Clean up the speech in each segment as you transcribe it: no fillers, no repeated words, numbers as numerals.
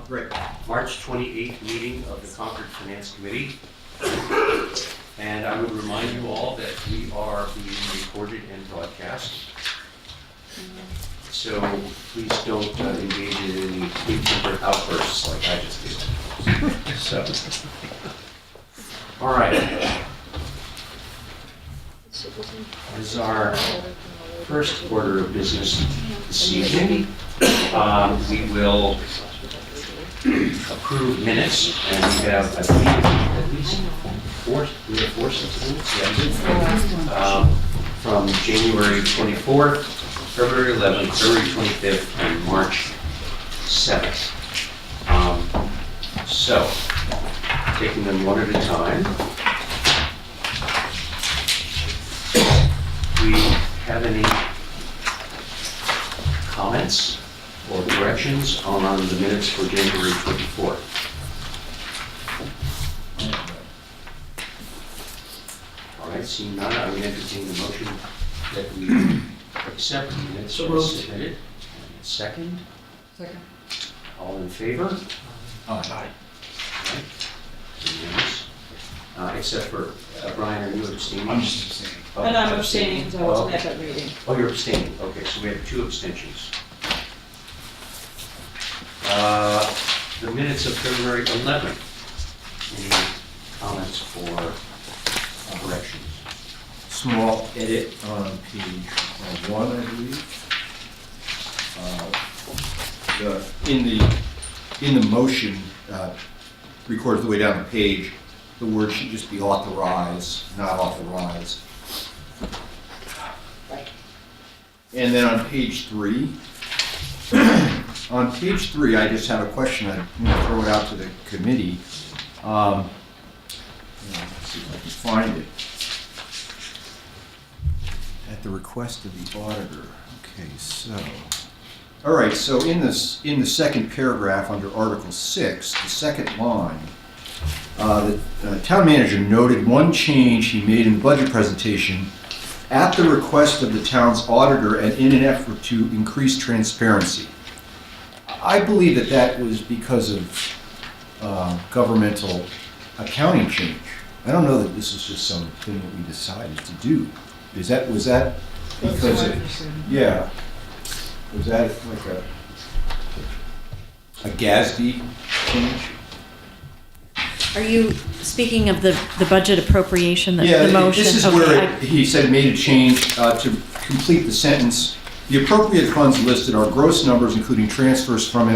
Great. March 28th meeting of the Concord Finance Committee. And I would remind you all that we are being recorded and broadcast. So please don't engage in any quick-tempered outbursts like I just did. So, all right. As our first order of business this evening, we will approve minutes, and we have, I believe, at least four sets from January 24th, February 11th, February 25th, and March 7th. So, taking them one at a time. Do we have any comments or corrections on the minutes for January 24th? All right, seeing none, I would entertain the motion that we accept the minutes as submitted. Second? Second. All in favor? Aye. All right. Unanimous. Except for, Brian, are you abstaining? I'm just abstaining. Oh, And I'm abstaining because I wasn't at that meeting. Oh, you're abstaining. Okay, so we have two abstentions. The minutes of February 11th. Any comments or corrections? Small edit on page 1, I believe. In the motion, recorded the way down the page, the word should just be authorize, not authorize. And then on page 3, I just have a question. I'm going to throw it out to the committee. Let's see if I can find it. At the request of the auditor. Okay, so. All right, so in the second paragraph under Article 6, the second line, the town manager noted one change he made in the budget presentation at the request of the town's auditor and in an effort to increase transparency. I believe that was because of governmental accounting change. I don't know that this is just something that we decided to do. Was that because of, yeah, was that like a GASB change? Are you speaking of the budget appropriation, the Yeah, motion? this is Okay, where he said made a change to complete the sentence. The appropriate funds listed are gross numbers, including transfers from the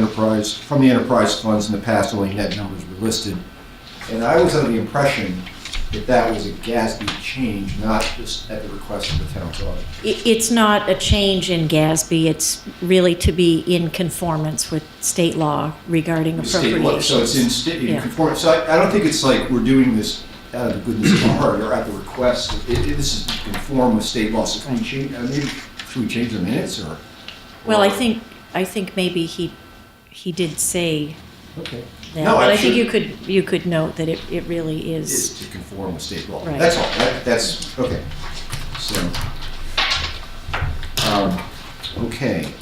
enterprise funds. In the past, only net numbers were listed. And I was under the impression that was a GASB change, not just at the request of the town's auditor. It's not a change in GASB, it's really to be in conformance with state law regarding State law, appropriations. so it's in Yeah. conformance. So I don't think it's like we're doing this out of the goodness of our heart or at the request. This is to conform with state law. So can we change, maybe should we change the minutes or? Well, I think maybe he did say Okay. that, No, but I I think should- you could note that it really is. Is to conform with state law. Right. That's all. That's okay. So, okay.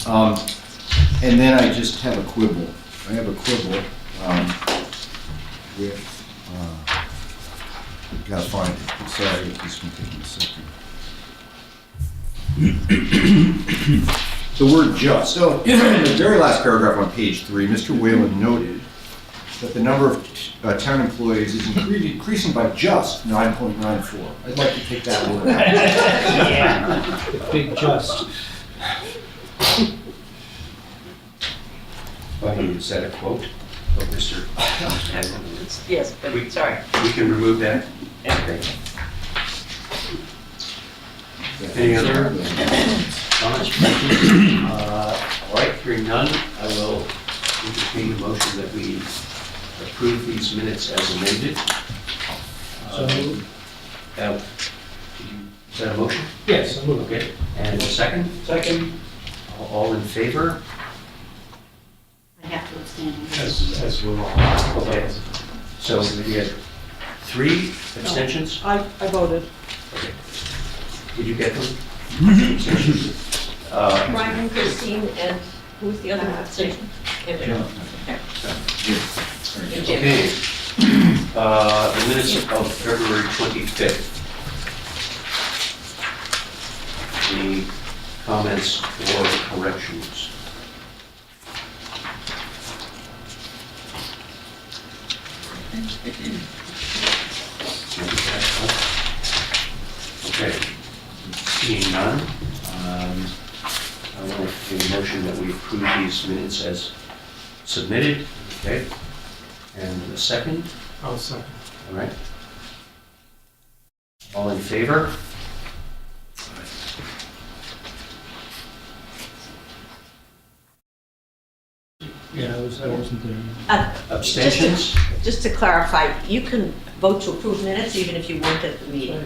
And then I just have a quibble. I have a quibble with. Gotta find it. Sorry, this can take me a second. The word just. So, in the very last paragraph on page 3, Mr. Whalen noted that the number of town employees is increasing by just 9.94. I'd like to take that word out. Yeah. The big just. Is that a quote of Mr. Yes, but sorry. We can remove that? Okay. Any other comments? All right, hearing none, I will entertain the motion that we approve these minutes as amended. So moved. Is that a motion? Yes, I move. Okay, and a second? Second. All in favor? I have to abstain. As will all. Okay. So we had 3 abstentions? I voted. Okay. Did you get them? Brian, Christine, and who's the other abstention? John. Okay. The minutes of February 25th. Any comments or corrections? Okay. Seeing none, I want to make a motion that we approve these minutes as submitted. Okay. And a second? I'll second. All right. All in favor? Yeah, I wasn't there. Abstentions? Just to clarify, you can vote to approve minutes even if you weren't at the meeting.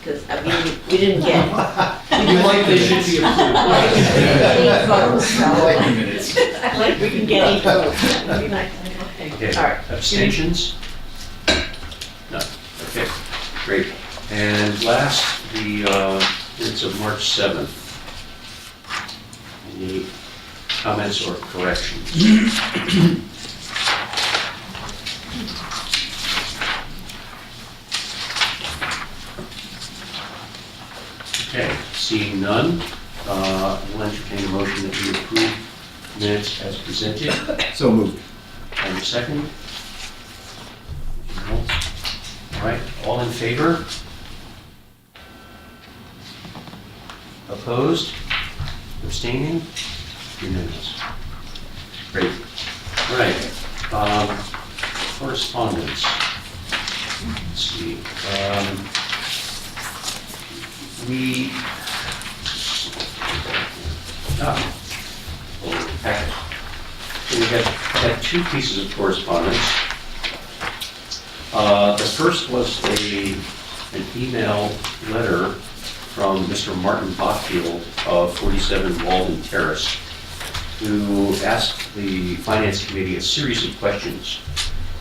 Because, I mean, we didn't get You like they should be approved. 8 votes, so. I like the minutes. I like we can get 8 votes. That'd be nice. Okay, Okay, all right. abstentions? No, okay, great. And last, the minutes of March 7th. Any comments or corrections? Okay, seeing none, we'll entertain a motion that we approve minutes as presented. So moved. And a second? No? All right, all in favor? Opposed? Abstaining? Unanimous. Great. All right, correspondence. Let's see. We, packet. So we had 2 pieces of correspondence. The first was an email letter from Mr. Martin Botfield of 47 Walden Terrace, who asked the Finance Committee a series of questions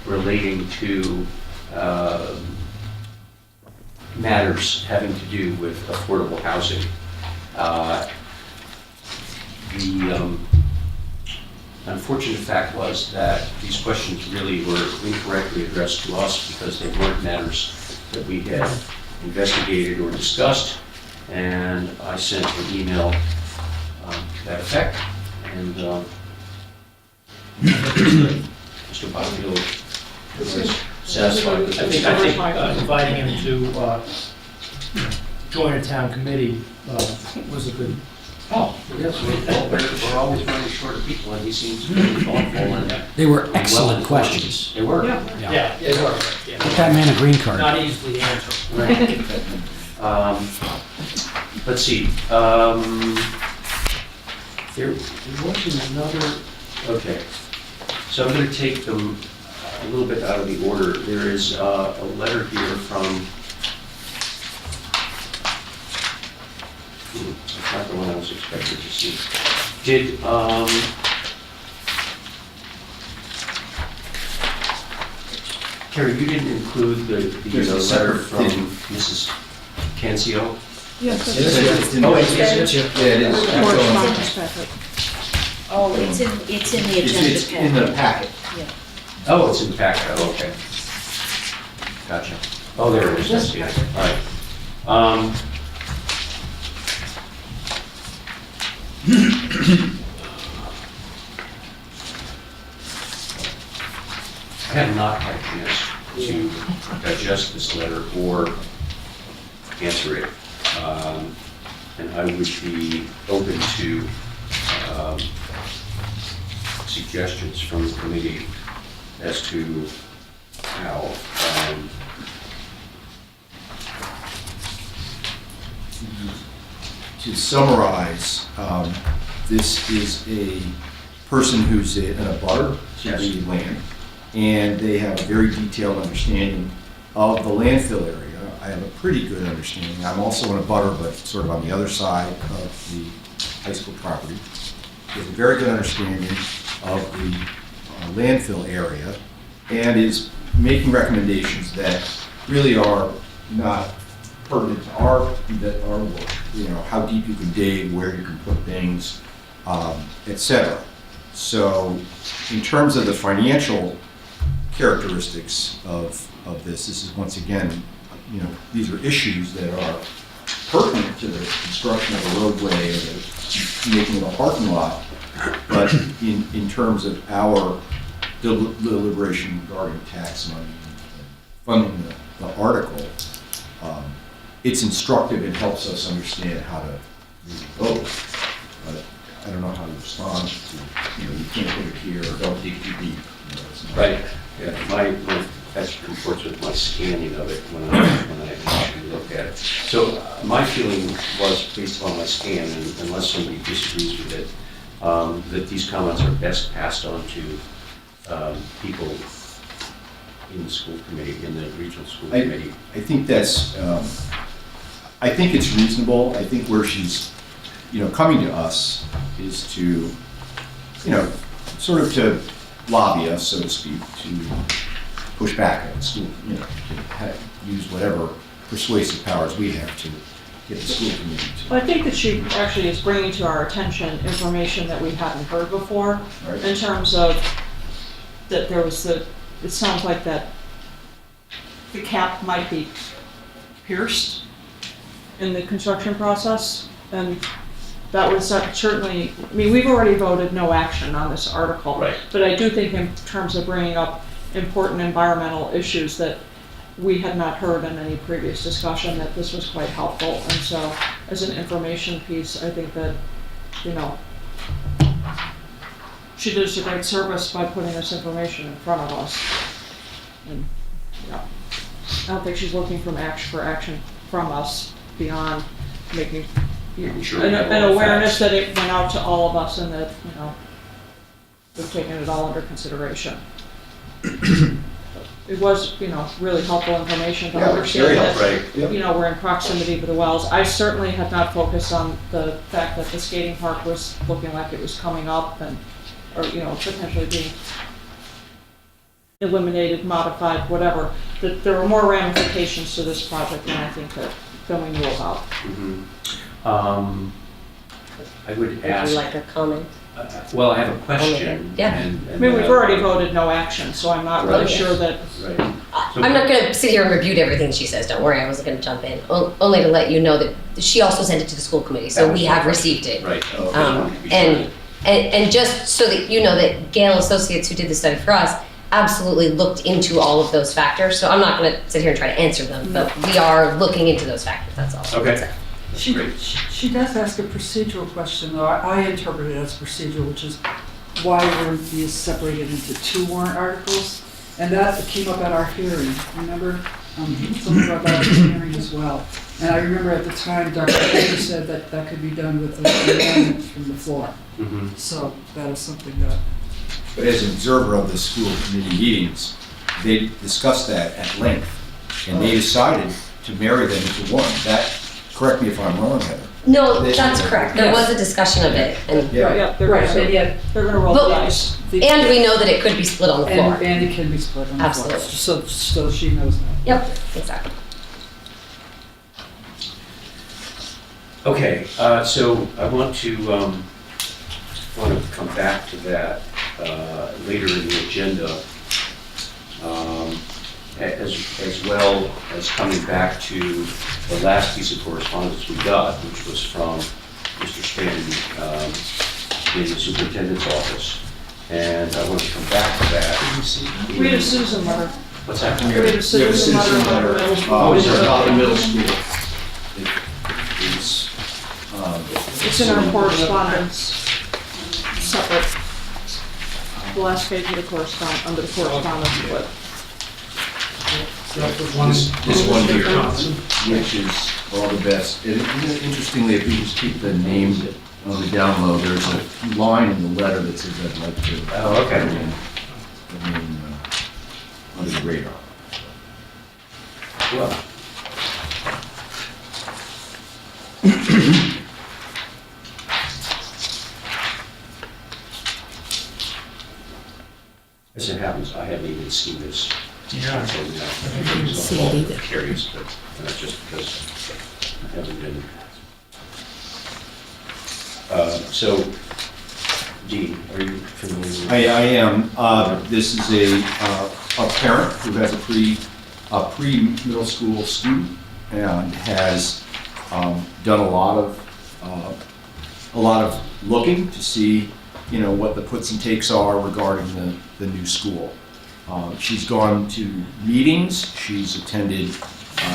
relating to matters having to do with affordable housing. The unfortunate fact was that these questions really were incorrectly addressed to us because they weren't matters that we had investigated or discussed, and I sent an email to that effect, and Mr. Botfield was satisfied with I it. think inviting him to, you know, join a town committee was a good. Oh, yes, we're always running short of people, and he seems very thoughtful and. They were excellent questions. They were. Yeah, they were. Get Yeah. that man a green card. Not easily answered. Right. Let's see, there wasn't another, okay. So I'm gonna take them a little bit out of the order. There is a letter here from, it's not the one I was expecting to see. Did, Terry, you didn't include the There's a letter separate from thing. Mrs. Cancio? Yes, It's in- Oh, it's in it? Yeah, it is. It's correspondence packet. Oh, it's in the It's agenda in the packet. packet. Oh, it's in the packet, oh, okay. Gotcha. Oh, there it is, I see it, all right. I have not had a chance to digest this letter or answer it. And I would be open to suggestions from the committee as to how To summarize, this is a person who's an abutter to the land, and they have a very detailed understanding of the landfill area. I have a pretty good understanding. I'm also an abutter, but sort of on the other side of the high school property. He has a very good understanding of the landfill area, and is making recommendations that really are not pertinent to our work. You know, how deep you can dig, where you can put things, et cetera. So in terms of the financial characteristics of this is once again, you know, these are issues that are pertinent to the construction of a roadway or the making of a parking lot. But in terms of our deliberation regarding tax money and funding the article, it's instructive and helps us understand how to really vote. But I don't know how to respond to, you know, you can't put it here or don't dig too deep. You know, it's not- Right, yeah, that comports with my scanning of it when I actually looked at it. So my feeling was, based on my scan, and unless somebody disagrees with it, that these comments are best passed on to people in the school committee, in the regional school committee. I think that's, I think it's reasonable. I think where she's, you know, coming to us is to, you know, sort of to lobby us, so to speak, to push back at the school, you know, to use whatever persuasive powers we have to get the school committee to. Well, I think that she actually is bringing to our attention information that we hadn't heard before, Right. in terms of that there was it sounds like that the cap might be pierced in the construction process, and that was certainly, I mean, we've already voted no action on this article. Right. But I do think in terms of bringing up important environmental issues that we had not heard in any previous discussion, that this was quite helpful. And so as an information piece, I think that, you know, she did us a great service by putting this information in front of us. And, yeah, I don't think she's looking for action from us beyond making Sure we have all an the awareness facts. that it went out to all of us and that, you know, we've taken it all under consideration. It was, you know, really helpful information to Yeah, it's very understand helpful. Right. that, you know, we're in proximity to the wells. I certainly had not focused on the fact that the skating park was looking like it was coming up and, or, you know, potentially being eliminated, modified, whatever. That there were more ramifications to this project than I think than we knew about. Mhm. I would Would you ask, like a comment? well, I have a question. Yeah. I mean, we've already voted no action, so I'm not really Right. sure that, Right. So- I'm not going to sit here and rebuke everything she says. Don't worry, I wasn't going to jump in. Only to let you know that she also sent it to the school committee, so we have received it. Right. And just so that you know that Gale Associates, who did the study for us, absolutely looked into all of those factors. So I'm not going to sit here and try to answer them, but we are looking into those factors. That's all. Okay. She, Great. she does ask a procedural question, though. I interpret it as procedural, which is why weren't these separated into two warrant articles? And that came up at our hearing, remember? Something about that at the hearing as well. And I remember at the time, Dr. Baker said that that could be done with an amendment from the floor. Mhm. So that is something that, But as an observer of the school committee meetings, they discussed that at length, and they decided to marry them into one. That, correct me if I'm wrong, Heather. No, that's correct. There was a discussion of it, and yeah, they're right, gonna, but yet, they're gonna roll the But- dice. the- we know that it could be split on the floor. and it can be split on the floor. Absolutely. So she knows that. Yep, exactly. Okay, so I want to come back to that later in the agenda, as well as coming back to the last piece of correspondence we got, which was from Mr. Stanton in the superintendent's office. And I want to come back to that. We had a citizen letter. What's that? We had a citizen letter. Oh, is there about the middle school? It's, It's in our correspondence, separate. The last page of the correspondence, under the correspondence, but this one here, which is all the best. And interestingly, if you just keep the name on the down low, there's a line in the letter that says I'd like to. Oh, okay. Remain, under the radar. Well, as it happens, I haven't even seen this. Yeah. So, I didn't see it either. I'm curious, but that's just because I haven't been. So Dean, are you familiar? I am. This is a parent who has a pre-middle school student and has done a lot of looking to see, you know, what the puts and takes are regarding the new school. She's gone to meetings, she's attended,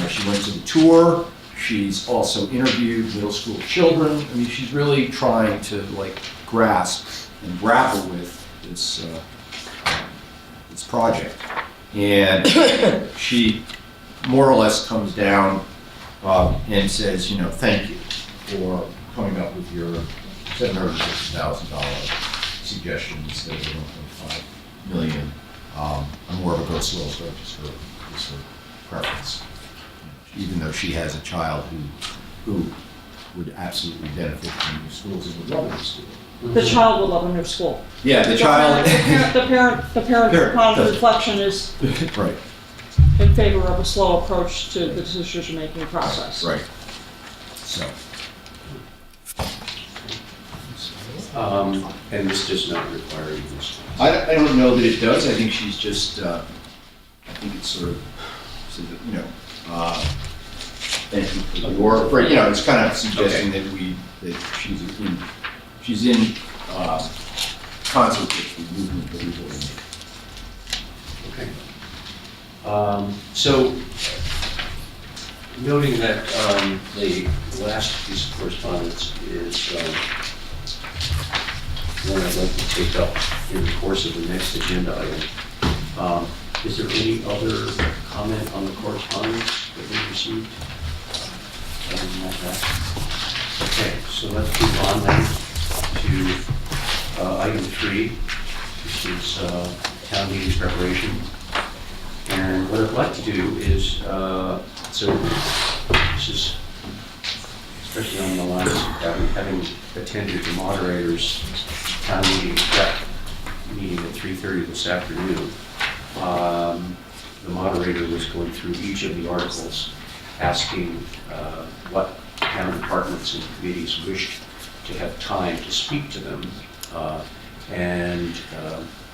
she went to the tour, she's also interviewed middle school children. I mean, she's really trying to like grasp and grapple with this project. And she more or less comes down and says, you know, thank you for coming up with your $750,000 suggestion instead of $1.5 million. I'm more of a go slow approach, is her preference. Even though she has a child who would absolutely benefit from new schools and would love a new school. The child will love a new school. Yeah, the child. The parent upon does. reflection is Right, in favor of a slow approach to the decision-making process. right. So, And this does not require any response. I don't know that it does. I think she's just, I think it's sort of, you know, thank you for you know, it's kind of suggesting that she's in concert with the movement that we've already made. Okay. So, noting that the last piece of correspondence is one I'd like to take up in the course of the next agenda item. Is there any other comment on the correspondence that we received? Other than that? Okay, so let's move on then to item 3, which is town meeting preparation. And what I'd like to do is, so this is especially on the lines of having attended the moderator's town meeting prep meeting at 3:30 this afternoon. The moderator was going through each of the articles, asking what town departments and committees wished to have time to speak to them. And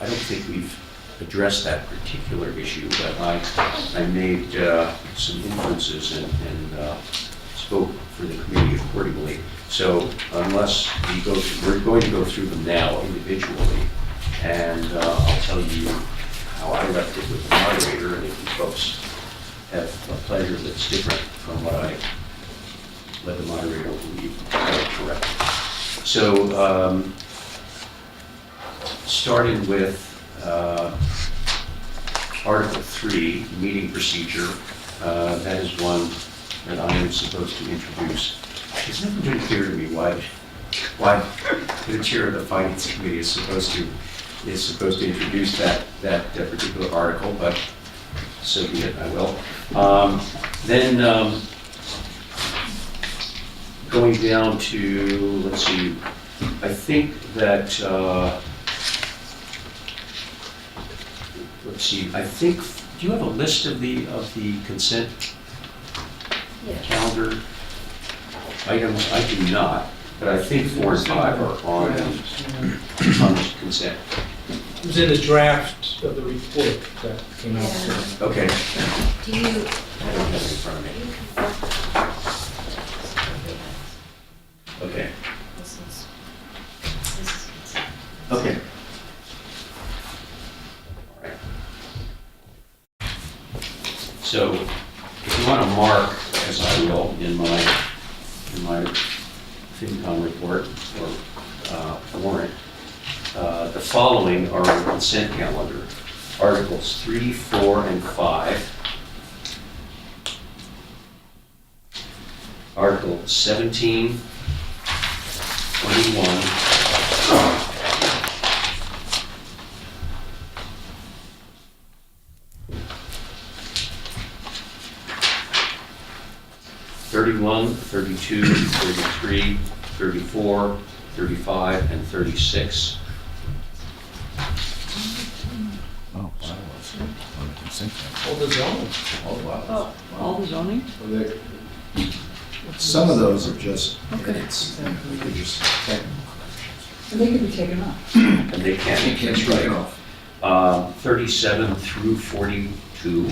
I don't think we've addressed that particular issue, but I made some inferences and spoke for the committee accordingly. So unless we're going to go through them now individually, and I'll tell you how I left it with the moderator, and if you folks have a pleasure that's different from what I let the moderator believe correct. So starting with Article 3, meeting procedure, that is one that I am supposed to introduce. It's never been clear to me why the chair of the finance committee is supposed to introduce that particular article, but so be it, I will. Then going down to, let's see, I think that, let's see, I think, do you have a list of the consent calendar items? I do not, but I think 4 and 5 are on consent. It was in the draft of the report that came out. Okay. Do you, I don't have it in front of me. Okay. this is Okay. All right. So, if you want to mark, as I will, in my FinCom report or warrant, the following are on the consent calendar: Articles 3, 4, and 5. Article 17, 21, 31, 32, 33, 34, 35, and 36. Oh, bylaws on the consent calendar. All the zoning. All the bylaws. Oh, all the zoning? Some of those are just Okay. edits, they're just technical corrections. And they can be taken off. and they can, Can't that's take it right. off. 37 through 42,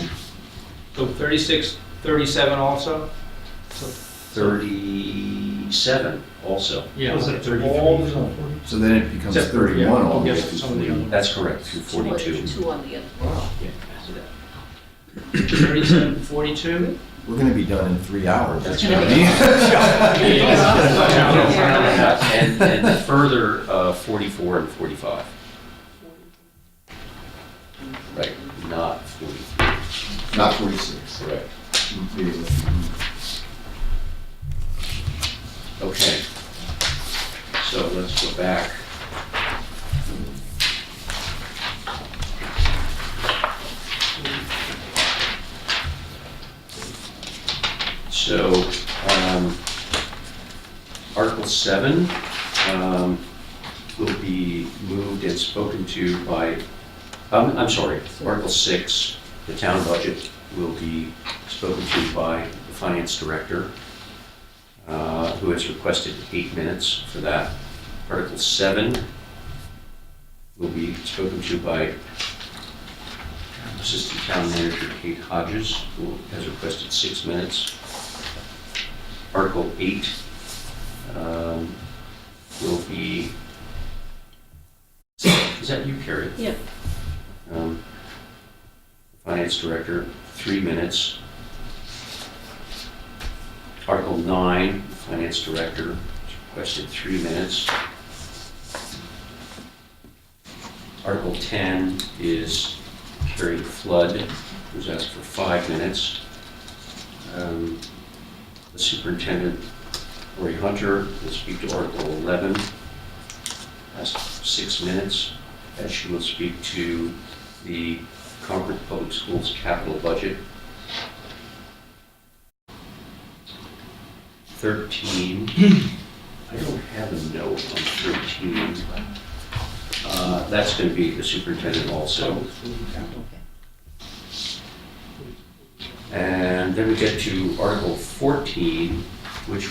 So 36, 37 also? 37 also. Yeah. Was it 33? all- So then it becomes Except for, 31 all the way yes, through some of the 40. other- That's correct, through 42. Two on the other. 37, 42? We're gonna be done in 3 hours. That's what I right. mean. And further, 44 and 45. Right, not 43. Not 46. Correct. Yeah. Okay. So let's go back. So, Article 7 will be moved and spoken to by, I'm sorry, Article 6, the town budget will be spoken to by the finance director, who has requested 8 minutes for that. Article 7 will be spoken to by Assistant Town Manager Kate Hodges, who has requested 6 minutes. Article 8 will be, is that you, Carrie? Yep. Finance Director, 3 minutes. Article 9, Finance Director, requested 3 minutes. Article 10 is Carrie Flood, who's asked for 5 minutes. The Superintendent, Lori Hunter, will speak to Article 11, asked 6 minutes, as she will speak to the Concord Public Schools capital budget. 13, I don't have a note on 13. That's going to be the superintendent also. And then we get to Article 14, which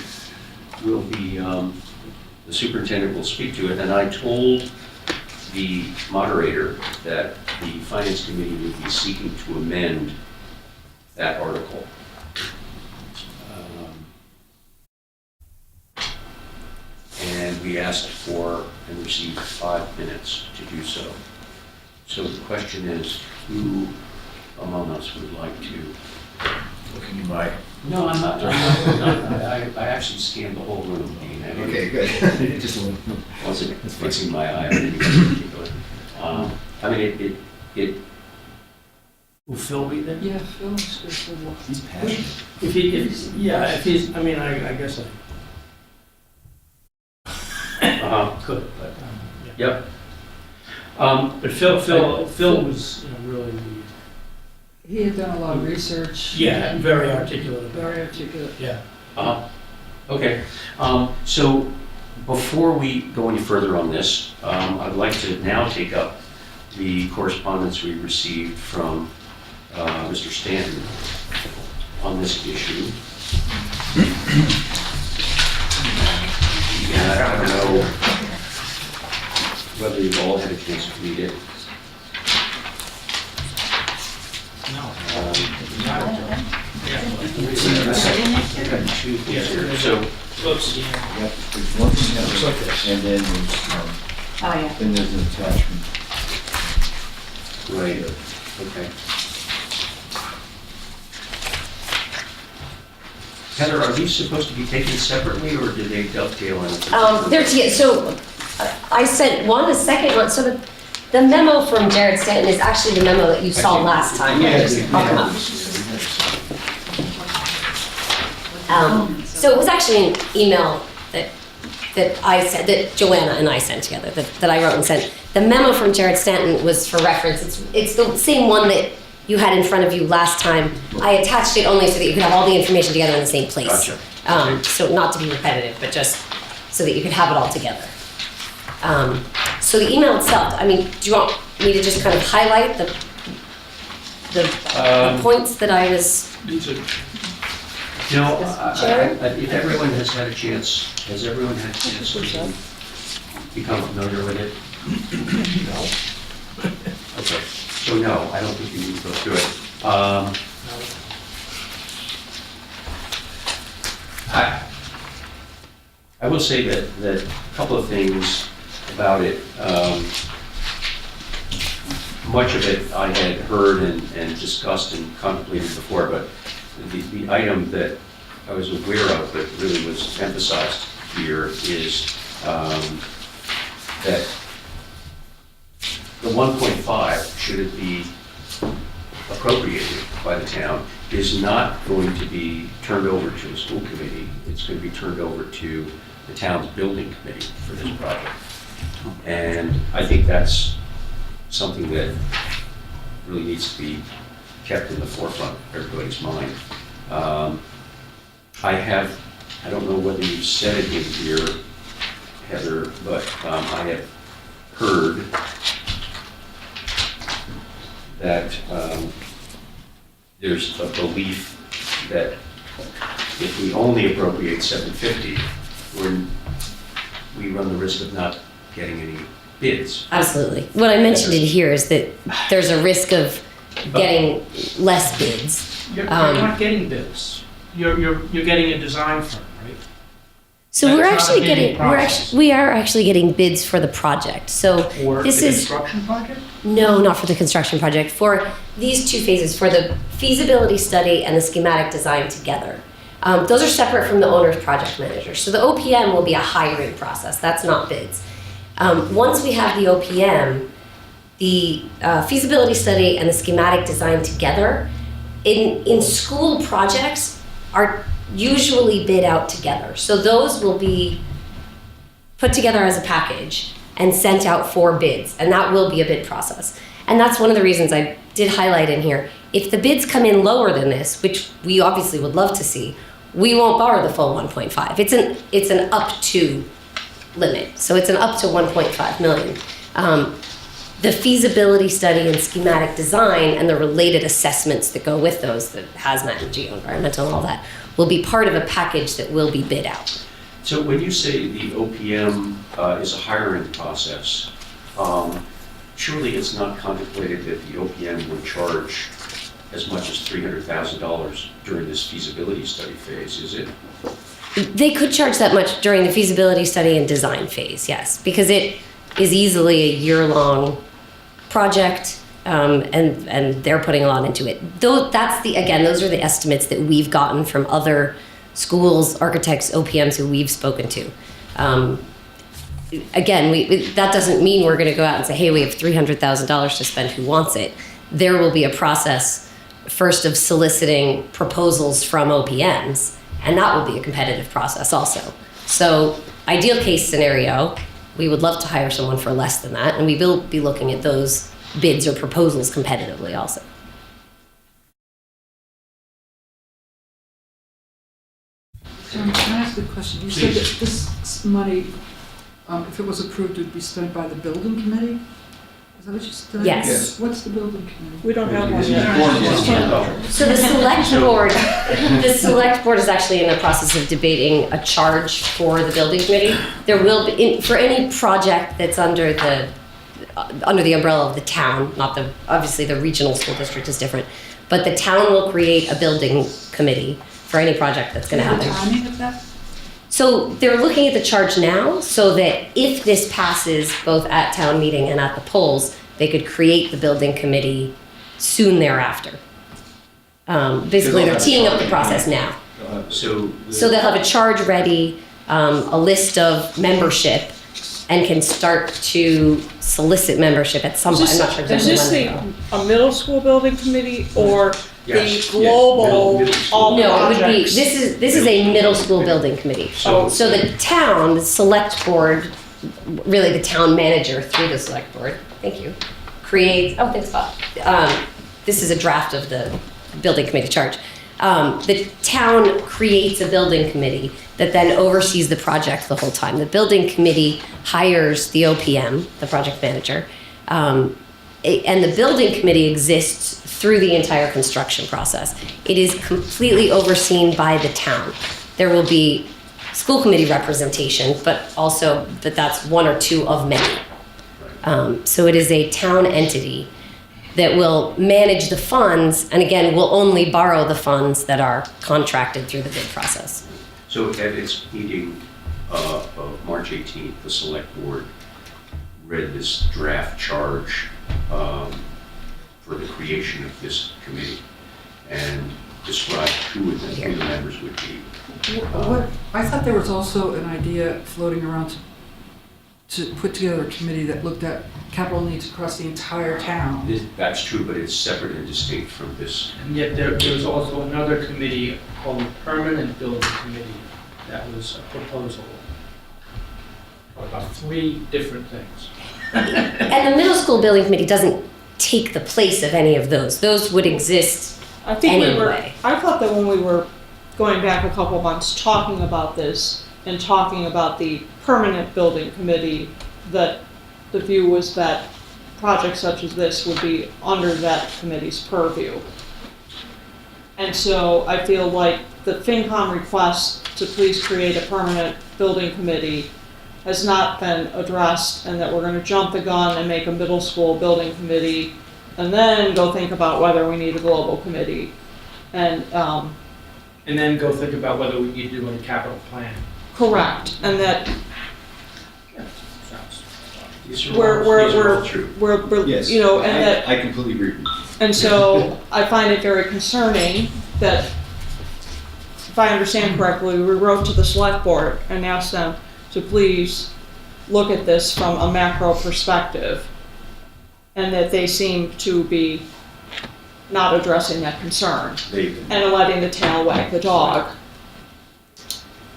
will be, the superintendent will speak to it, and I told the moderator that the Finance Committee would be seeking to amend that article. And we asked for and received 5 minutes to do so. So the question is, who among us would like to? Looking in my, No, I'm not. I actually scanned the whole room, Dean. I didn't- okay, good. Just a little. wasn't fixing my eye on anything in particular. I mean, it, Will Phil be there? Yeah, Phil's good for what? He's passionate. If he's, I mean, I guess I could, but, yeah. yep. But Phil was, really, He had done a lot of research. yeah, very articulate about Very it. articulate. Yeah. Okay. So before we go any further on this, I'd like to now take up the correspondence we received from Mr. Stanton on this issue. And I don't know whether you've all had a chance to read it. Two things here. So, Whoops. Yep, there's one thing, and then there's an attachment. right, okay. Heather, are these supposed to be taken separately, or do they dovetail in? So I sent one, a second one, so the memo from Jared Stanton is actually the memo that you saw last time. I'll come up. So it was actually an email that I sent, that Joanna and I sent together, that I wrote and sent. The memo from Jared Stanton was for reference. It's the same one that you had in front of you last time. I attached it only so that you could have all the information together in the same place. Gotcha. So not to be repetitive, but just so that you could have it all together. So the email itself, I mean, do you want me to just kind of highlight the points that I was? No, Jared? if everyone has had a chance, has everyone had a chance to become familiar with it? No. Okay, so no, I don't think you need to go through it. I will say that a couple of things about it. Much of it I had heard and discussed and contemplated before, but the item that I was aware of that really was emphasized here is that the 1.5, should it be appropriated by the town, is not going to be turned over to a school committee. It's going to be turned over to the town's building committee for this project. And I think that's something that really needs to be kept in the forefront of everybody's mind. I don't know whether you've said it in here, Heather, but I have heard that there's a belief that if we only appropriate $750, we run the risk of not getting any bids. Absolutely. What I mentioned in here is that there's a risk of getting less bids. You're not getting bids. You're getting a design firm, right? So That's we're not a actually bidding getting process. we are actually getting bids for the project. So Or this the is construction project? no, not for the construction project. For these two phases, for the feasibility study and the schematic design together. Those are separate from the owner's project manager. So the OPM will be a hiring process. That's not bids. Once we have the OPM, the feasibility study and the schematic design together, in school projects are usually bid out together. So those will be put together as a package and sent out for bids, and that will be a bid process. And that's one of the reasons I did highlight in here. If the bids come in lower than this, which we obviously would love to see, we won't borrow the full 1.5. It's an up to limit. So it's an up to 1.5 million. The feasibility study and schematic design and the related assessments that go with those, the hazmat and geoenvironmental and all that, will be part of a package that will be bid out. So when you say the OPM is a hiring process, surely it's not contemplated that the OPM would charge as much as $300,000 during this feasibility study phase, is it? They could charge that much during the feasibility study and design phase, yes, because it is easily a year-long project, and they're putting a lot into it. Though those are the estimates that we've gotten from other schools, architects, OPMs who we've spoken to. That doesn't mean we're going to go out and say, hey, we have $300,000 to spend, who wants it? There will be a process first of soliciting proposals from OPMs, and that will be a competitive process also. So ideal case scenario, we would love to hire someone for less than that, and we will be looking at those bids or proposals competitively also. Can I ask a question? You said that this money, if it was approved, would be spent by the building committee? Is that what you said? Yes. What's the building committee? We don't have one It's yet. informal. So the select board is actually in the process of debating a charge for the building committee. There will be, for any project that's under the umbrella of the town, obviously the regional school district is different, but the town will create a building committee for any project that's going to The happen. timing of that? So they're looking at the charge now, so that if this passes both at town meeting and at the polls, they could create the building committee soon thereafter. Basically, they're teeing up the process now. So So they'll have a charge ready, a list of membership, and can start to solicit membership at some point. I'm not sure Is exactly this when. a middle school building committee or Yes, the yes, global, middle school. all No, it would be, projects? this is a middle school building committee. So- So the town, the select board, really the town manager through the select board, thank you, thanks Bob. This is a draft of the building committee charge. The town creates a building committee that then oversees the project the whole time. The building committee hires the OPM, the project manager, and the building committee exists through the entire construction process. It is completely overseen by the town. There will be school committee representation, but also that that's one or two of many. So it is a town entity that will manage the funds, and again, will only borrow the funds that are contracted through the bid process. So at its meeting of March 18th, the select board read this draft charge for the creation of this committee and described who the members would be. What, I thought there was also an idea floating around to put together a committee that looked at capital needs across the entire town. That's true, but it's separate and distinct from this. And yet there was also another committee called the Permanent Building Committee. That was a proposal about 3 different things. And the middle school building committee doesn't take the place of any of those. Those would exist I think anyway. I thought that when we were going back a couple months talking about this and talking about the permanent building committee, that the view was that projects such as this would be under that committee's purview. And so I feel like the FinCom request to please create a permanent building committee has not been addressed, and that we're gonna jump the gun and make a middle school building committee and then go think about whether we need a global committee. And, And then go think about whether we need to do a capital plan. correct, and that Sounds- These are all true. we're, Yes. you know, and that, I completely agree with you. and so I find it very concerning that, if I understand correctly, we wrote to the select board and asked them to please look at this from a macro perspective, and that they seem to be not addressing that concern and letting the tail wag the dog.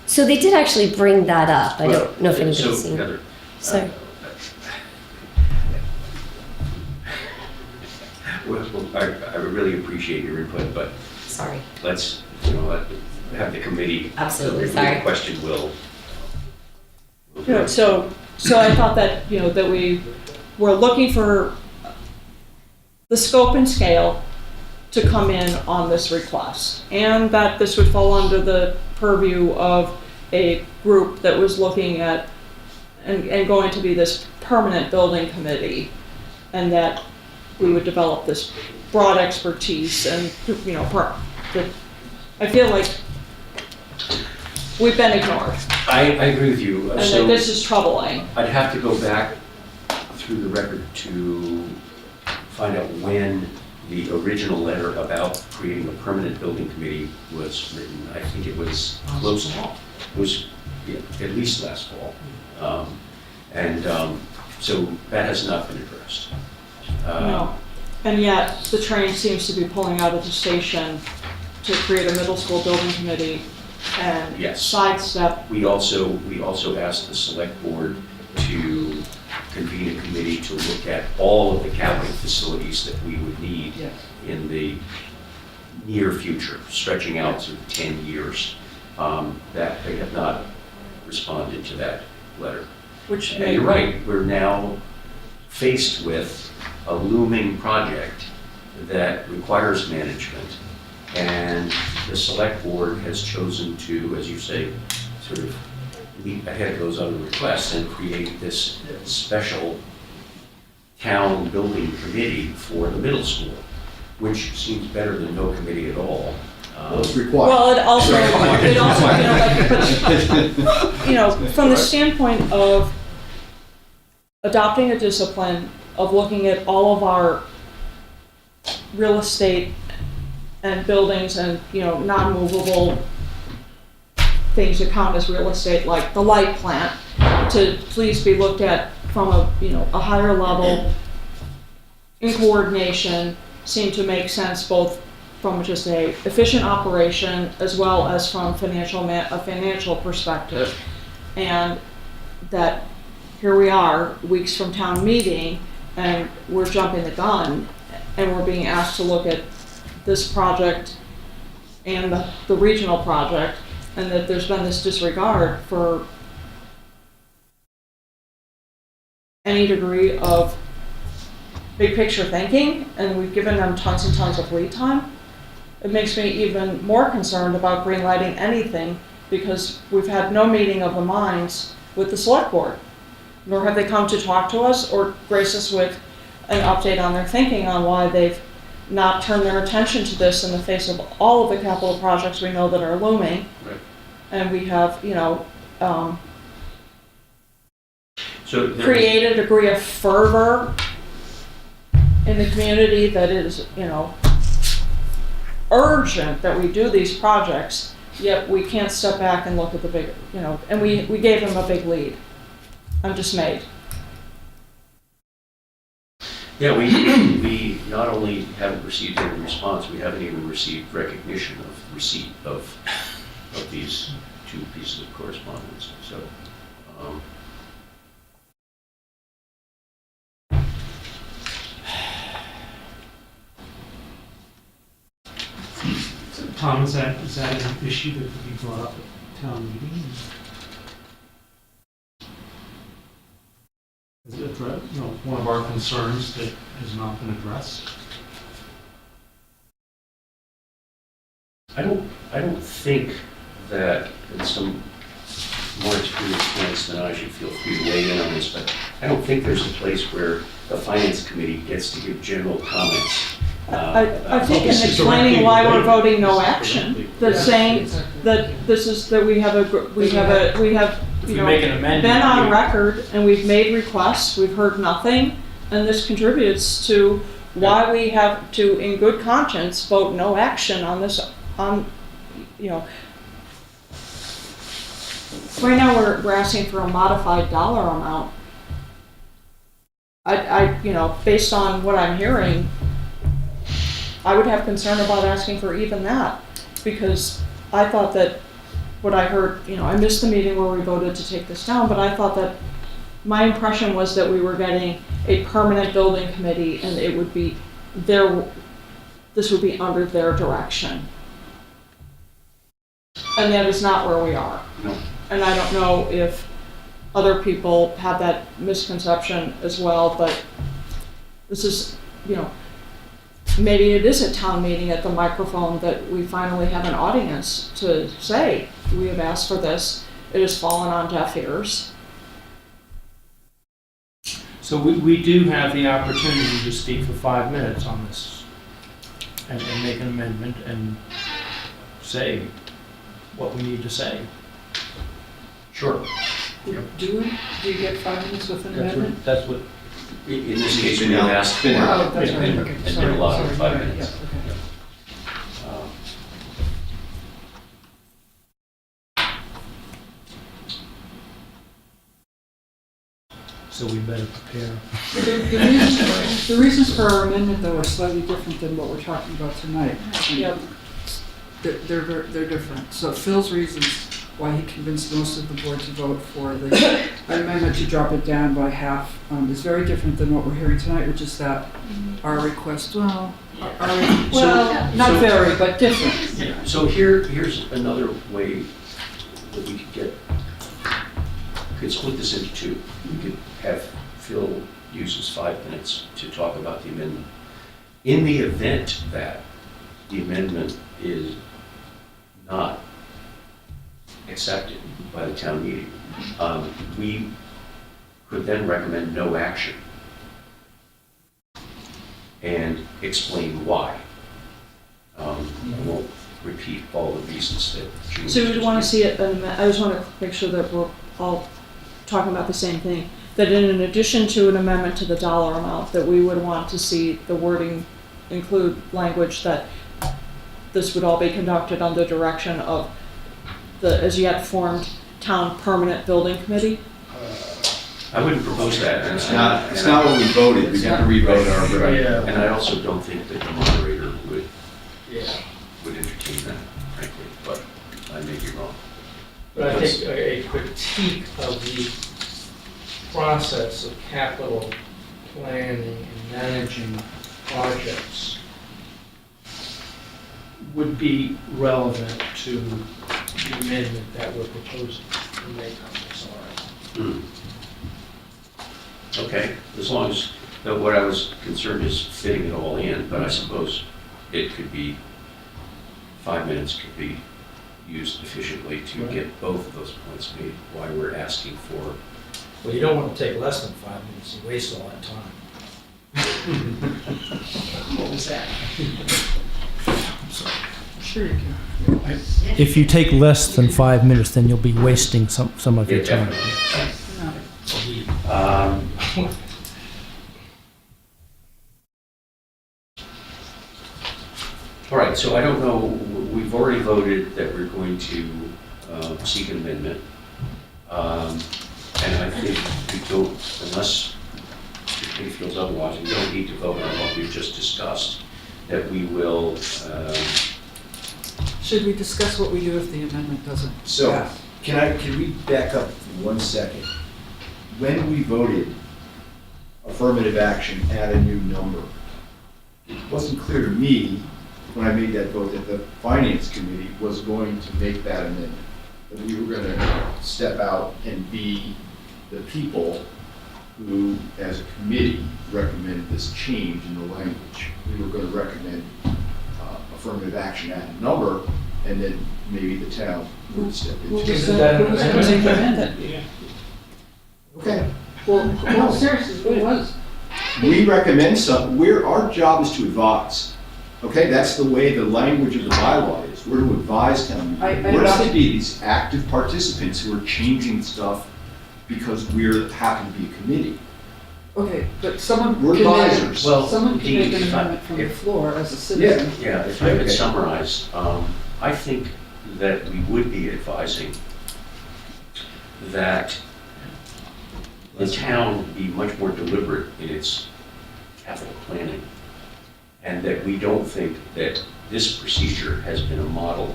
So they did actually bring that up. I don't know if anybody's So, seen it. Heather, Sorry. well, I really appreciate your input, but Sorry. let's, have the committee. Absolutely, The sorry. question will. You know, so I thought that, that we were looking for the scope and scale to come in on this request, and that this would fall under the purview of a group that was looking at and going to be this permanent building committee, and that we would develop this broad expertise and, that I feel like we've been ignored, I agree with you. and So that this is troubling. I'd have to go back through the record to find out when the original letter about creating a permanent building committee was written. I think it was close to, it was at least last fall. So that has not been addressed. No. And yet, the train seems to be pulling out of the station to create a middle school building committee and Yes. sidestep. We also asked the select board to convene a committee to look at all of the capital facilities that we would need Yes. in the near future, stretching out to 10 years, that they have not responded to that letter. Which And you're right, we're now faced with a looming project that requires management, and the select board has chosen to, as you say, sort of leap ahead of those other requests and create this special town building committee for the middle school, which seems better than no committee at all. It's required. Well, it also, from the standpoint of adopting a discipline of looking at all of our real estate and buildings and, non-movable things that count as real estate, like the light plant, to please be looked at from a higher level in coordination, seem to make sense both from just a efficient operation as well as from a financial perspective. And that here we are, weeks from town meeting, and we're jumping the gun, and we're being asked to look at this project and the regional project, and that there's been this disregard for any degree of big picture thinking, and we've given them tons and tons of lead time. It makes me even more concerned about greenlighting anything because we've had no meeting of the minds with the select board. Nor have they come to talk to us or grace us with an update on their thinking on why they've not turned their attention to this in the face of all of the capital projects we know that are looming. Right. And we have, So there was- created a degree of fervor in the community that is, urgent that we do these projects, yet we can't step back and look at the big, and we gave them a big lead. I'm dismayed. Yeah, we not only haven't received any response, we haven't even received recognition of receipt of these 2 pieces of correspondence, so. Tom, is that an issue that could be brought up at town meeting? Is it one of our concerns that has not been addressed? I don't think that, and some more experienced friends than I should feel free to weigh in on this, but I don't think there's a place where the finance committee gets to give general comments. I think in This is explaining directly why we're related. voting no This is action, directly- that Yeah, saying exactly. that this is, that we have, If we make an amendment. been on we- record and we've made requests, we've heard nothing, and this contributes to why we have to, in good conscience, vote no action on this, right now, we're asking for a modified dollar amount. Based on what I'm hearing, I would have concern about asking for even that, because I thought that what I heard, I missed the meeting where we voted to take this down, but I thought that my impression was that we were getting a permanent building committee and it would be this would be under their direction. And that is not where we are. No. And I don't know if other people have that misconception as well, but this is, maybe it is a town meeting at the microphone that we finally have an audience to say, we have asked for this, it has fallen on deaf ears. So we do have the opportunity to speak for 5 minutes on this and make an amendment and say what we need to say. Sure. Do you get 5 minutes with an amendment? That's what, In this case, we have asked for it. Oh, that's and- right, and- okay, and sorry, they're allowed sorry, 5 right, minutes. yeah, okay. Um, so we better prepare. The reasons for our amendment, though, are slightly different than what we're talking about tonight. Yep. They're different. So Phil's reasons why he convinced most of the board to vote for the amendment to drop it down by half is very different than what we're hearing tonight, which is that our request, not very, but different. So here's another way that we could split this into 2. We could have Phil uses 5 minutes to talk about the amendment. In the event that the amendment is not accepted by the town meeting, we could then recommend no action and explain why. I won't repeat all the reasons that Julie So we just want to gave. see it, I just want to make sure that we're all talking about the same thing, that in addition to an amendment to the dollar amount, that we would want to see the wording include language that this would all be conducted under direction of the as yet formed town permanent building committee. I wouldn't propose that. It's not what we voted, we have to re-vote our. Yeah. And I also don't think that the moderator would Yeah. entertain that, frankly, but I may be wrong. But I think a critique of the process of capital planning and managing projects would be relevant to the amendment that we're proposing to make on this, all right? Okay, as long as, what I was concerned is fitting it all in, but I suppose it could be, 5 minutes could be used efficiently to get both of those points made, why we're asking for. Well, you don't want to take less than 5 minutes and waste all that time. What was that? Sure you can. If you take less than 5 minutes, then you'll be wasting some of your time. Definitely. All right, so I don't know, we've already voted that we're going to seek an amendment. And I think we don't, unless anybody feels otherwise, we don't need to vote on what we've just discussed, that we will, Should we discuss what we do if the amendment doesn't So, pass? can we back up for 1 second? When we voted affirmative action at a new number, it wasn't clear to me when I made that vote that the finance committee was going to make that amendment. That we were gonna step out and be the people who, as a committee, recommended this change in the language. We were gonna recommend affirmative action at a number, and then maybe the town would step Who into was it. that who was gonna make the amendment? Yeah. Okay. Well, no, seriously, who was? We recommend our job is to advise. Okay, that's the way the language of the bylaw is. We're to advise town meeting. I We're not to understand. be these active participants who are changing stuff because happen to be a committee. Okay, but someone We're can make, advisors. well, someone can make an if I- amendment from the if- floor as a citizen. Yeah, if I could Okay. summarize, I think that we would be advising that the town be much more deliberate in its capital planning, and that we don't think that this procedure has been a model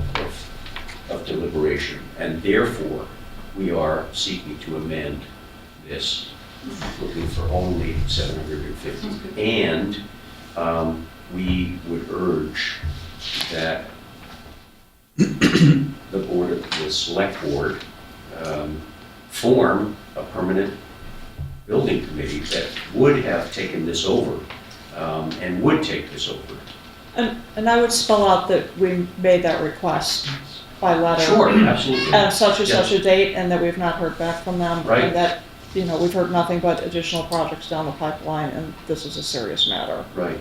of deliberation, and therefore, we are seeking to amend this, looking for only 750. And we would urge that the select board form a permanent building committee that would have taken this over and would take this over. And I would spell out that we made that request by letter. Sure, absolutely. At such and such Yes. a date, and that we've not heard back from them. Right. And that, we've heard nothing but additional projects down the pipeline, and this is a serious matter. Right.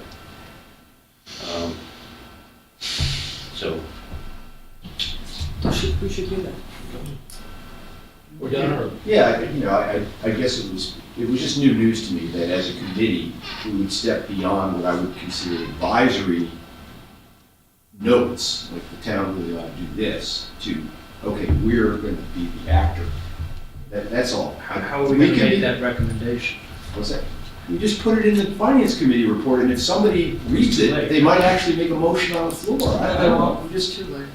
So, We should do that. We're done, or? Yeah, I guess it was just new news to me that as a committee, we would step beyond what I would consider advisory notes, like the town really ought to do this, to, okay, we're going to be the actor. That's all. How are we going to make that recommendation? What's that? We just put it in the finance committee report, and if somebody reads it, they might actually make a motion on the floor. I don't know. I'm just too late.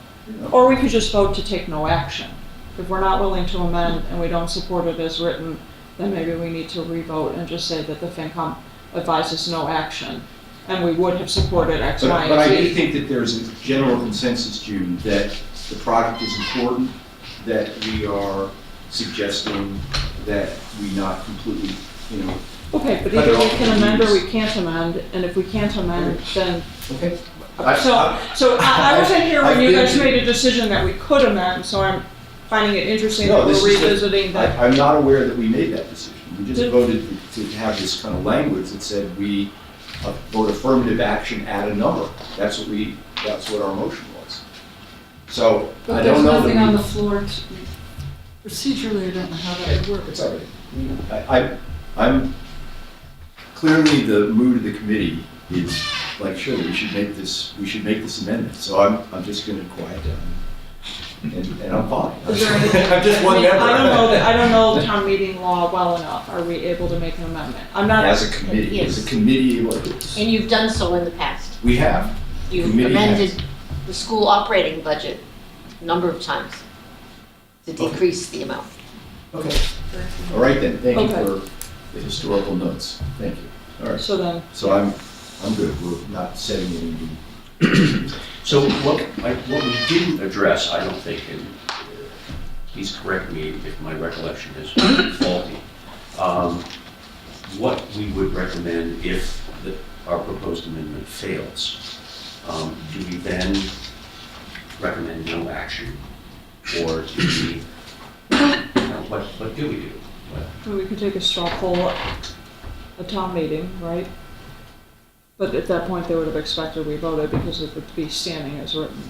Or we could just vote to take no action. If we're not willing to amend and we don't support it as written, then maybe we need to revote and just say that the FinCom advises no action. And we would have supported X, Y, But I and do Z. think that there's a general consensus, June, that the project is important, that we are suggesting that we not completely, Okay, but Cut it either we off can at the amend or knees. we can't amend, and if we can't amend, then, okay? so I wasn't here when I've you been guys to- made a decision that we could amend, so I'm finding it interesting No, that we're this is the- revisiting that. I'm not aware that we made that decision. We just Did- voted to have this kind of language that said we vote affirmative action at a number. That's what our motion was. So, I But there's don't know nothing on the that floor procedurally, I don't know how that would work. we, it's all right. I'm, clearly the mood of the committee is like, sure, we should make this amendment. So I'm just gonna quiet down. And I'm fine. Is there anything- I'm just one member. I don't know the town meeting law well enough. Are we able to make an amendment? I'm not. As a committee, And you've done so in the past. we have. You've Committee has. amended the school operating budget a number of times to decrease the amount. Okay. All right then, thank you Okay. for the historical notes. Thank you. All right, So then, so I'm good. We're not setting any new. so what we didn't address, I don't think, and please correct me if my recollection is faulty, what we would recommend if our proposed amendment fails. Do we then recommend no action? or to be, what do we do? Well, we could take a straw poll at a town meeting, right? But at that point, they would have expected we voted because it would be standing as written.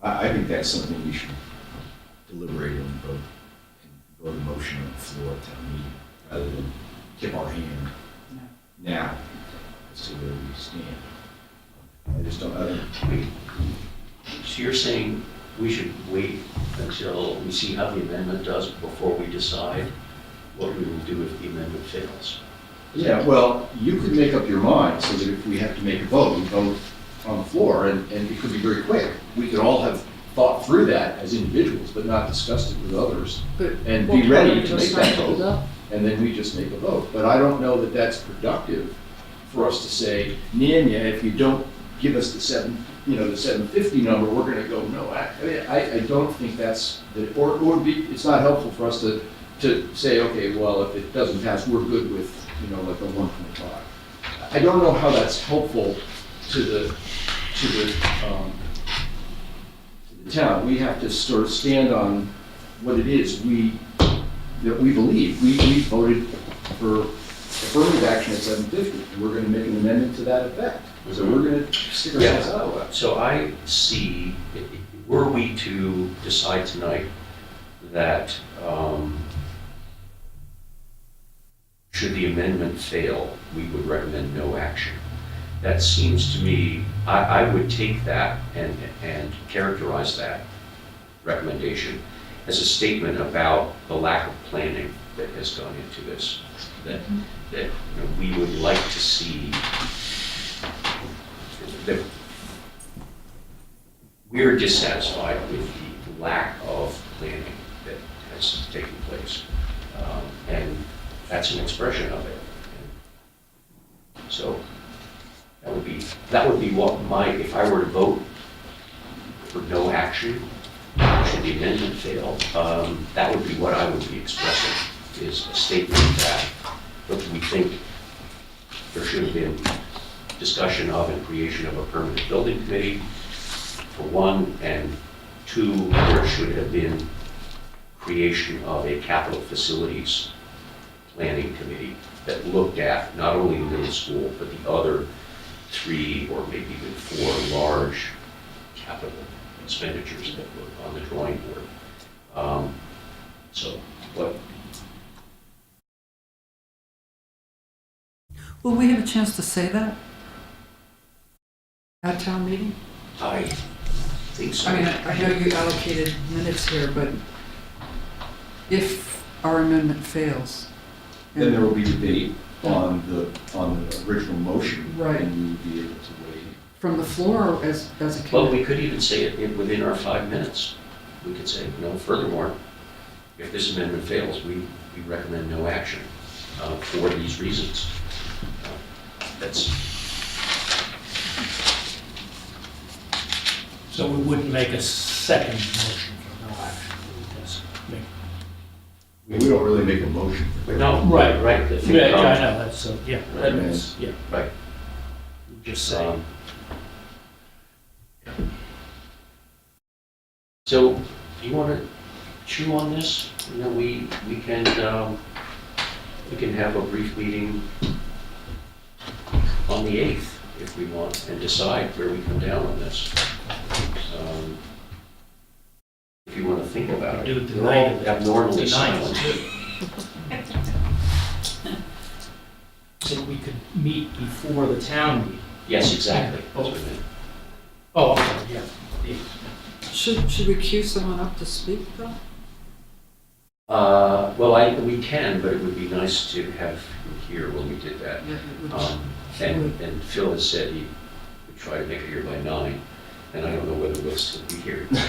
I think that's something we should deliberate and vote a motion on the floor at town meeting, rather than tip our hand now as to where we stand. I just don't, So you're saying we should wait until we see how the amendment does before we decide what we will do if the amendment fails? yeah, well, you could make up your mind so that if we have to make a vote, we vote on the floor, and it could be very quick. We could all have thought through that as individuals, but not discussed it with others, But and Well, be ready probably to make just that start with vote, and then we just make a vote. But I don't know that that's productive for us to say, if you don't give us the the 750 number, we're gonna go, no. I don't think that's, or it would be, it's not helpful for us to say, okay, well, if it doesn't pass, we're good with, like a 1.5. I don't know how that's helpful to the town. We have to sort of stand on what it is that we believe. We voted for affirmative action at 750, and we're gonna make an amendment to that effect. So we're gonna stick ourselves out of that. So I see, were we to decide tonight that should the amendment fail, we would recommend no action. That seems to me, I would take that and characterize that recommendation as a statement about the lack of planning that has gone into this. That we would like to see that we're dissatisfied with the lack of planning that has taken place. And that's an expression of it. So that would be what if I were to vote for no action, should the amendment fail, that would be what I would be expressing, is a statement that, look, we think there should have been discussion of and creation of a permanent building committee, for one, and two, there should have been creation of a capital facilities planning committee that looked at not only the middle school, but the other 3 or maybe even 4 large capital expenditures that were on the drawing board. So what? will we have a chance to say that at town meeting? I think so. I mean, I know you allocated minutes here, but if our amendment fails. Then there will be debate on the original motion. Right. And we will be able to weigh in. From the floor or as a committee? Well, we could even say it within our 5 minutes. We could say, furthermore, if this amendment fails, we recommend no action for these reasons. So we wouldn't make a second motion for no action. We would just make. We don't really make a motion. No, right. The thing Yeah, I comes- know, that's, yeah, that makes, yeah, Right. just say. So, do you want to chew on this? We can have a brief meeting on the 8th if we want and decide where we come down on this. If you want to think about Do it. it the We're night all of the- abnormally the ninth. silent. So we could meet before the town meeting. Yes, exactly. That's what I meant. Oh, okay, yeah. Should we cue someone up to speak though? Well, we can, but it would be nice to have him here when we did that. Yeah, it would- And Phil has said he would try to make it here by 9, and I don't know whether we'll still be here. It's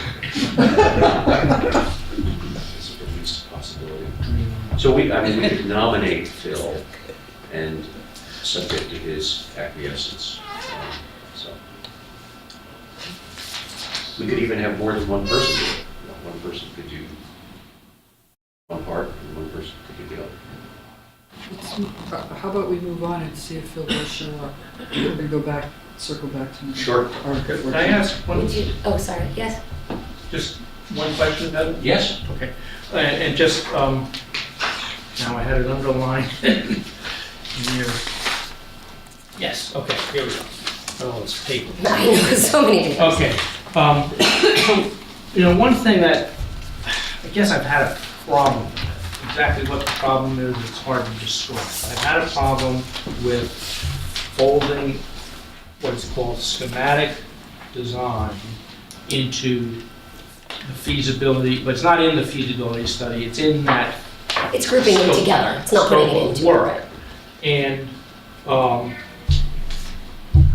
at least a possibility. So we could nominate Phil, and subject to his acquiescence. So we could even have more than one person do it. One person could do one part, and one person could do the other. How about we move on and see if Phil will show up? We're gonna go back circle back to me. Sure. Article Could I 14. ask one, Would you, oh, sorry, yes? just one question about it? Yes? Okay, and just, now I had it underlined in here. Yes, okay, here we go. Oh, it's paper. I know, so many things. Okay, so, one thing that, I guess I've had a problem with, exactly what the problem is, it's hard to describe. I've had a problem with folding what's called schematic design into the feasibility, but it's not in the feasibility study, it's in that It's grouping them scope- together, it's not putting it scope of into work. it.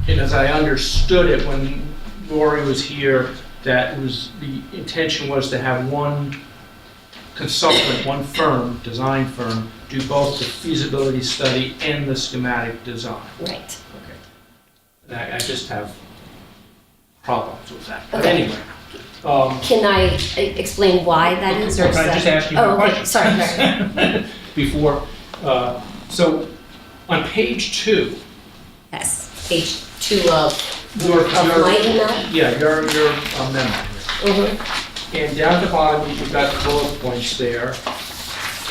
And as I understood it when Lori was here, that was, the intention was to have one consultant, one firm, design firm, do both the feasibility study and the schematic design. Right. Okay. And I just have problems with that. But Okay. anyway. Can I explain why that is? Or Can is I that- just ask you Oh, a okay. question? Sorry. Before, so on page 2, Yes, page 2 of your, my email. yeah, your memo. Mhm. And down at the bottom, you've got bullet points there.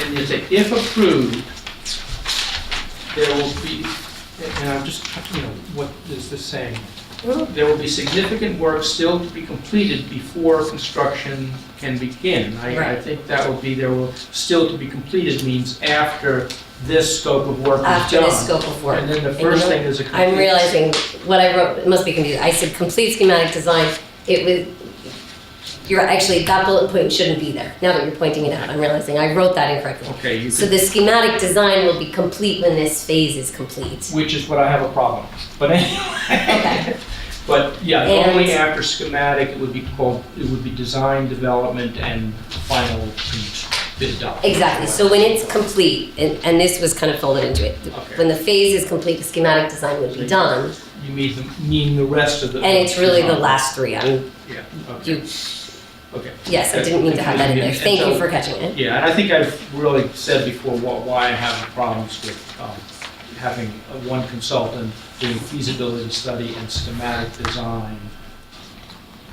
And you say, if approved, there will be, and I'm just, what is this saying? Mhm. There will be significant work still to be completed before construction can begin. I Right. think that will be, there will still to be completed means after this scope of work is done. After this scope of work. And then the And first you know thing is a complete. I'm realizing what I wrote, it must be confusing. I said complete schematic design. It was, you're actually, that bullet point shouldn't be there. Now that you're pointing it out, I'm realizing I wrote that incorrectly. Okay, you So could, the schematic design will be complete when this phase is complete. which is what I have a problem with. But anyway. Okay. But yeah, And- only after schematic, it would be called, it would be design, development, and final bid document. Exactly, so when it's complete, and this was kind of folded into it, Okay. when the phase is complete, the schematic design would be done, You mean the rest of the. and it's really the design. last three. Yeah, okay, You, okay. yes, I didn't mean to have that in there. Thank you for catching it. Yeah, and I think I've really said before why I have problems with having one consultant doing feasibility study and schematic design.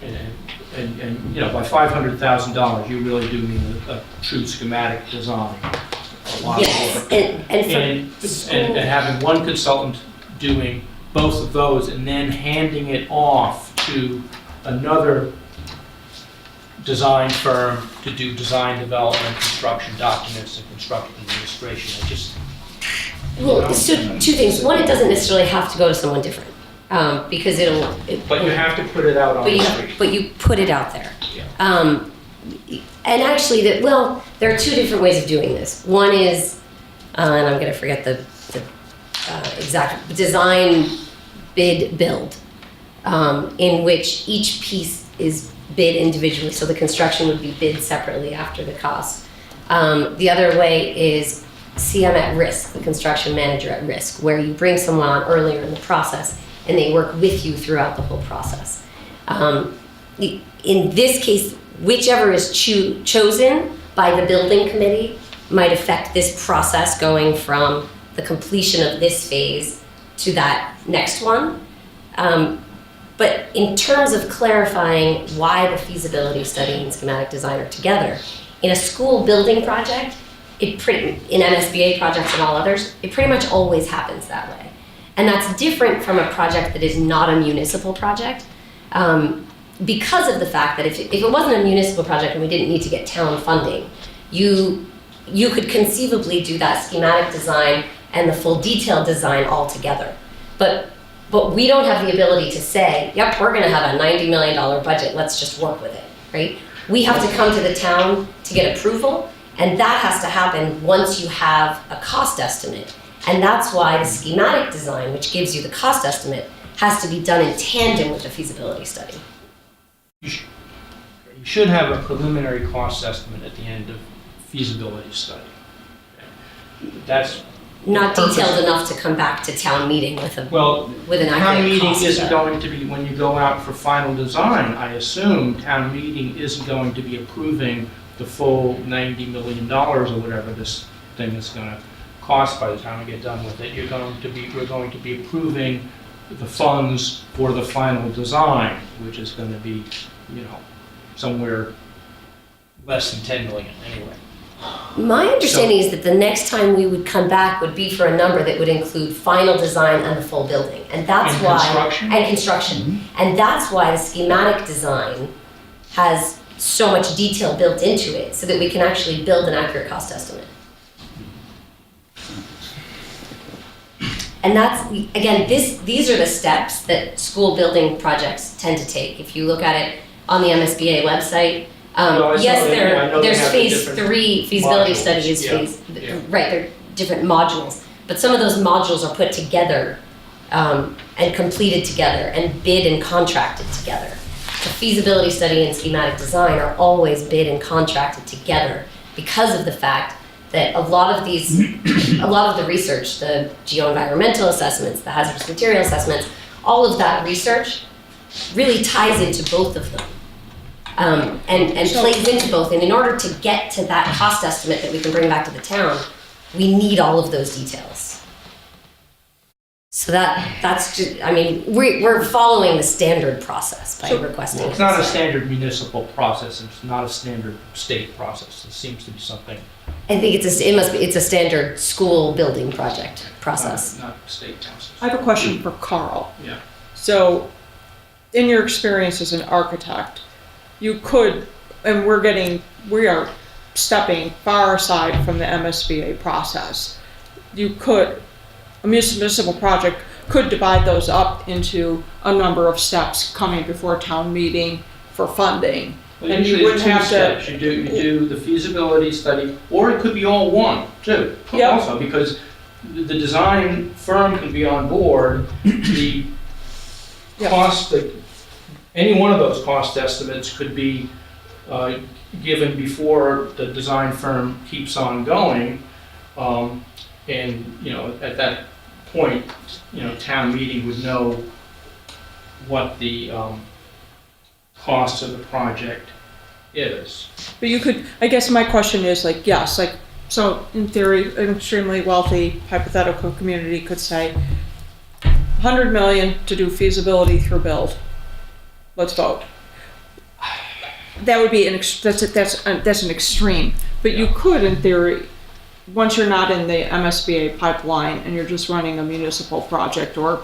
And by $500,000, you really do mean a true schematic design, a lot of Yes, work. and for school, And having one consultant doing both of those and then handing it off to another design firm to do design development, construction documents, and construction administration. well, so two things. One, it doesn't necessarily have to go to someone different, because But you have to put it out on but the you, street. but you put it out there. Yeah. And actually, there are two different ways of doing this. One is, and I'm going to forget the exact design, bid, build, in which each piece is bid individually, so the construction would be bid separately after the cost. The other way is CM at risk, the construction manager at risk, where you bring someone on earlier in the process and they work with you throughout the whole process. In this case, whichever is chosen by the building committee might affect this process going from the completion of this phase to that next one. But in terms of clarifying why the feasibility study and schematic design are together, in a school building project, in MSBA projects and all others, it pretty much always happens that way. And that's different from a project that is not a municipal project, because of the fact that if it wasn't a municipal project and we didn't need to get town funding, you could conceivably do that schematic design and the full detailed design all together. But we don't have the ability to say, yep, we're gonna have a $90 million budget, let's just work with it, right? We have to come to the town to get approval, and that has to happen once you have a cost estimate. And that's why the schematic design, which gives you the cost estimate, has to be done in tandem with the feasibility study. You should have a preliminary cost estimate at the end of feasibility study. That's Not purpose. detailed enough to come back to town meeting with an Well, accurate town meeting cost isn't estimate. going to be, when you go out for final design, I assume town meeting isn't going to be approving the full $90 million or whatever this thing is gonna cost by the time we get done with it. We're going to be approving the funds for the final design, which is gonna be, somewhere less than 10 million anyway. My understanding is that the next time we would come back would be for a number that would include final design and the full building. And that's And why. construction? And construction. And that's why the schematic design has so much detail built into it, so that we can actually build an accurate cost estimate. And that's, again, these are the steps that school building projects tend to take. If you look at it on the MSBA website, No, I saw yes, that. I know they there's have the phase different 3 feasibility modules. study is Yeah, phase, yeah. right, they're different modules. But some of those modules are put together and completed together and bid and contracted together. The feasibility study and schematic design are always bid and contracted together because of the fact that a lot of the research, the geo-environmental assessments, the hazardous material assessments, all of that research really ties into both of them. And plays into both. And in order to get to that cost estimate that we can bring back to the town, we need all of those details. So that's just, I mean, we're following the standard process by requesting. It's not a standard municipal process, it's not a standard state process. It seems to be something, I think it's a standard school building project process. not state process. I have a question for Carl. Yeah. So, in your experience as an architect, you could, and we are stepping far aside from the MSBA process. A municipal project could divide those up into a number of steps coming before town meeting for funding. Well, And you usually wouldn't it's two have to- steps. You do the feasibility study, or it could be all one, too. Yeah. Also, because the design firm can be on board, the Yeah. cost, any one of those cost estimates could be given before the design firm keeps on going. And, at that point, town meeting would know what the cost of the project is. But you could, I guess my question is yes, so in theory, an extremely wealthy hypothetical community could say, 100 million to do feasibility through build. Let's vote. That would be that's an extreme. But you could, in theory, once you're not in the MSBA pipeline and you're just running a municipal project or,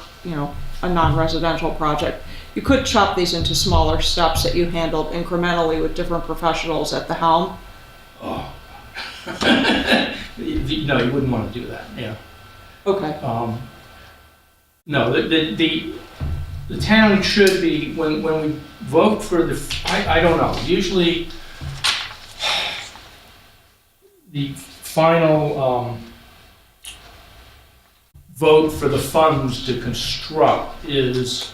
a non-residential project, you could chop these into smaller steps that you handled incrementally with different professionals at the helm. Oh. No, you wouldn't want to do that, yeah. Okay. No, the town should be, when we vote for I don't know, usually the final vote for the funds to construct is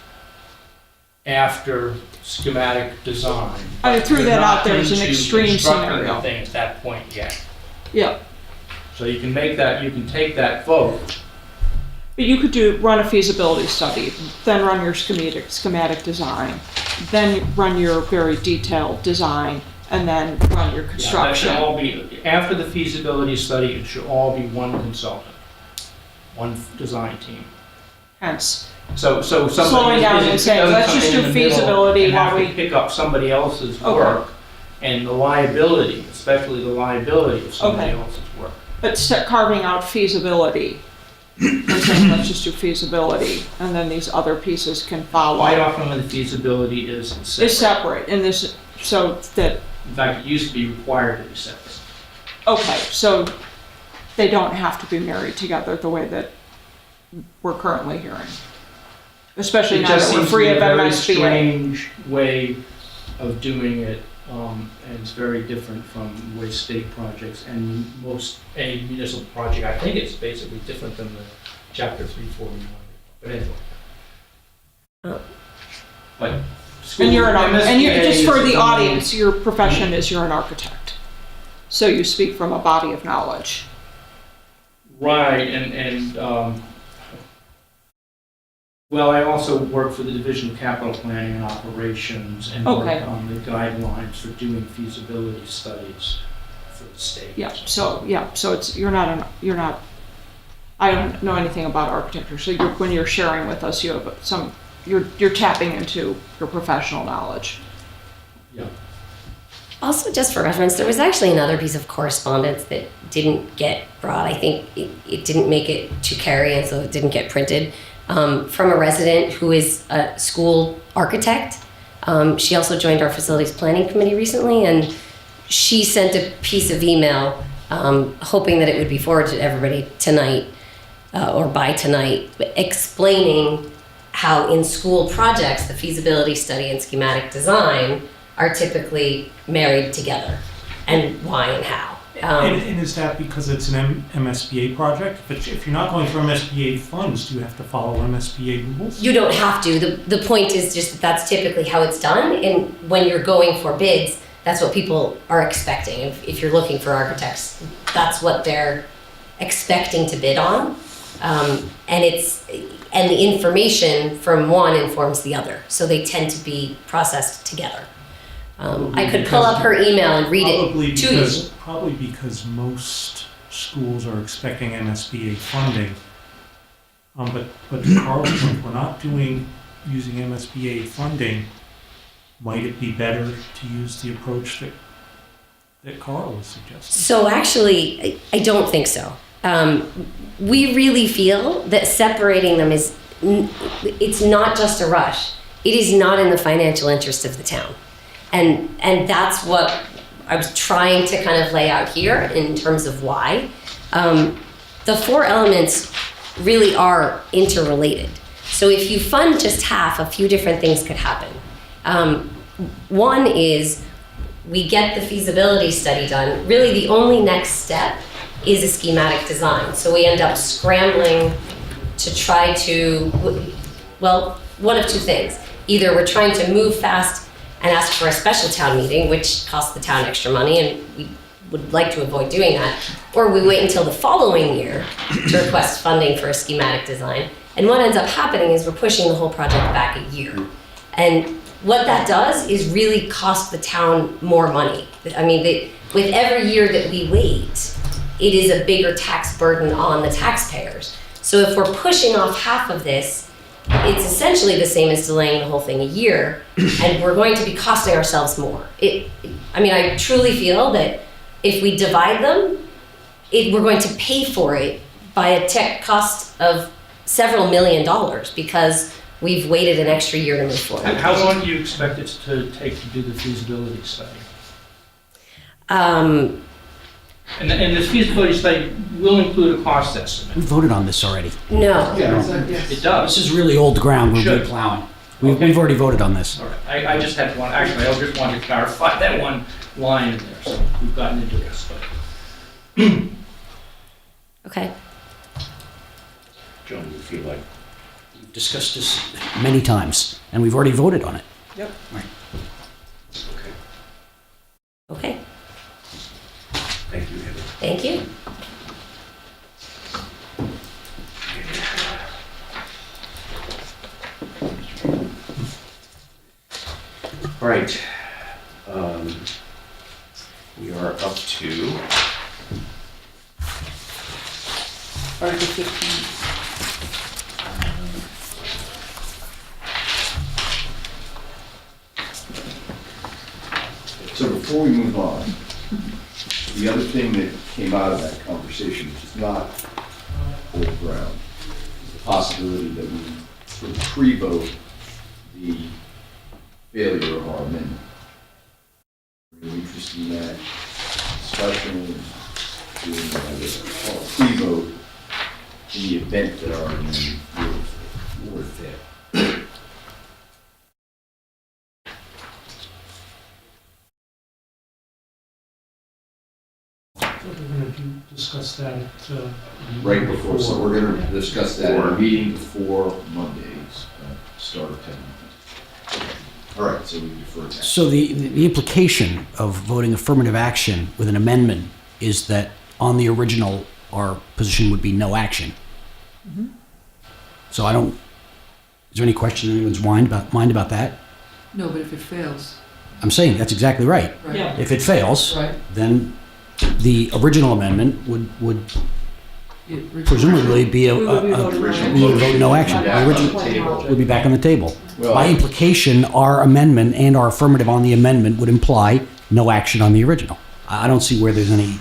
after schematic design. I threw that out there as an They're not into extreme constructing scenario. anything at that point yet. Yeah. So you can take that vote. But you could run a feasibility study, then run your schematic design, then run your very detailed design, and then run your Yeah, that construction. should all be, after the feasibility study, it should all be one consultant, one design team. Hence, So somebody slowing down and saying, doesn't let's come just in do the middle feasibility and have while to we, pick up somebody else's Okay. work and the liability, especially the liability of somebody Okay. else's work. but carving out feasibility. And saying, let's just do feasibility, and then these other pieces can follow. Quite often when the feasibility is separate. It's separate, and this, so that, In fact, it used to be required to be separate. okay, so they don't have to be married together the way that we're currently hearing. Especially It now just that we're seems to free be of a very MSBA. strange way of doing it, and it's very different from the way state projects and any municipal project, I think it's basically different than the chapter 341. But anyway. But And you're and you're, MSBA just for is the doing- audience, your profession is you're an architect. So you speak from a body of knowledge. Right, well, I also work for the Division of Capital Planning and Operations and Okay. work on the guidelines for doing feasibility studies for the state. So it's, you're not I don't know anything about architecture, so when you're sharing with us, you have you're tapping into your professional knowledge. Also, just for reference, there was actually another piece of correspondence that didn't get brought. I think it didn't make it to Carrie, and so it didn't get printed, from a resident who is a school architect. She also joined our facilities planning committee recently, and she sent a piece of email hoping that it would be forwarded to everybody tonight, or by tonight, explaining how in school projects, the feasibility study and schematic design are typically married together, and why and how. And is that because it's an MSBA project? But if you're not going for MSBA funds, do you have to follow MSBA rules? You don't have to. The point is just that that's typically how it's done, and when you're going for bids, that's what people are expecting. If you're looking for architects, that's what they're expecting to bid on. And the information from one informs the other, so they tend to be processed together. I could pull up her email and read it to you. Probably because most schools are expecting MSBA funding. But Carl's point, we're not using MSBA funding. Might it be better to use the approach that Carl was suggesting? So actually, I don't think so. We really feel that separating them it's not just a rush. It is not in the financial interest of the town. And that's what I was trying to kind of lay out here in terms of why. The four elements really are interrelated. So if you fund just half, a few different things could happen. One is we get the feasibility study done. Really the only next step is a schematic design. So we end up scrambling to try to, well, one of two things. Either we're trying to move fast and ask for a special town meeting, which costs the town extra money, and we would like to avoid doing that, or we wait until the following year to request funding for a schematic design. And what ends up happening is we're pushing the whole project back a year. And what that does is really cost the town more money. I mean, with every year that we wait, it is a bigger tax burden on the taxpayers. So if we're pushing off half of this, it's essentially the same as delaying the whole thing a year, and we're going to be costing ourselves more. I truly feel that if we divide them, we're going to pay for it by a tech cost of several $1 million because we've waited an extra year to move forward. And how long do you expect it to take to do the feasibility study? And this feasibility study will include a cost estimate. We voted on this already. No. It does. This is really old ground we're Should. replowing. Okay. We've already voted on this. All right. I just had one, actually, I just wanted to clarify that one line in there, so we've gotten into this. But Okay. John, you feel like We've discussed this many times, and we've already voted on it. Yep. Right. Okay. thank you, Heather. Thank you. All right. We are up to Article 15. So before we move on, the other thing that came out of that conversation, which is not old ground, is the possibility that we sort of pre-vote the failure of our amendment. Are you interested in that discussion, doing a pre-vote in the event that our amendment would fail? We're going to discuss that Right before, so we're gonna discuss that in a meeting before Monday's start of town. All right, so we defer that. So the implication of voting affirmative action with an amendment is that on the original, our position would be no action. So is there any question in anyone's mind about that? No, but if it fails, I'm saying that's exactly right. right? Yeah. If it fails, Right. then the original amendment would presumably be We would be voting no we would vote no action. The original would be back on the table. By implication, our amendment and our affirmative on the amendment would imply no action on the original. I don't see where there's any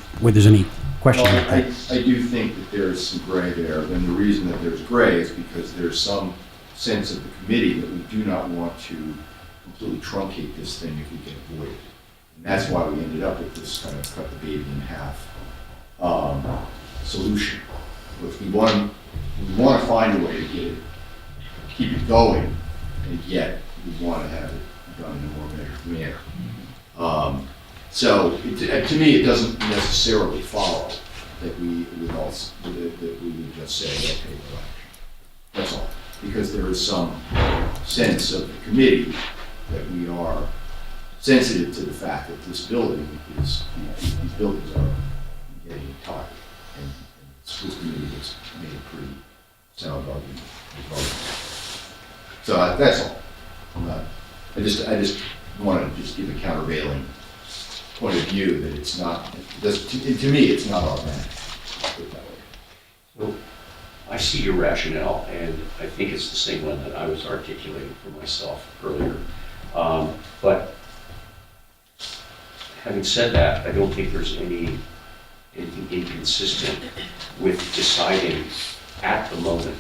question Well, about that. I do think that there's some gray there, and the reason that there's gray is because there's some sense of the committee that we do not want to completely truncate this thing if we can avoid it. And that's why we ended up with this kind of cut the baby in half solution. If we want to find a way to get it, keep it going, and yet we want to have it done in a more measured manner. So to me, it doesn't necessarily follow that we would just say, okay, no action. That's all. Because there is some sense of the committee that we are sensitive to the fact that this building is, these buildings are getting tired. And the school committee has made a pretty sound argument regarding that. So that's all. I just want to just give a countervailing point of view that it's not, to me, it's not automatic. Put it that way. Well, I see your rationale, and I think it's the same one that I was articulating for myself earlier. But having said that, I don't think there's anything inconsistent with deciding at the moment,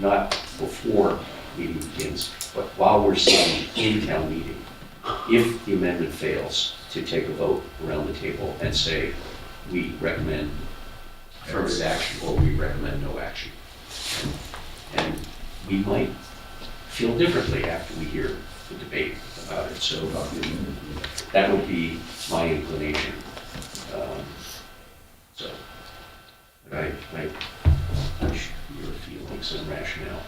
not before meeting begins, but while we're sitting in town meeting, if the amendment fails, to take a vote around the table and say, we recommend affirmative action or we recommend no action. And we might feel differently after we hear the debate about it. So that would be my inclination. So I push your feelings and rationale.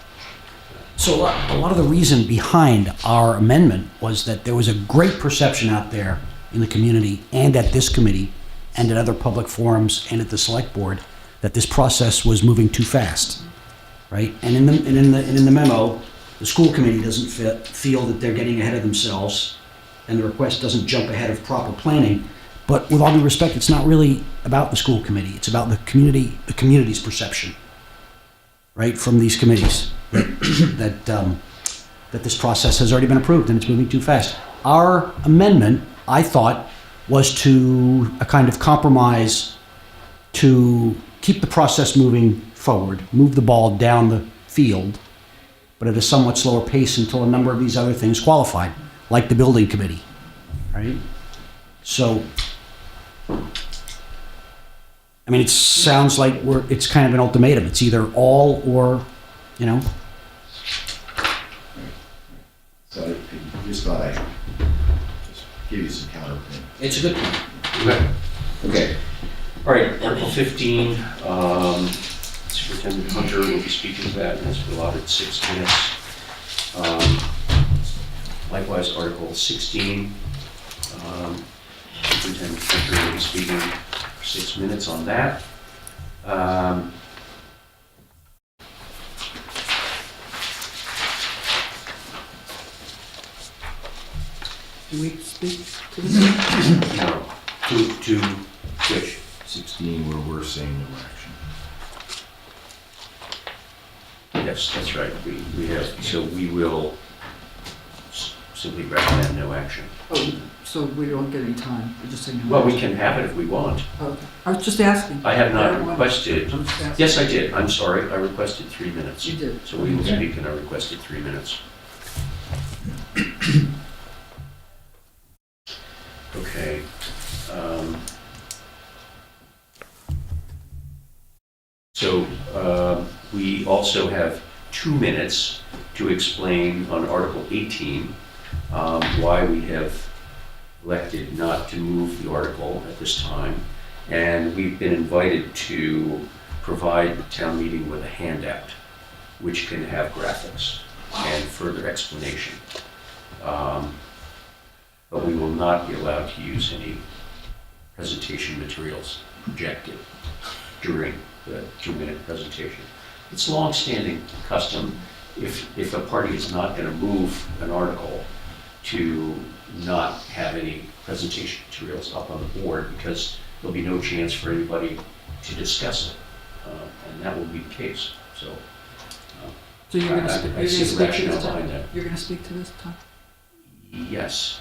So a lot of the reason behind our amendment was that there was a great perception out there in the community and at this committee and at other public forums and at the select board that this process was moving too fast, right? And in the memo, the school committee doesn't feel that they're getting ahead of themselves, and the request doesn't jump ahead of proper planning. But with all due respect, it's not really about the school committee. It's about the community's perception, right, from these committees that this process has already been approved and it's moving too fast. Our amendment, I thought, was to a kind of compromise to keep the process moving forward, move the ball down the field, but at a somewhat slower pace until a number of these other things qualified, like the building committee, right? So, I mean, it sounds like it's kind of an ultimatum. It's either all or, you know. So I just thought I'd just give you some counter opinion. It's a good point. Okay. Okay. All right, Article 15, Superintendent Hunter will be speaking to that, and that's allotted 6 minutes. Likewise, Article 16, Superintendent Hunter will be speaking for 6 minutes on that. Do we speak to this? No, to which? 16, where we're saying no action. Yes, that's right. We have, so we will simply recommend no action. Oh, so we don't get any time, we're just saying no. Well, we can have it if we want. Okay, I was just asking. I have don't not want- requested. I'm just asking. Yes, I did. I'm sorry. I requested 3 minutes. You did. So we will speak, and I requested 3 minutes. Okay. So we also have 2 minutes to explain on Article 18 why we have elected not to move the article at this time. And we've been invited to provide the town meeting with a handout, which can have graphics and further explanation. But we will not be allowed to use any presentation materials projected during the 2-minute presentation. It's long-standing custom, if a party is not going to move an article, to not have any presentation materials up on the board, because there'll be no chance for anybody to discuss it. and that will be the case, so. So you're gonna, I see the speak to rationale this, behind Tom? that. You're gonna speak to this, Tom? Yes.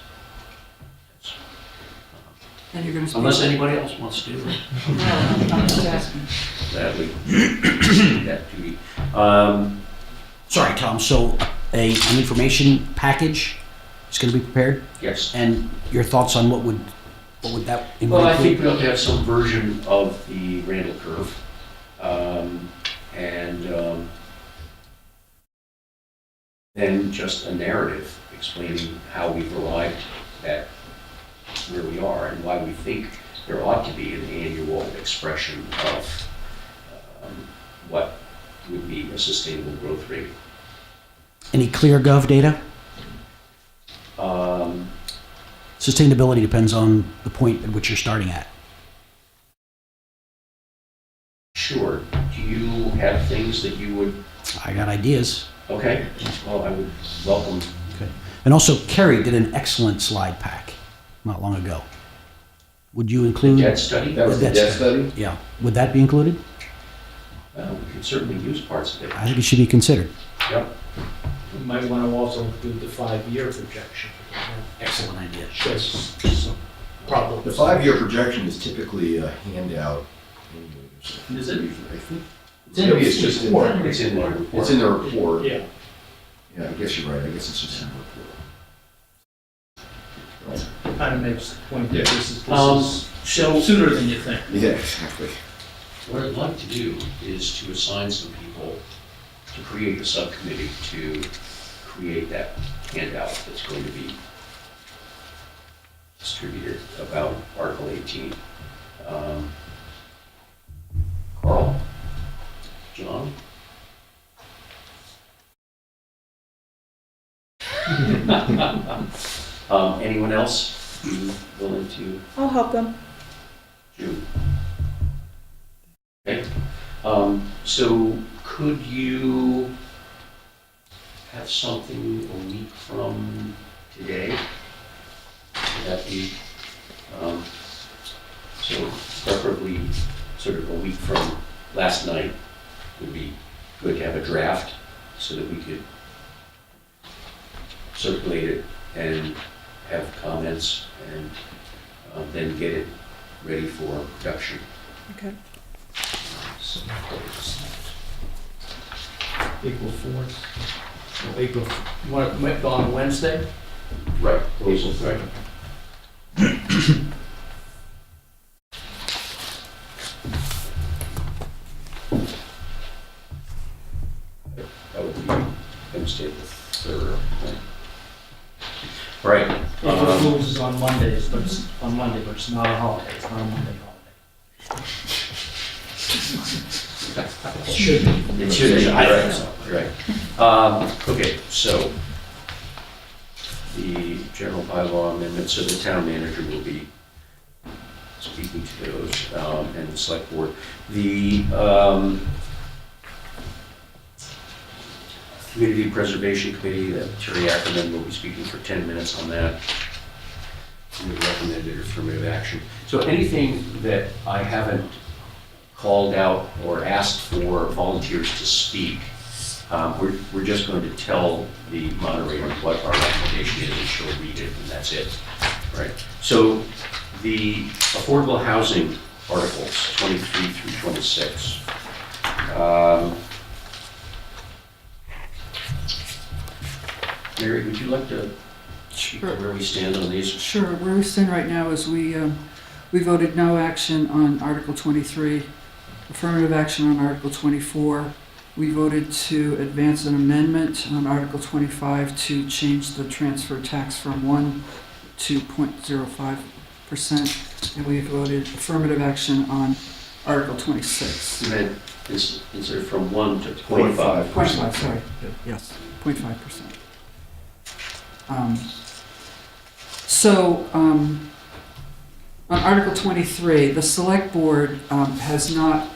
And you're gonna speak? Unless anybody else wants to do it. No, I'm just asking. Gladly. That duty. Sorry, Tom, so an information package is going to be prepared? Yes. And your thoughts on what would that include? Well, I think we ought to have some version of the Randall curve. Then just a narrative explaining how we've arrived at where we are and why we think there ought to be an annual expression of what would be a sustainable growth rate. Any ClearGov data? Sustainability depends on the point at which you're starting at. Sure. Do you have things that you would? I got ideas. Okay. Well, I would welcome. Okay. And also, Kerry did an excellent slide pack not long ago. Would you include? Debt study? That was the debt study? Yeah. Would that be included? We could certainly use parts of it. I think it should be considered. Yep. We might want to also include the 5-year projection. Excellent idea. Shows some problems. The 5-year projection is typically a handout. Is it? I think. It's in the Maybe it's just in report. there. It's in the report. It's in the report. Yeah. Yeah, I guess you're right. I guess it's just in the report. Right. Kind of makes the point that Yeah. this is So sooner than you think. Yeah, exactly. what I'd like to do is to assign some people to create a subcommittee to create that handout that's going to be distributed about Article 18. Carl? John? Anyone else willing to? I'll help them. June. Okay. So could you have something a week from today? Would that be, so preferably sort of a week from last night would be good to have a draft so that we could circulate it and have comments and then get it ready for production. Okay. April 4th. Or April, you want it on Wednesday? Right. April 3rd. That would be Wednesday the 3rd. Right. April Fools is on Mondays, but it's on Monday, but it's not a holiday. It's not a Monday holiday. It should be. It should be, right. Okay, so the general bylaw amendment, so the town manager will be speaking to those, and the select board. The Community Preservation Committee, that Terry Ackerman will be speaking for 10 minutes on that. We recommended affirmative action. So anything that I haven't called out or asked for volunteers to speak, we're just going to tell the moderator what our recommendation is, and she'll read it, and that's it, right? So the affordable housing articles, 23 through 26. Mary, would you like to speak to where we stand on these? Sure, where we stand right now is we voted no action on Article 23, affirmative action on Article 24. We voted to advance an amendment on Article 25 to change the transfer tax from 1 to 0.05%, and we voted affirmative action on Article 26. And then instead of from 1 to 0.5. 0.5, sorry, yes, 0.5%. On Article 23, the Select Board has not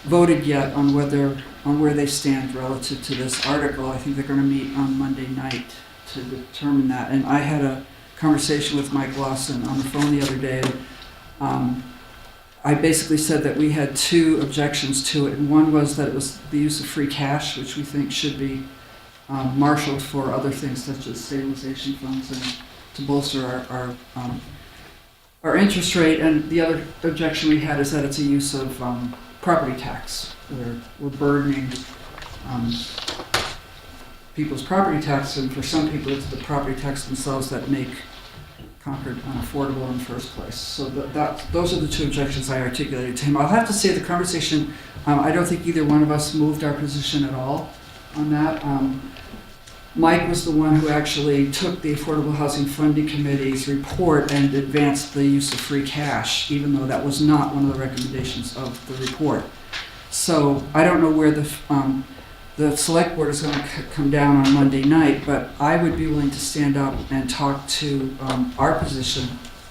voted yet on where they stand relative to this article. I think they're going to meet on Monday night to determine that. And I had a conversation with Mike Lawson on the phone the other day. I basically said that we had two objections to it, and one was that it was the use of free cash, which we think should be marshaled for other things such as stabilization funds and to bolster our interest rate. And the other objection we had is that it's a use of property tax. We're burdening people's property tax, and for some people, it's the property tax themselves that make Concord unaffordable in the first place. So those are the two objections I articulated to him. I'll have to say the conversation, I don't think either one of us moved our position at all on that. Mike was the one who actually took the Affordable Housing Funding Committee's report and advanced the use of free cash, even though that was not one of the recommendations of the report. So I don't know where the select board is going to come down on Monday night, but I would be willing to stand up and talk to our position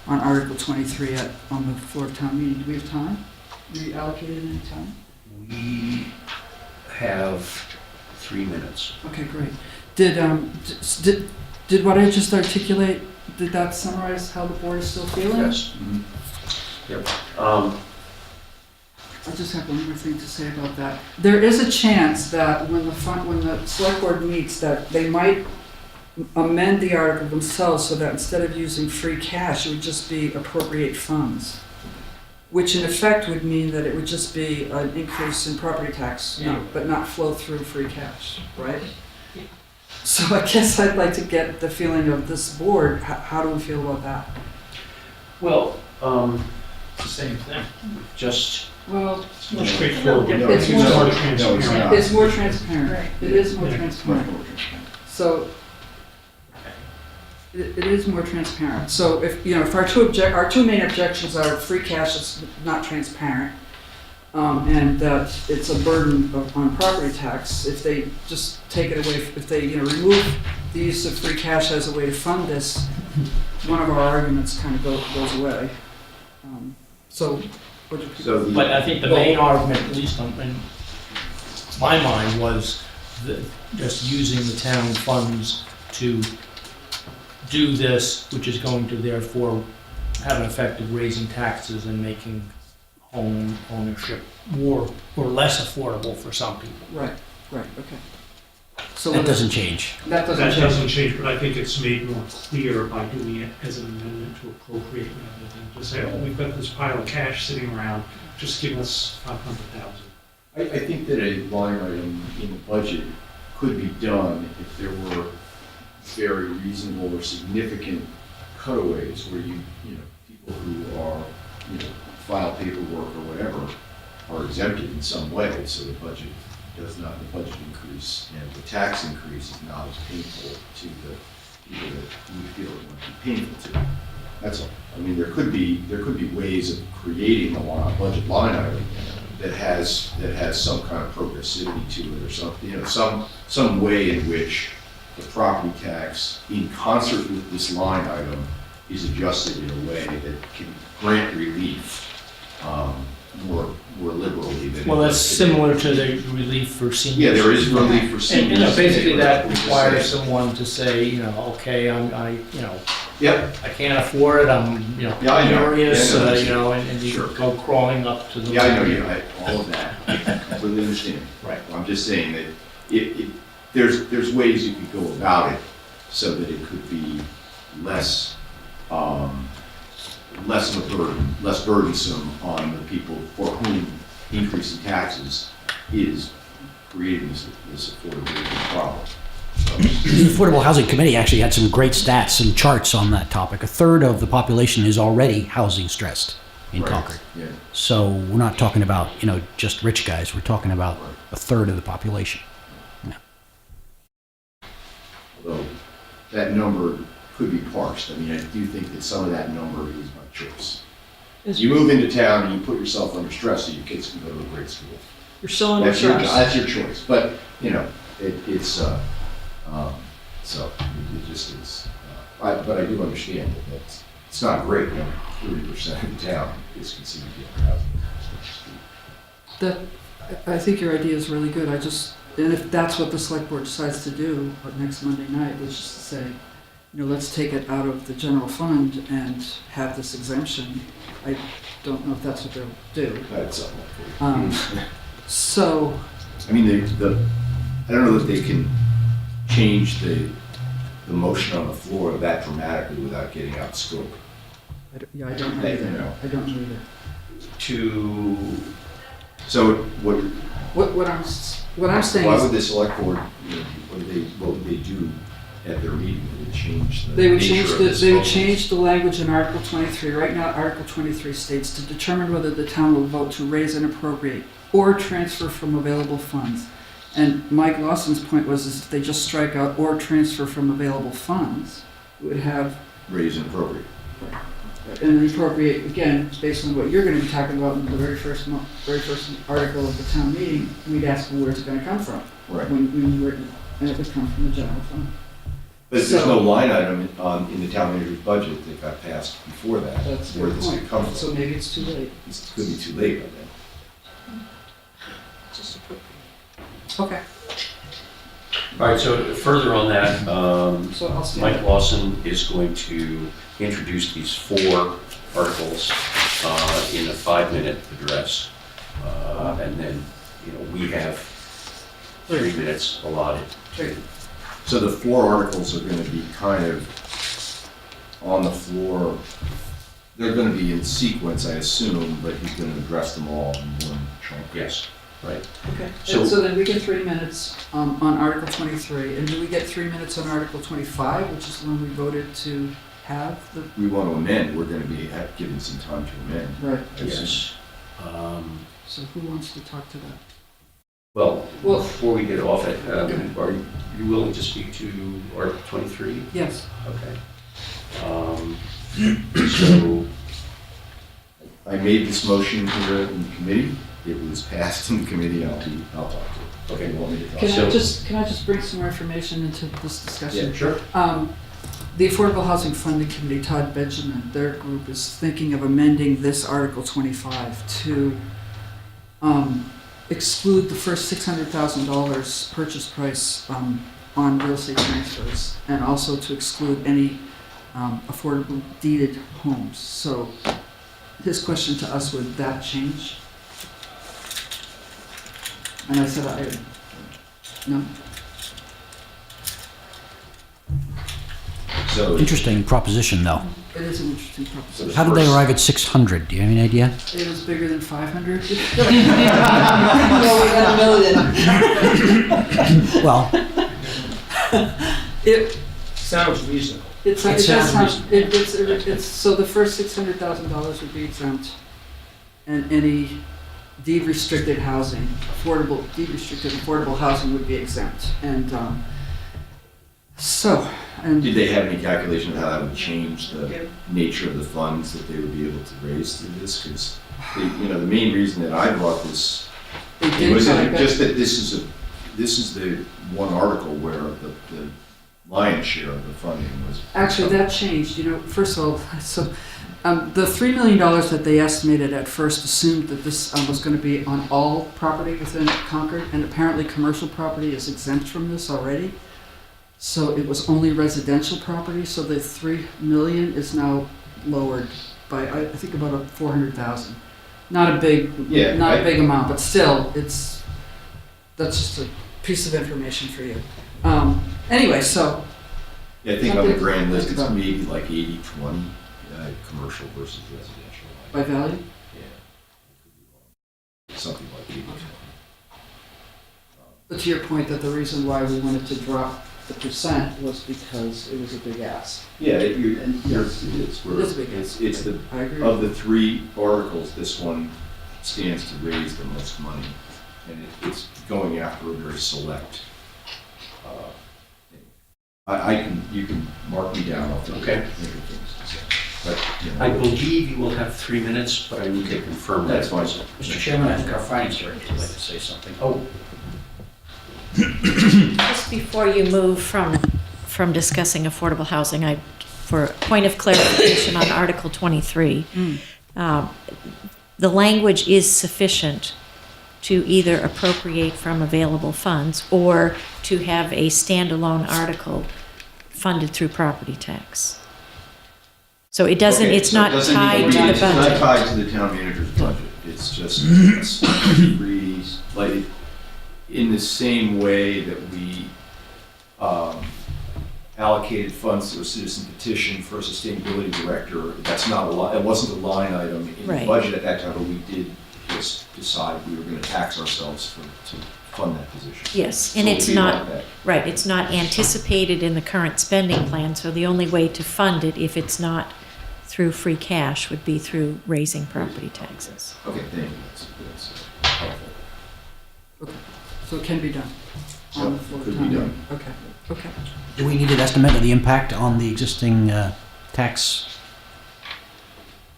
on Article 23 on the floor of town meeting. Do we have time? Are we allocated any time? We have 3 minutes. Okay, great. Did what I just articulate, did that summarize how the board is still feeling? Yes. Mm-hmm. Yep. I just have one more thing to say about that. There is a chance that when the select board meets, that they might amend the article themselves so that instead of using free cash, it would just be appropriate funds, which in effect would mean that it would just be an increase in property tax, but not flow through free cash, right? So I guess I'd like to get the feeling of this board. How do we feel about that? Well, It's the same thing. just, Well, It's more straightforward. No, It's more- no, it's transparent. not. it's more transparent. Right. It is more Yeah. transparent. So it is more transparent. So if our two main objections are free cash is not transparent, and that it's a burden on property tax. If they just take it away, if they remove the use of free cash as a way to fund this, one of our arguments kind of goes away. So, what do you So the- But I think the main argument, at least in my mind, was just using the town funds to do this, which is going to therefore have an effect of raising taxes and making home ownership more or less affordable for some people. Right, okay. So That doesn't change. That doesn't That change. doesn't change, but I think it's made more clear by doing it as an amendment to appropriate rather than just say, oh, we've got this pile of cash sitting around, just give us 500,000. I think that a line item in the budget could be done if there were very reasonable or significant cutaways where people who are, file paperwork or whatever are exempted in some way, so the budget increase and the tax increase is not as painful to the people that we feel it would be painful to. That's all. I mean, there could be ways of creating a budget line item that has some kind of progressivity to it, or something, some way in which the property tax, in concert with this line item, is adjusted in a way that can grant relief more liberally than. Well, that's similar to the relief for seniors. Yeah, there is relief for And, seniors. basically that Which is requires saying- someone to say, okay, Yep, I can't afford it, I'm, Yeah, I know. furious, Yeah, I know. and you Sure. go crawling up to the. yeah, I know you, all of that, I completely understand. Right. I'm just saying that there's ways you could go about it so that it could be less of a burden, less burdensome on the people for whom increase in taxes is creating this affordability problem. The Affordable Housing Committee actually had some great stats, some charts on that topic. A third of the population is already housing stressed in Right. Concord. Yeah. So we're not talking about, just rich guys. We're talking about a third of the population. Although that number could be parsed. I mean, I do think that some of that number is by choice. You move into town and you put yourself under stress so your kids can go to a great school. You're still under That's your stress. choice. But, it's, so it just is. But I do understand that it's not great when 30% of the town is considered to be housing. I think your idea is really good. And if that's what the select board decides to do next Monday night, which is to say, let's take it out of the general fund and have this exemption. I don't know if that's what they'll do. That's something. So, I mean, I don't know that they can change the motion on the floor that dramatically without getting out scope. I don't know They- either. you know. I don't know either. So what What I'm saying why is, would the select board, what would they do at their meeting? They would change the they would nature change of the, this they would vote? change the language in Article 23. Right now, Article 23 states to determine whether the town will vote to raise and appropriate or transfer from available funds. And Mike Lawson's point was is if they just strike out or transfer from available funds, it would have Raise and appropriate. an appropriate, again, based on what you're gonna be talking about in the very first article of the town meeting, we'd ask where it's gonna come from. Right. When you were, and it would come from the general fund. But there's So- no line item in the town manager's budget that got passed before that. That's Where the this could point. come from. So maybe it's too late. It could be too late by then. Just appropriate. Okay. All right, so further on that, So I'll stand. Mike Lawson is going to introduce these 4 articles in a 5-minute address. And then, we have 3 minutes allotted. Great. So the 4 articles are gonna be kind of on the floor. They're gonna be in sequence, I assume, but he's gonna address them all in one chunk. Yes, right. Okay, So- and so then we get 3 minutes on Article 23, and do we get 3 minutes on Article 25, which is the one we voted to have the, We want to amend, we're gonna be given some time to amend. right, I assume. Yes. so who wants to talk to that? Well, Well- before we get off it, are you willing to speak to Article 23? Yes. Okay. So, I made this motion here in committee, it was passed in committee, I'll talk to it. Okay, you want me to talk? Can So- I just bring some more information into this discussion? yeah, sure. The Affordable Housing Funding Committee, Todd Benjamin, their group is thinking of amending this Article 25 to exclude the first $600,000 purchase price on real estate transfers, and also to exclude any affordable deeded homes. So his question to us, would that change? And I said, no? So, Interesting proposition, though. It is an interesting proposition. How did they arrive at 600? Do you have any idea? It was bigger than 500. Well, It, Sounds reasonable. it sounds does sound, reasonable. it's, so the first $600,000 would be exempt, and any deed restricted housing, deed restricted affordable housing would be exempt, and, and did they have any calculation of how that would change the nature of the funds that they would be able to raise through this? Because, the main reason that I brought this they did was kind of- just that this is the one article where the lion's share of the funding was. Actually, that changed, first of all, so, the $3 million that they estimated at first assumed that this was going to be on all property within Concord, and apparently commercial property is exempt from this already. So it was only residential property, so the 3 million is now lowered by, I think, about 400,000. Not a big, Yeah, not a I- big amount, but still, that's just a piece of information for you. Anyway, so, Yeah, I think on the Something grand to list, think it's about. maybe like 80-20, commercial versus residential. by value, Yeah. Something like 80-20. but to your point that the reason why we wanted to drop the percent was because it was a big ask. Yeah, it is. It is a big ask. It's the, I agree. of the 3 articles, this one stands to raise the most money. And it's going after a very select, you can mark me down. I'll think of Okay. things to say. But, I believe you will have 3 minutes, but I need to confirm that. That's fine. Mr. Chairman, I think our finance director would like to say something. Oh, Just before you move from discussing affordable housing, for a point of clarification on Article 23, the language is sufficient to either appropriate from available funds or to have a standalone article funded through property tax. So it doesn't, Okay, it's so it not doesn't need tied be- to the It's not budget. tied to the town manager's budget. It's just, it's free, like, in the same way that we allocated funds to a citizen petition for a sustainability director. That's not a line, it wasn't a line item in the Right. budget at that time, but we did just decide we were gonna tax ourselves to fund that position. Yes, So and it'll it's be not, like that. right, it's not anticipated in the current spending plan, so the only way to fund it, if it's not through free cash, would be through raising property taxes. Okay, thank you, that's helpful. Okay, so it can be done on the Yep, floor. could town be meeting. done. Okay, okay. Do we need an estimate of the impact on the existing tax?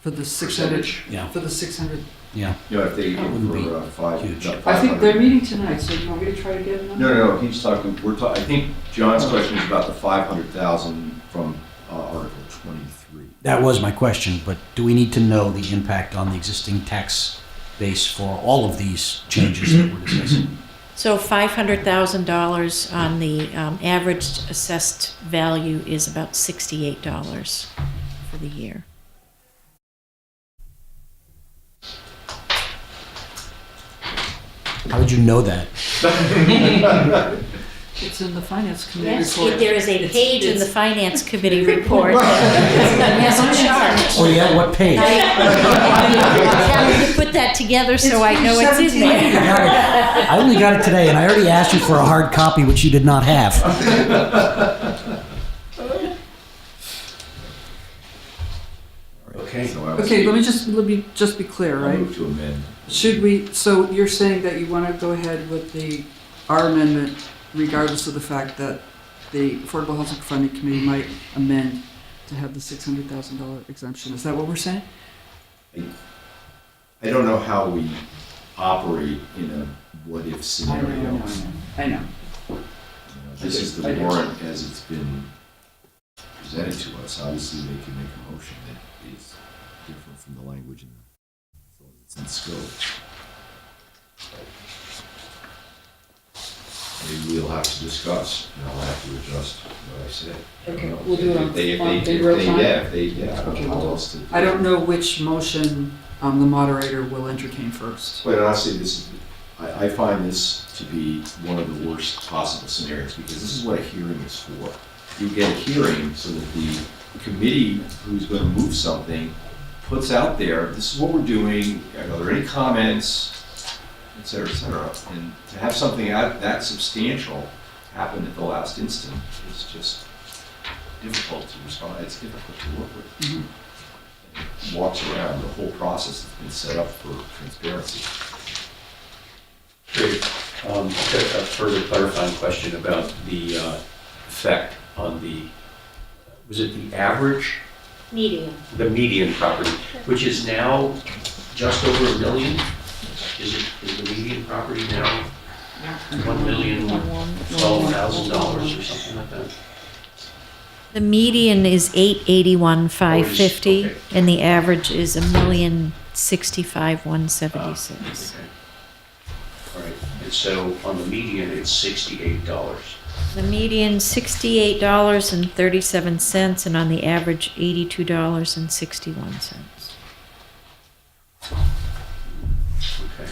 For the 600, Percentage. Yeah, for the 600, yeah. You know, if they go Wouldn't be for five. huge. no, I think they're 500. meeting tonight, so you want me to try to get them? No, he's talking, I think John's question is about the 500,000 from Article 23. That was my question, but do we need to know the impact on the existing tax base for all of these changes that we're discussing? So $500,000 on the average assessed value is about $68 for the year. How would you know that? It's in the finance committee Yes, report. there is a page in the finance committee report that has a chart. Oh yeah, what page? I put that together so I know it's in there. I only got it today, and I already asked you for a hard copy, which you did not have. Okay. So I would Okay, say- let me just be clear, I'll right? move to amend. Should we, so you're saying that you want to go ahead with our amendment regardless of the fact that the Affordable Housing Funding Committee might amend to have the $600,000 exemption? Is that what we're saying? I don't know how we operate in a what-if scenario. I know. You know, This is the warrant as it's been presented to us. Obviously, they can make a motion that is different from the language that's in scope. Maybe we'll have to discuss, and I'll have to adjust what I said. I don't Okay, know. we'll do it on- in real time? Yeah, I don't Okay, know how we'll do else to. I don't know which motion the moderator will entertain first. But honestly, I find this to be one of the worst possible scenarios, because this is what a hearing is for. You get a hearing so that the committee who's going to move something puts out there, this is what we're doing, are there any comments, et cetera, et cetera. And to have something that substantial happen at the last instant is just difficult to respond, it's difficult to work with. Mm-hmm. It walks around the whole process that's been set up for transparency. Great. A further clarifying question about the effect on was it the average, Medium. the median property, which is now just over $1 million? Is the median property now $1,012,000 or something like that? The median is $881,550, Okay. and the average is $1,065,176. Okay. All right, and so on the median, it's $68. The median $68.37, and on the average $82.61. Okay.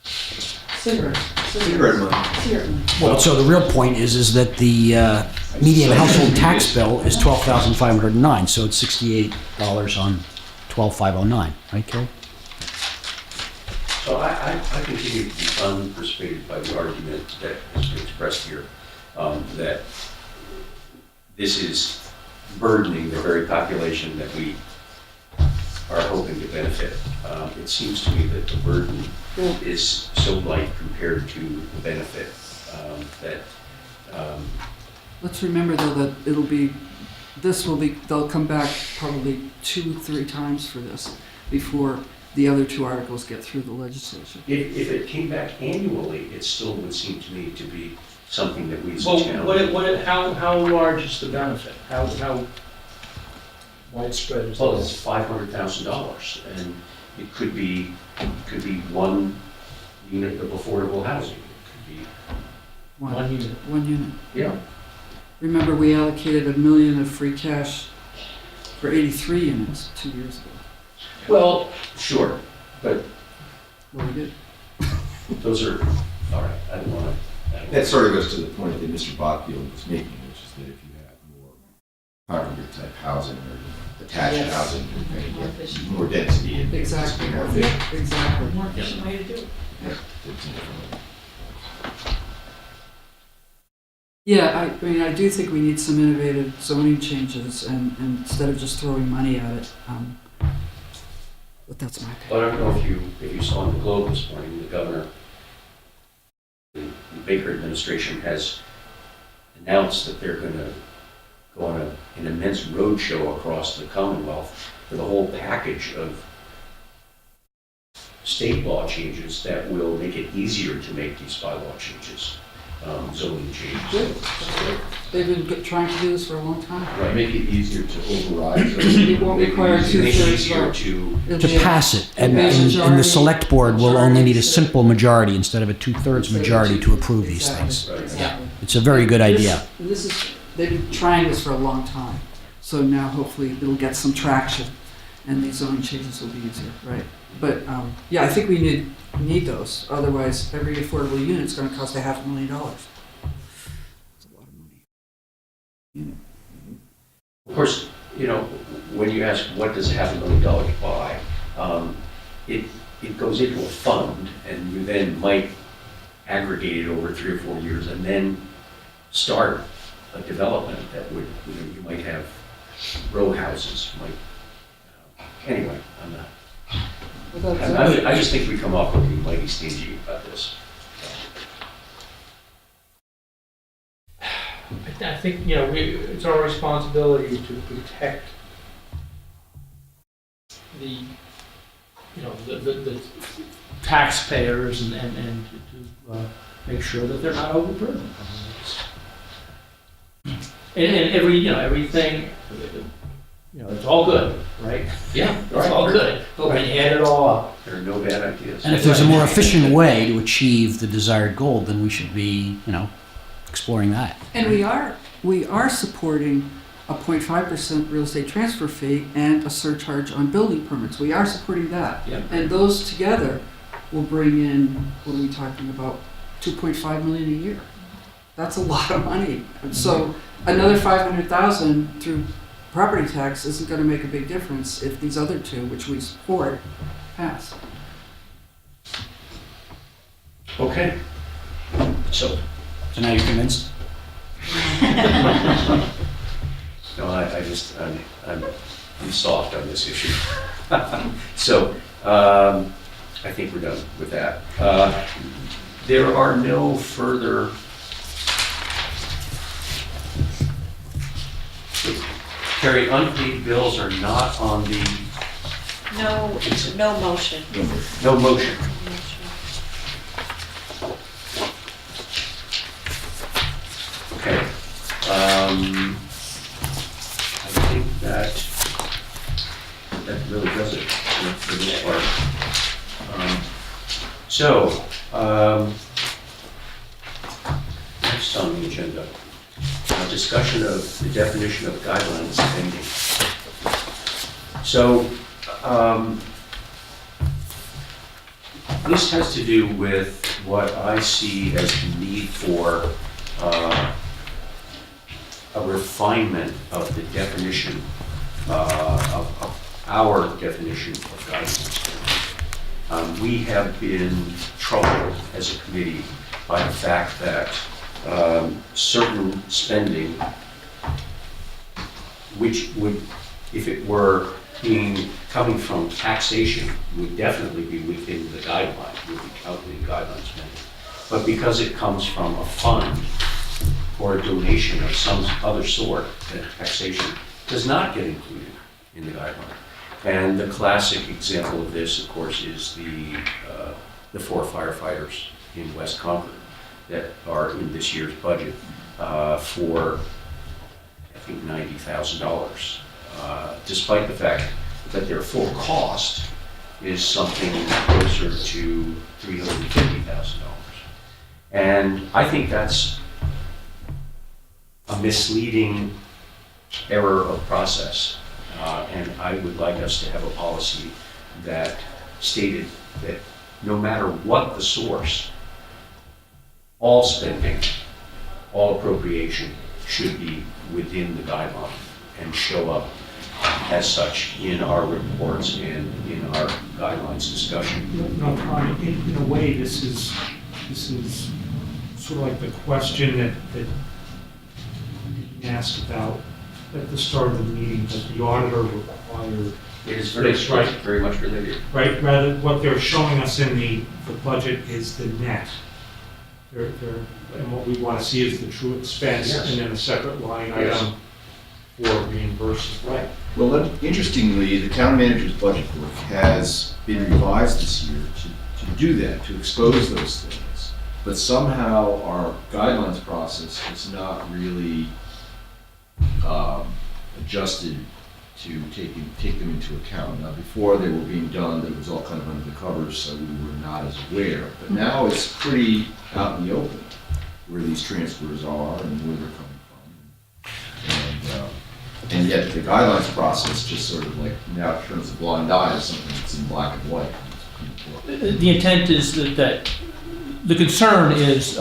Cigarette. Cigarette money. Cigarette money. Well, so the real point is that the median household tax bill is $12,509, so it's $68 on $12,509, right, Kerry? So I continue to be unpersuaded by the argument that has been expressed here, that this is burdening the very population that we are hoping to benefit. It seems to me that the burden is so light compared to the benefit that. Let's remember though that they'll come back probably 2-3 times for this before the other 2 articles get through the legislature. If it came back annually, it still would seem to me to be something that we as a Well, town. how large is the benefit? How widespread is Well, it? it's $500,000, and it could be one unit of affordable housing. It could be One unit. One unit. Yeah. Remember, we allocated $1 million of free cash for 83 units 2 years ago. Well, sure, but Well, we did. those are, all right, I don't want to. That sort of goes to the point that Mr. Botfield was making, which is that if you have more congregate type housing or attached Yes. housing, you're going to get more density and it's just Exactly. more efficient. Exactly. More efficient way to do it. It's a different way. Yeah, I mean, I do think we need some innovative zoning changes and instead of just throwing money at it. But that's my opinion. But I don't know if you saw in the Globe this morning, the governor, the Baker administration has announced that they're going to go on an immense roadshow across the Commonwealth with a whole package of state law changes that will make it easier to make these bylaw changes, zoning changes. Good. They've been trying to do this for a long time. Right. Make it easier to override. It won't require Make it 2/3 easier vote. to, It'll To be a- pass it, and Majority- the select board will only need a majority. simple majority instead of a 2/3 majority to approve these Exactly, things. Right. Exactly. It's a very good idea. This is, they've been trying this for a long time, so now hopefully it'll get some traction, and these zoning changes will be easier, right? But, yeah, I think we need those, otherwise every affordable unit's gonna cost $500,000. It's a lot of money. of course, you know, when you ask what does $500,000 buy, it goes into a fund, and you then might aggregate it over 3 or 4 years, and then start a development that would, you might have row houses, anyway, I'm not. But that's- I just think we come off looking mighty stingy about this. I think, it's our responsibility to protect the taxpayers and to make sure that they're not overburdened. And everything, it's all good, right? Yeah. It's all good, but when you add it all up. There are no bad ideas. And if there's a more efficient way to achieve the desired goal, then we should be, exploring that. And we are supporting a 0.5% real estate transfer fee and a surcharge on building permits. We are supporting that. Yeah. And those together will bring in, what are we talking about, 2.5 million a year. That's a lot of money. So another 500,000 through property tax isn't gonna make a big difference if these other two, which we support, pass. Okay. So, now you're convinced? no, I'm soft on this issue. So, I think we're done with that. There are no further. Carrie, unpaid bills are not on the, No motion. no motion. Okay. I think that really does it for this part. Next on the agenda, a discussion of the definition of guideline spending. So, this has to do with what I see as the need for a refinement of the definition, of our definition of guideline spending. We have been troubled as a committee by the fact that certain spending, which would, if it were coming from taxation, would definitely be within the guideline, would be counted in guideline spending. But because it comes from a fund or a donation of some other sort, that taxation does not get included in the guideline. And the classic example of this, of course, is the 4 firefighters in West Concord that are in this year's budget for, I think, $90,000, despite the fact that their full cost is something closer to $350,000. And I think that's a misleading error of process. And I would like us to have a policy that stated that no matter what the source, all spending, all appropriation should be within the guideline and show up as such in our reports and in our guidelines discussion. No, Connie, in a way, this is sort of like the question that you asked about at the start of the meeting, that the auditor required. It is very, Right. very much related. Right, rather, what they're showing us in the budget is the net. And what we want to see is the true expense, Yes. and then a separate line Yes. item for reimbursement. Right. Well, interestingly, the town manager's budget book has been revised this year to do that, to expose those things. But somehow our guidelines process is not really adjusted to take them into account. Now, before they were being done, it was all kind of under the covers, so we were not as aware. But now it's pretty out in the open where these transfers are and where they're coming from. And yet the guidelines process just sort of like now turns a blind eye to something that's in black and white. The intent is that the concern is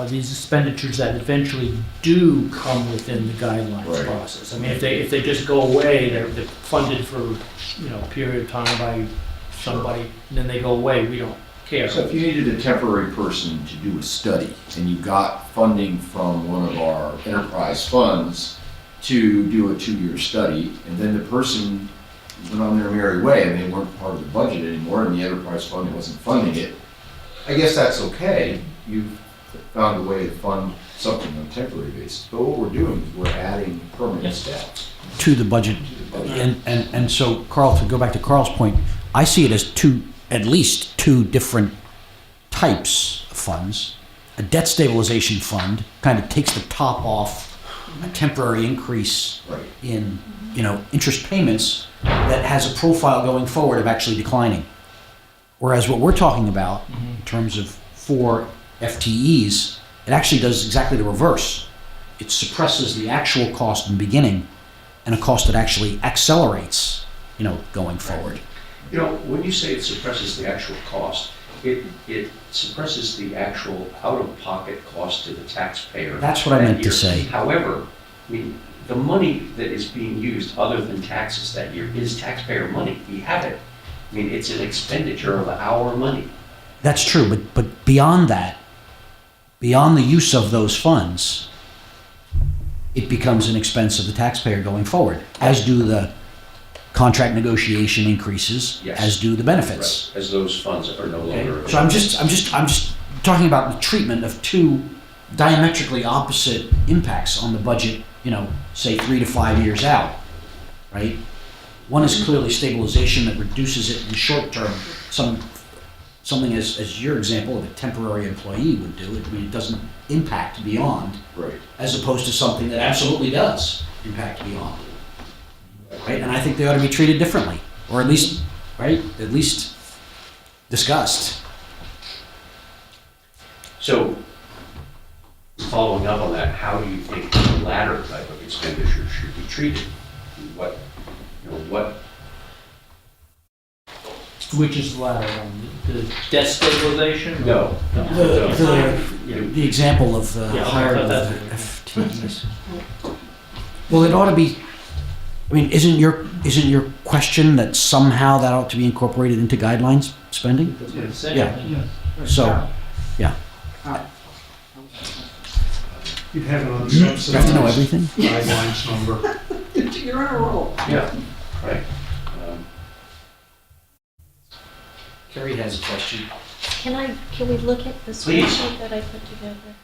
these expenditures that eventually do come within the guidelines Right. process. I mean, if they just go away, they're funded for, a period of time by somebody, and then they go away, we don't care. So if you needed a temporary person to do a study and you got funding from one of our enterprise funds to do a 2-year study, and then the person went on their merry way and they weren't part of the budget anymore and the enterprise fund wasn't funding it, I guess that's okay. You've found a way to fund something on a temporary basis. But what we're doing is we're adding permanent staff. To the budget. And so, Carl, to go back to Carl's point, I see it as at least two different types of funds. A debt stabilization fund kind of takes the top off a temporary increase Right. in, interest payments that has a profile going forward of actually declining. Whereas what we're talking about in terms of 4 FTEs, it actually does exactly the reverse. It suppresses the actual cost in the beginning and a cost that actually accelerates, going forward. When you say it suppresses the actual cost, it suppresses the actual out-of-pocket cost to the taxpayer. That's what I meant to year. say. However, the money that is being used other than taxes that year is taxpayer money. We have it. It's an expenditure of our money. That's true, but beyond that, beyond the use of those funds, it becomes an expense of the taxpayer going forward, as do the contract negotiation increases, Yes. as do the benefits. Right, as those funds are no Okay? longer. So I'm just talking about the treatment of two diametrically opposite impacts on the budget, say 3 to 5 years out, right? One is clearly stabilization that reduces it in short term, something as your example of a temporary employee would do. It doesn't impact beyond, Right. as opposed to something that absolutely does impact beyond. Right? And I think they ought to be treated differently, or at least, at least discussed. So, following up on that, how do you think the latter type of expenditure should be treated? What? Which is the latter one, the debt stabilization? No. The example of the Yeah, hiring of that's the FTEs. Well, it ought to be. Isn't your question that somehow that ought to be incorporated into guidelines spending? That's what it said. Yeah. So, yeah. You'd have an You have to know unsubsidized everything. guidelines number. You're in a roll. Yeah, right. Carrie has a question. Can we look at the Please. spreadsheet that I put together?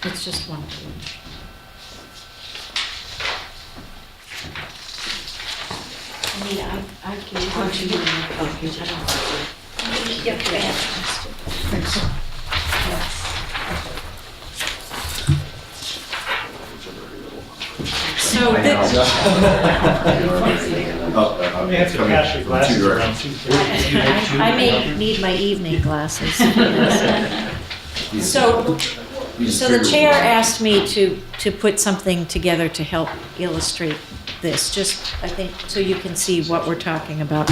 It's just one page. I gave one to you. I don't. Yeah, okay. So I know. I may have to pass your glasses around too. I may need my evening glasses. So, so the chair asked me to put something together to help illustrate this, just, I think, so you can see what we're talking about.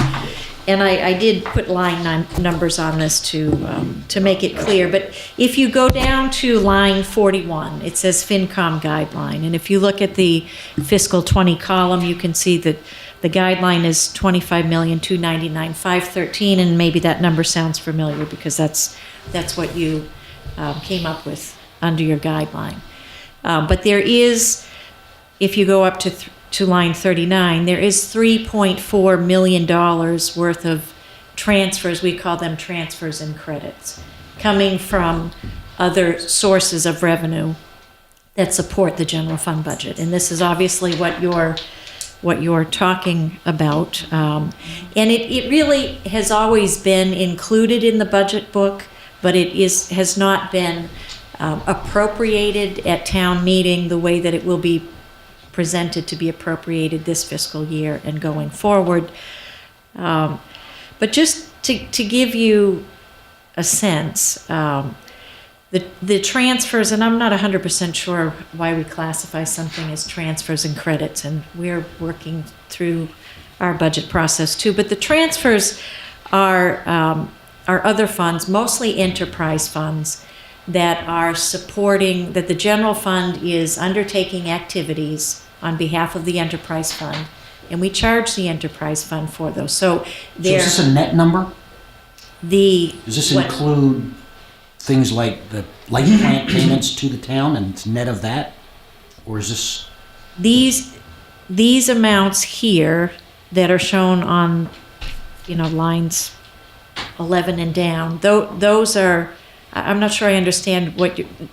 And I did put line numbers on this to make it clear, but if you go down to line 41, it says FinCom guideline, and if you look at the fiscal 20 column, you can see that the guideline is 25,299,513, and maybe that number sounds familiar because that's what you came up with under your guideline. But there is, if you go up to line 39, there is $3.4 million worth of transfers, we call them transfers and credits, coming from other sources of revenue that support the general fund budget. And this is obviously what you're talking about. And it really has always been included in the budget book, but has not been appropriated at town meeting the way that it will be presented to be appropriated this fiscal year and going forward. But just to give you a sense, the transfers, and I'm not 100% sure why we classify something as transfers and credits, and we're working through our budget process too, but the transfers are other funds, mostly enterprise funds, that are supporting, that the general fund is undertaking activities on behalf of the enterprise fund, and we charge the enterprise fund for those. So So is this a net number? Does this what- include things like the light plant payments to the town and it's net of that? Or is this, these amounts here that are shown on, lines 11 and down, those are, I'm not sure I understand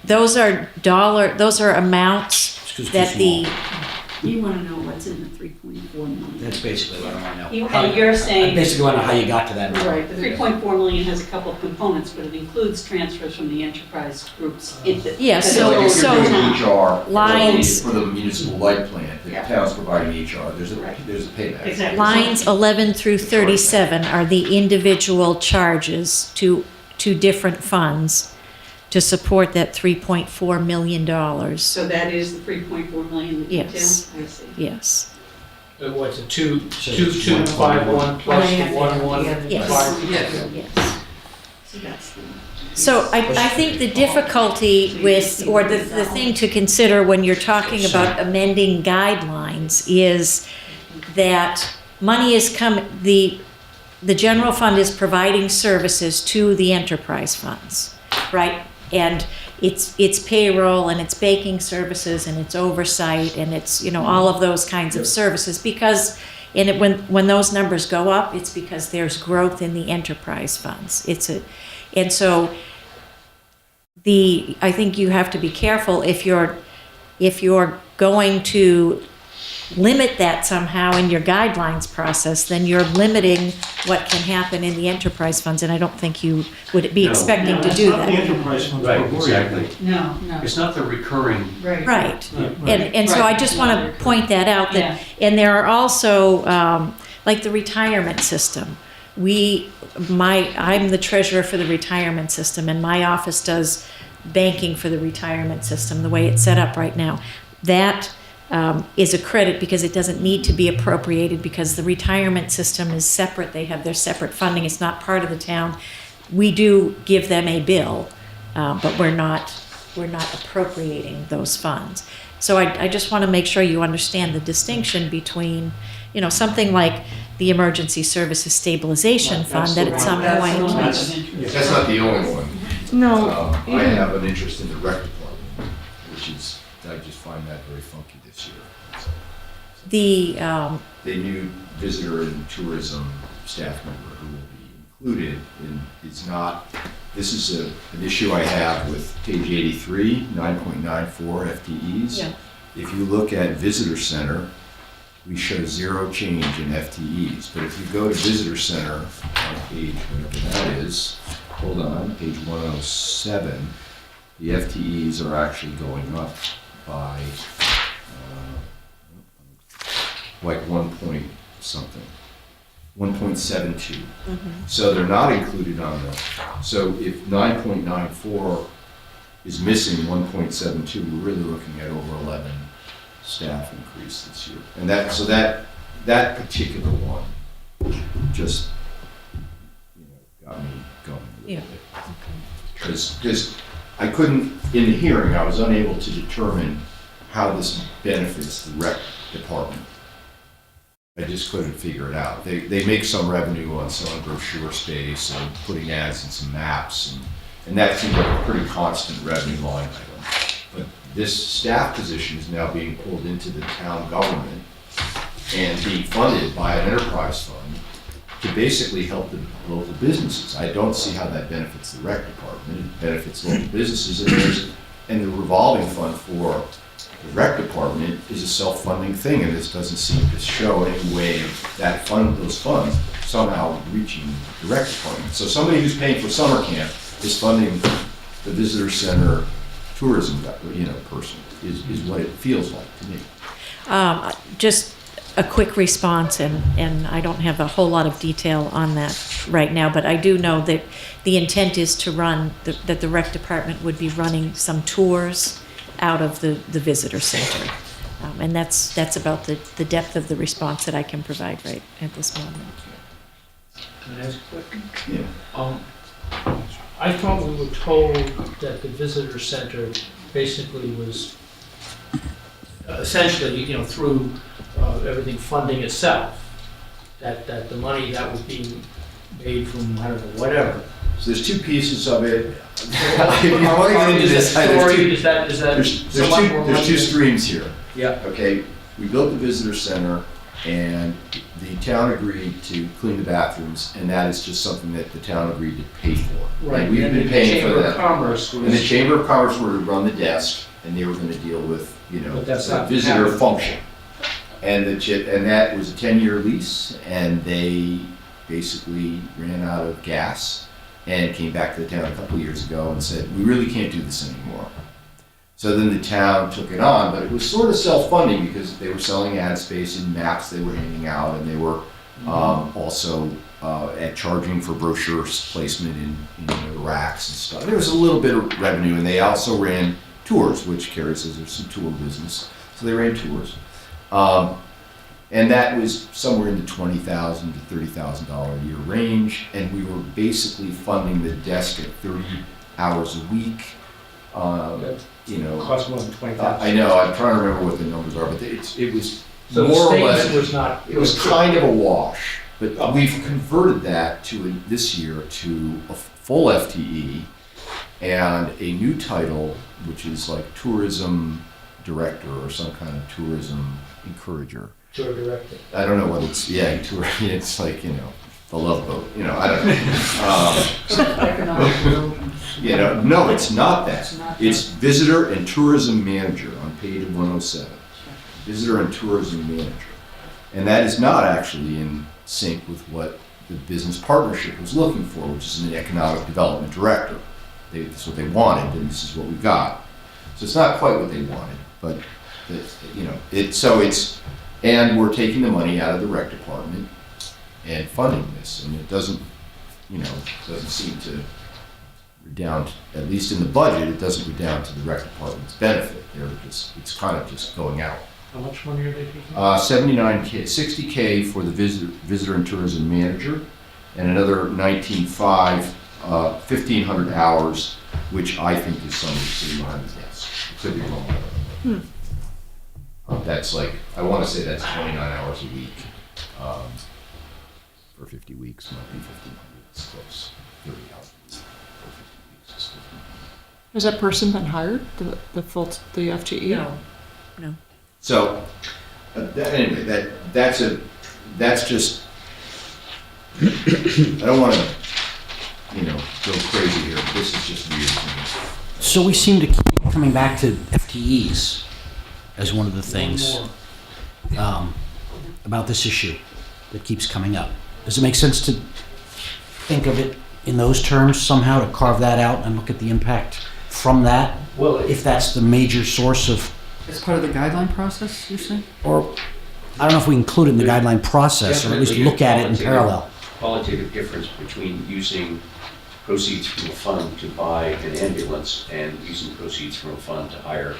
those are amounts Excuse me, that the, You want to know what's in the 3.4 million. that's basically what I want to know. And you're I saying, basically want to know how you got to that number. right, the 3.4 million has a couple of components, but it includes transfers from the enterprise groups into. Yeah, If so- you're so doing HR lines- for the municipal light plant, the Yeah. town's providing HR, there's a Right. payback. Exactly. lines 11 through 37 are the individual charges to different funds to support that $3.4 million. So that is the 3.4 million that you Yes. I see. Yes. What's it, 2,251 Oh, plus the yeah, 1,155? Yes. Yes. Yes. So that's the. So I think the difficulty with, or the thing to consider when you're talking about amending guidelines is that money is the general fund is providing services to the enterprise funds, right? And it's payroll and it's banking services and it's oversight and it's, all of those kinds of services because when those numbers go up, it's because there's growth in the enterprise funds. And so I think you have to be careful if you're going to limit that somehow in your guidelines process, then you're limiting what can happen in the enterprise funds, and I don't think you would be No. expecting to do It's not the that. enterprise funds Right, we're worried about. exactly. No, no. It's not the recurring, Right. Right. Right. And so I just want to point that out, that, and there are also, like the retirement system. I'm the treasurer for the retirement system, and my office does banking for the retirement system, the way it's set up right now. That is a credit because it doesn't need to be appropriated because the retirement system is separate. They have their separate funding. It's not part of the town. We do give them a bill, but we're not appropriating those funds. So I just want to make sure you understand the distinction between, something like the Emergency Services Stabilization Fund that at some point. That's not the only one. No. I have an interest in the rec department, which is, I just find that very funky this year. The, The new visitor and tourism staff member who will be included is not, this is an issue I have with page 83, 9.94 FTEs. Yeah. If you look at visitor center, we show zero change in FTEs. But if you go to visitor center on page, whatever that is, hold on, page 107, the FTEs are actually going up by, like 1 point something, 1.72. So they're not included on the, so if 9.94 is missing 1.72, we're really looking at over 11 staff increase this year. And that particular one just, got me going a little bit. Because I couldn't, in the hearing, I was unable to determine how this benefits the rec department. I just couldn't figure it out. They make some revenue on selling brochure space and putting ads in some maps, and that seemed like a pretty constant revenue line item. But this staff position is now being pulled into the town government and being funded by an enterprise fund to basically help the local businesses. I don't see how that benefits the rec department. It benefits local businesses, and the revolving fund for the rec department is a self-funding thing, and this doesn't seem to show any way that those funds somehow reaching the rec department. So somebody who's paying for summer camp is funding the visitor center tourism, person, is what it feels like to me. Just a quick response, and I don't have a whole lot of detail on that right now, but I do know that the intent is to run, that the rec department would be running some tours out of the visitor center. And that's about the depth of the response that I can provide right at this moment. Can I ask a question? Yeah. I thought we were told that the visitor center basically was essentially, through everything funding itself, that the money that was being made from, I don't know, whatever. So there's two pieces of it. If you want to get into this, there's two streams here. Yeah. Okay, we built the visitor center, and the town agreed to clean the bathrooms, and that is just something that the town agreed to pay for. Right. And we've been paying for that. Commerce was, And the Chamber of Commerce were to run the desk, and they were going to deal with, But that's the not visitor happening. function. And that was a 10-year lease, and they basically ran out of gas and came back to the town a couple of years ago and said, we really can't do this anymore. So then the town took it on, but it was sort of self-funding because they were selling ad space and maps they were handing out, and they were also at charging for brochure placement in the racks and stuff. There was a little bit of revenue, and they also ran tours, which Carrie says there's some tour business. So they ran tours. And that was somewhere in the $20,000 to $30,000 a year range, and we were basically funding the desk at 30 hours a week. Cost more than $20,000. I know, I'm trying to remember what the numbers are, but it was So more the or less, statement was not. it was kind of a wash. But we've converted that this year to a full FTE and a new title, which is like tourism director or some kind of tourism encourager. Tour director. I don't know what it's, it's like, the Love Boat, I don't know. Economic development. No, it's not that. It's not It's visitor and tourism manager on page 107. Visitor and tourism manager. And that is not actually in sync with what the business partnership was looking for, which is an economic development director. That's what they wanted, and this is what we got. So it's not quite what they wanted, but and we're taking the money out of the rec department and funding this, and it doesn't seem to redound, at least in the budget, it doesn't redound to the rec department's benefit. It's kind of just going out. How much money are they taking? $79K, $60K for the visitor and tourism manager, and another $19,500, 1,500 hours, which I think is somebody sitting behind the desk. Could be wrong. That's like, I want to say that's 29 hours a week. For 50 weeks, might be 1,500. It's close. 30 hours for 50 weeks is 1,500. Has that person been hired, the FTE? No. So, anyway, that's just, I don't want to, go crazy here, but this is just weird to me. So we seem to keep coming back to FTEs as one of the things about this issue that keeps coming up. Does it make sense to think of it in those terms somehow, to carve that out and look at the impact from that? Well, If that's the major source of, As part of the guideline process, you're saying? or I don't know if we include it in the guideline process, or at least Definitely look at it in qualitative- parallel. Qualitative difference between using proceeds from a fund to buy an ambulance and using proceeds from a fund to hire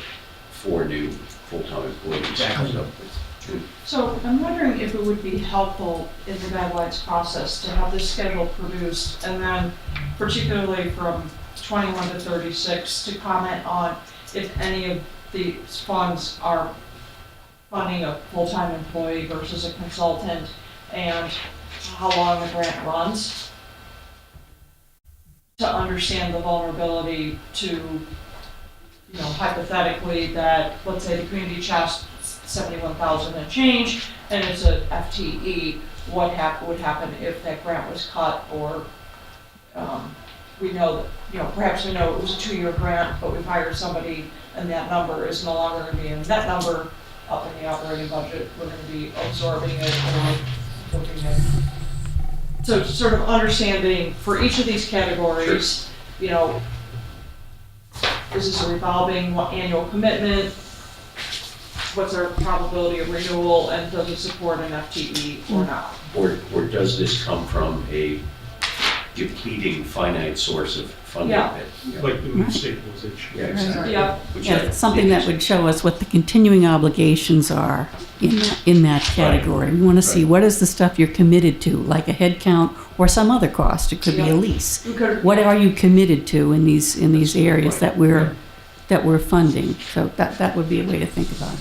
4 new full-time employees. Exactly. So it's- So I'm wondering if it would be helpful in the guidelines process to have this schedule produced, and then particularly from 21 to 36, to comment on if any of these funds are funding a full-time employee versus a consultant, and how long the grant runs, to understand the vulnerability to, you know, hypothetically that, let's say the community chest 71,000 and change, and it's a FTE, what would happen if that grant was cut, or we know that, you know, perhaps we know it was a 2-year grant, but we've hired somebody and that number is no longer going to be in that number up in the operating budget, we're going to be absorbing it or looking at. So sort of understanding for each of these categories, you know, is this a revolving annual commitment? What's our probability of renewal, and does it support an FTE or not? Or does this come from a depleting finite source of funding? Yeah. Like the move stabilization. Yeah, exactly. Yeah. Which Yeah, that- something that would show us what the continuing obligations are in that category. We want to see Right. what is the stuff you're committed to, like a head count or some other cost. It could be Yeah. a lease. We could- What are you committed to in these areas that we're funding? So that would be a way to think about it.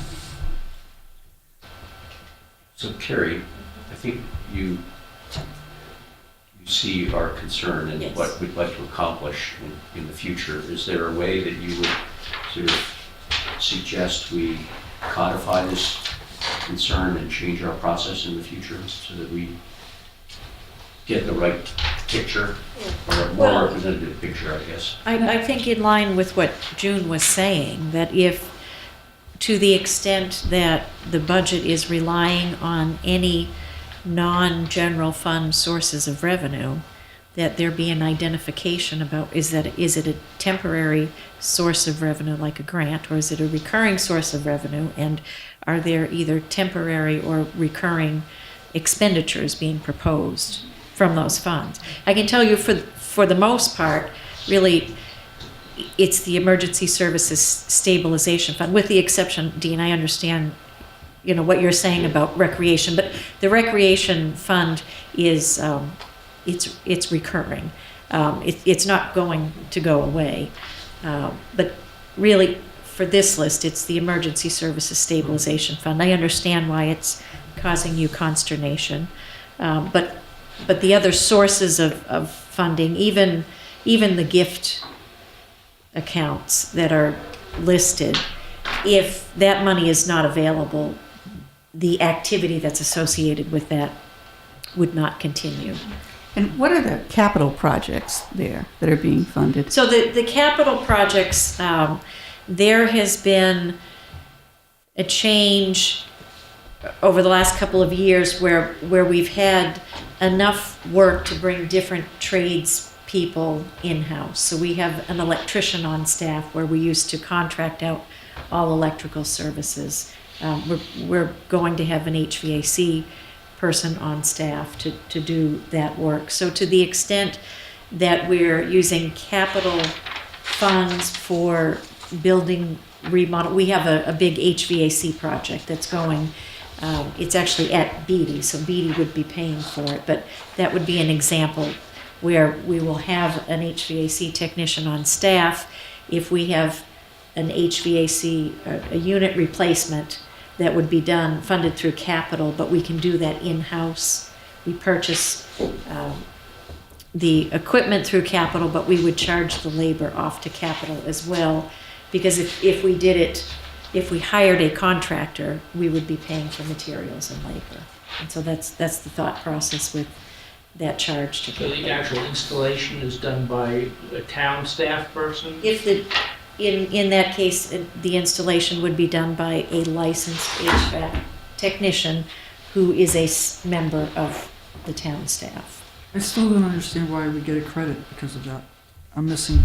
So Carrie, I think you see our concern and Yes. what we'd like to accomplish in the future. Is there a way that you would sort of suggest we codify this concern and change our process in the future so that we get the right picture, or a more Well- representative picture, I guess? I think in line with what June was saying, that if, to the extent that the budget is relying on any non-general fund sources of revenue, that there be an identification about, is it a temporary source of revenue like a grant, or is it a recurring source of revenue, and are there either temporary or recurring expenditures being proposed from those funds? I can tell you for the most part, really, it's the Emergency Services Stabilization Fund, with the exception, Dean, I understand, you know, what you're saying about recreation, but the recreation fund is, it's recurring. It's not going to go away. But really, for this list, it's the Emergency Services Stabilization Fund. I understand why it's causing you consternation. But the other sources of funding, even the gift accounts that are listed, if that money is not available, the activity that's associated with that would not continue. And what are the capital projects there that are being funded? So the capital projects, there has been a change over the last couple of years where we've had enough work to bring different trades people in-house. So we have an electrician on staff where we used to contract out all electrical services. We're going to have an HVAC person on staff to do that work. So to the extent that we're using capital funds for building remodel, we have a big HVAC project that's going. It's actually at Beatty, so Beatty would be paying for it, but that would be an example where we will have an HVAC technician on staff. If we have an HVAC, a unit replacement that would be done, funded through capital, but we can do that in-house. We purchase the equipment through capital, but we would charge the labor off to capital as well, because if we did it, if we hired a contractor, we would be paying for materials and labor. And so that's the thought process with that charge to So the capital. actual installation is done by a town staff person? If in that case, the installation would be done by a licensed HVAC technician who is a member of the town staff. I still don't understand why we get a credit because of that. I'm missing.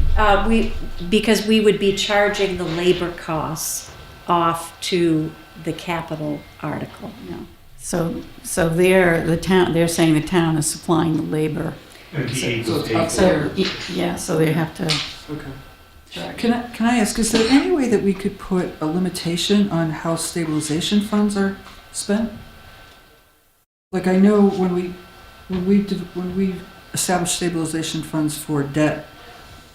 Because we would be charging the labor costs off to the capital article. No. So they're saying the town is supplying the labor. MPA So will it's pay up for there. it. Yeah, so they have to, Okay. Can I ask, is there any way that we could put a limitation on how stabilization funds are spent? Like, I know when we establish stabilization funds for debt,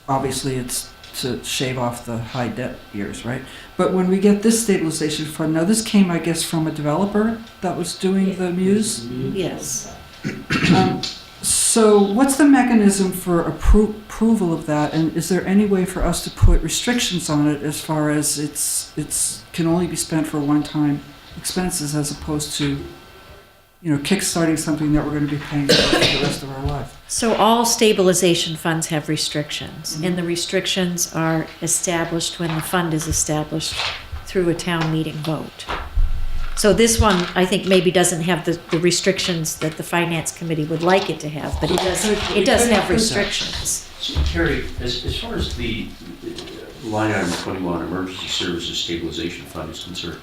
obviously it's to shave off the high debt years, right? But when we get this stabilization fund, now this came, I guess, from a developer that was doing the Muse. Yes. So what's the mechanism for approval of that, and is there any way for us to put restrictions on it as far as it's can only be spent for one-time expenses as opposed to, kickstarting something that we're going to be paying for the rest of our life? So all stabilization funds have restrictions, and the restrictions are established when the fund is established through a town meeting vote. So this one, I think, maybe doesn't have the restrictions that the finance committee would like it to have, but it does have restrictions. So, Terry, as far as the line item 21, Emergency Services Stabilization Fund is concerned,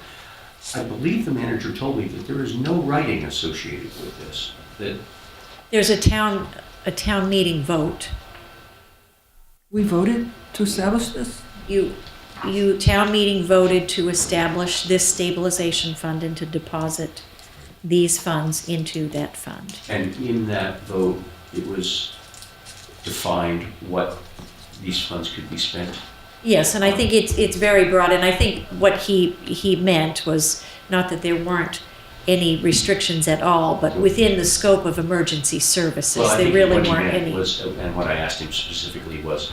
I believe the manager told me that there is no writing associated with this. That There's a town meeting vote. We voted to establish this? Town meeting voted to establish this stabilization fund and to deposit these funds into that fund. And in that vote, it was defined what these funds could be spent. Yes, and I think it's very broad, and I think what he meant was not that there weren't any restrictions at all, but within the scope of emergency services, Well, I there think really what he weren't meant any. was, and what I asked him specifically was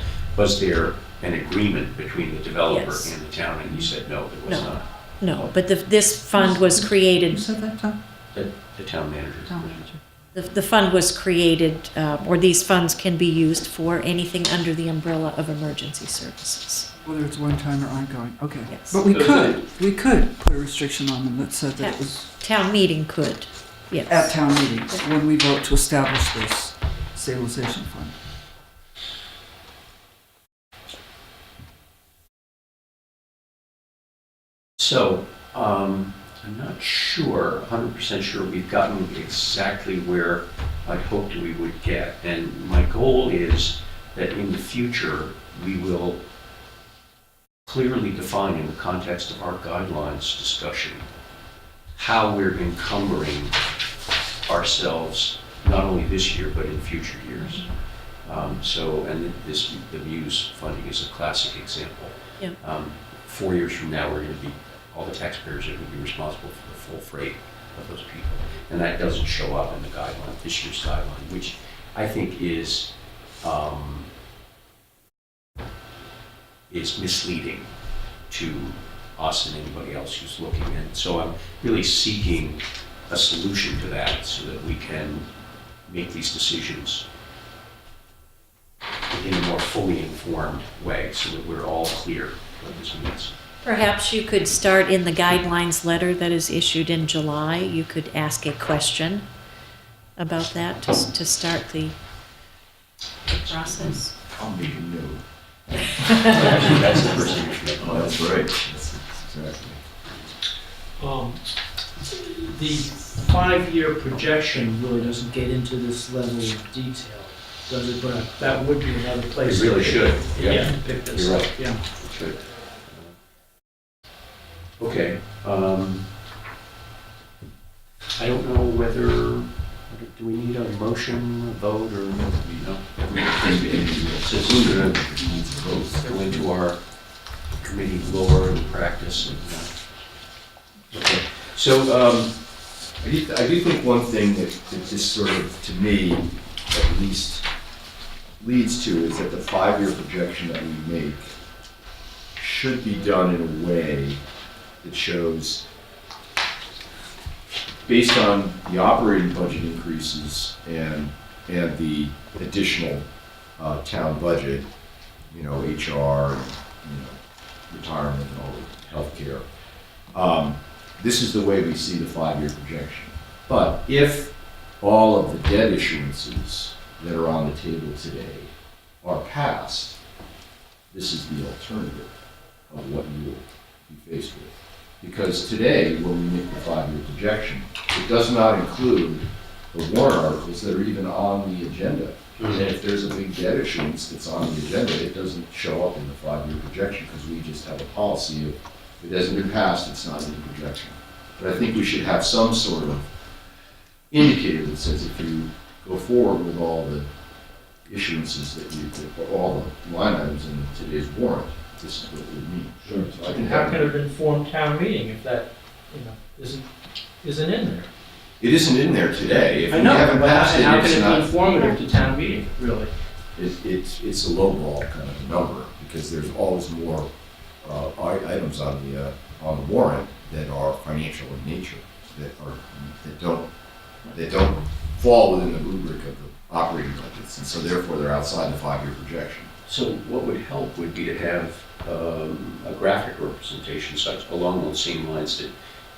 there an agreement between the developer Yes. and the town? And he said, no, there was No. not. No, but this fund was Who created, said that, Tom? The town manager. Town manager. the fund was created, or these funds can be used for anything under the umbrella of emergency services. Whether it's one-time or ongoing, okay. Yes. But we could put a restriction on them that said that it was Town meeting could, yes. at town meeting when we vote to establish this stabilization fund. So, I'm not sure, 100% sure we've gotten exactly where I'd hoped we would get. And my goal is that in the future, we will clearly define in the context of our guidelines discussion how we're encumbering ourselves, not only this year, but in future years. The Muse funding is a classic example. Yeah. 4 years from now, we're going to be, all the taxpayers are going to be responsible for the full freight of those people. And that doesn't show up in the guideline, this year's guideline, which I think is misleading to us and anybody else who's looking. And so I'm really seeking a solution to that so that we can make these decisions in a more fully informed way so that we're all clear what this means. Perhaps you could start in the guidelines letter that is issued in July. You could ask a question about that to start the process. I'll make a note. Actually, that's the first thing we should make. Oh, that's right. That's exactly. The 5-year projection really doesn't get into this level of detail, does it? But that would be another place. It really should. Yeah, to pick this You're up. right. Yeah. It should. Okay. I don't know whether, do we need a motion, a vote, or, no? Since we're going to go into our committee lore and practice. Okay. So, I do think one thing that this sort of, to me, at least leads to is that the 5-year projection that we make should be done in a way that shows, based on the operating budget increases and the additional town budget, HR, and, retirement and all the healthcare. This is the way we see the 5-year projection. But if all of the debt issuances that are on the table today are passed, this is the alternative of what you will be faced with. because today, when we make the 5-year projection, it does not include the warrant articles that are even on the agenda. And if there's a big debt issuance that's on the agenda, it doesn't show up in the 5-year projection, because we just have a policy of, if it hasn't been passed, it's not in the projection. But I think we should have some sort of indicator that says if you go forward with all the issuances that all the line items in today's warrant, this is what it would mean. Sure. So I And think how that can it inform town meeting if that, isn't in there? it isn't in there today. If I we know, haven't but passed it, how it's can it be not. informative to town meeting, really? It's a lowball kind of number, because there's always more items on the warrant that are financial in nature, that don't fall within the rubric of the operating budgets, and so therefore they're outside the 5-year projection. So what would help would be to have a graphic representation such along those same lines that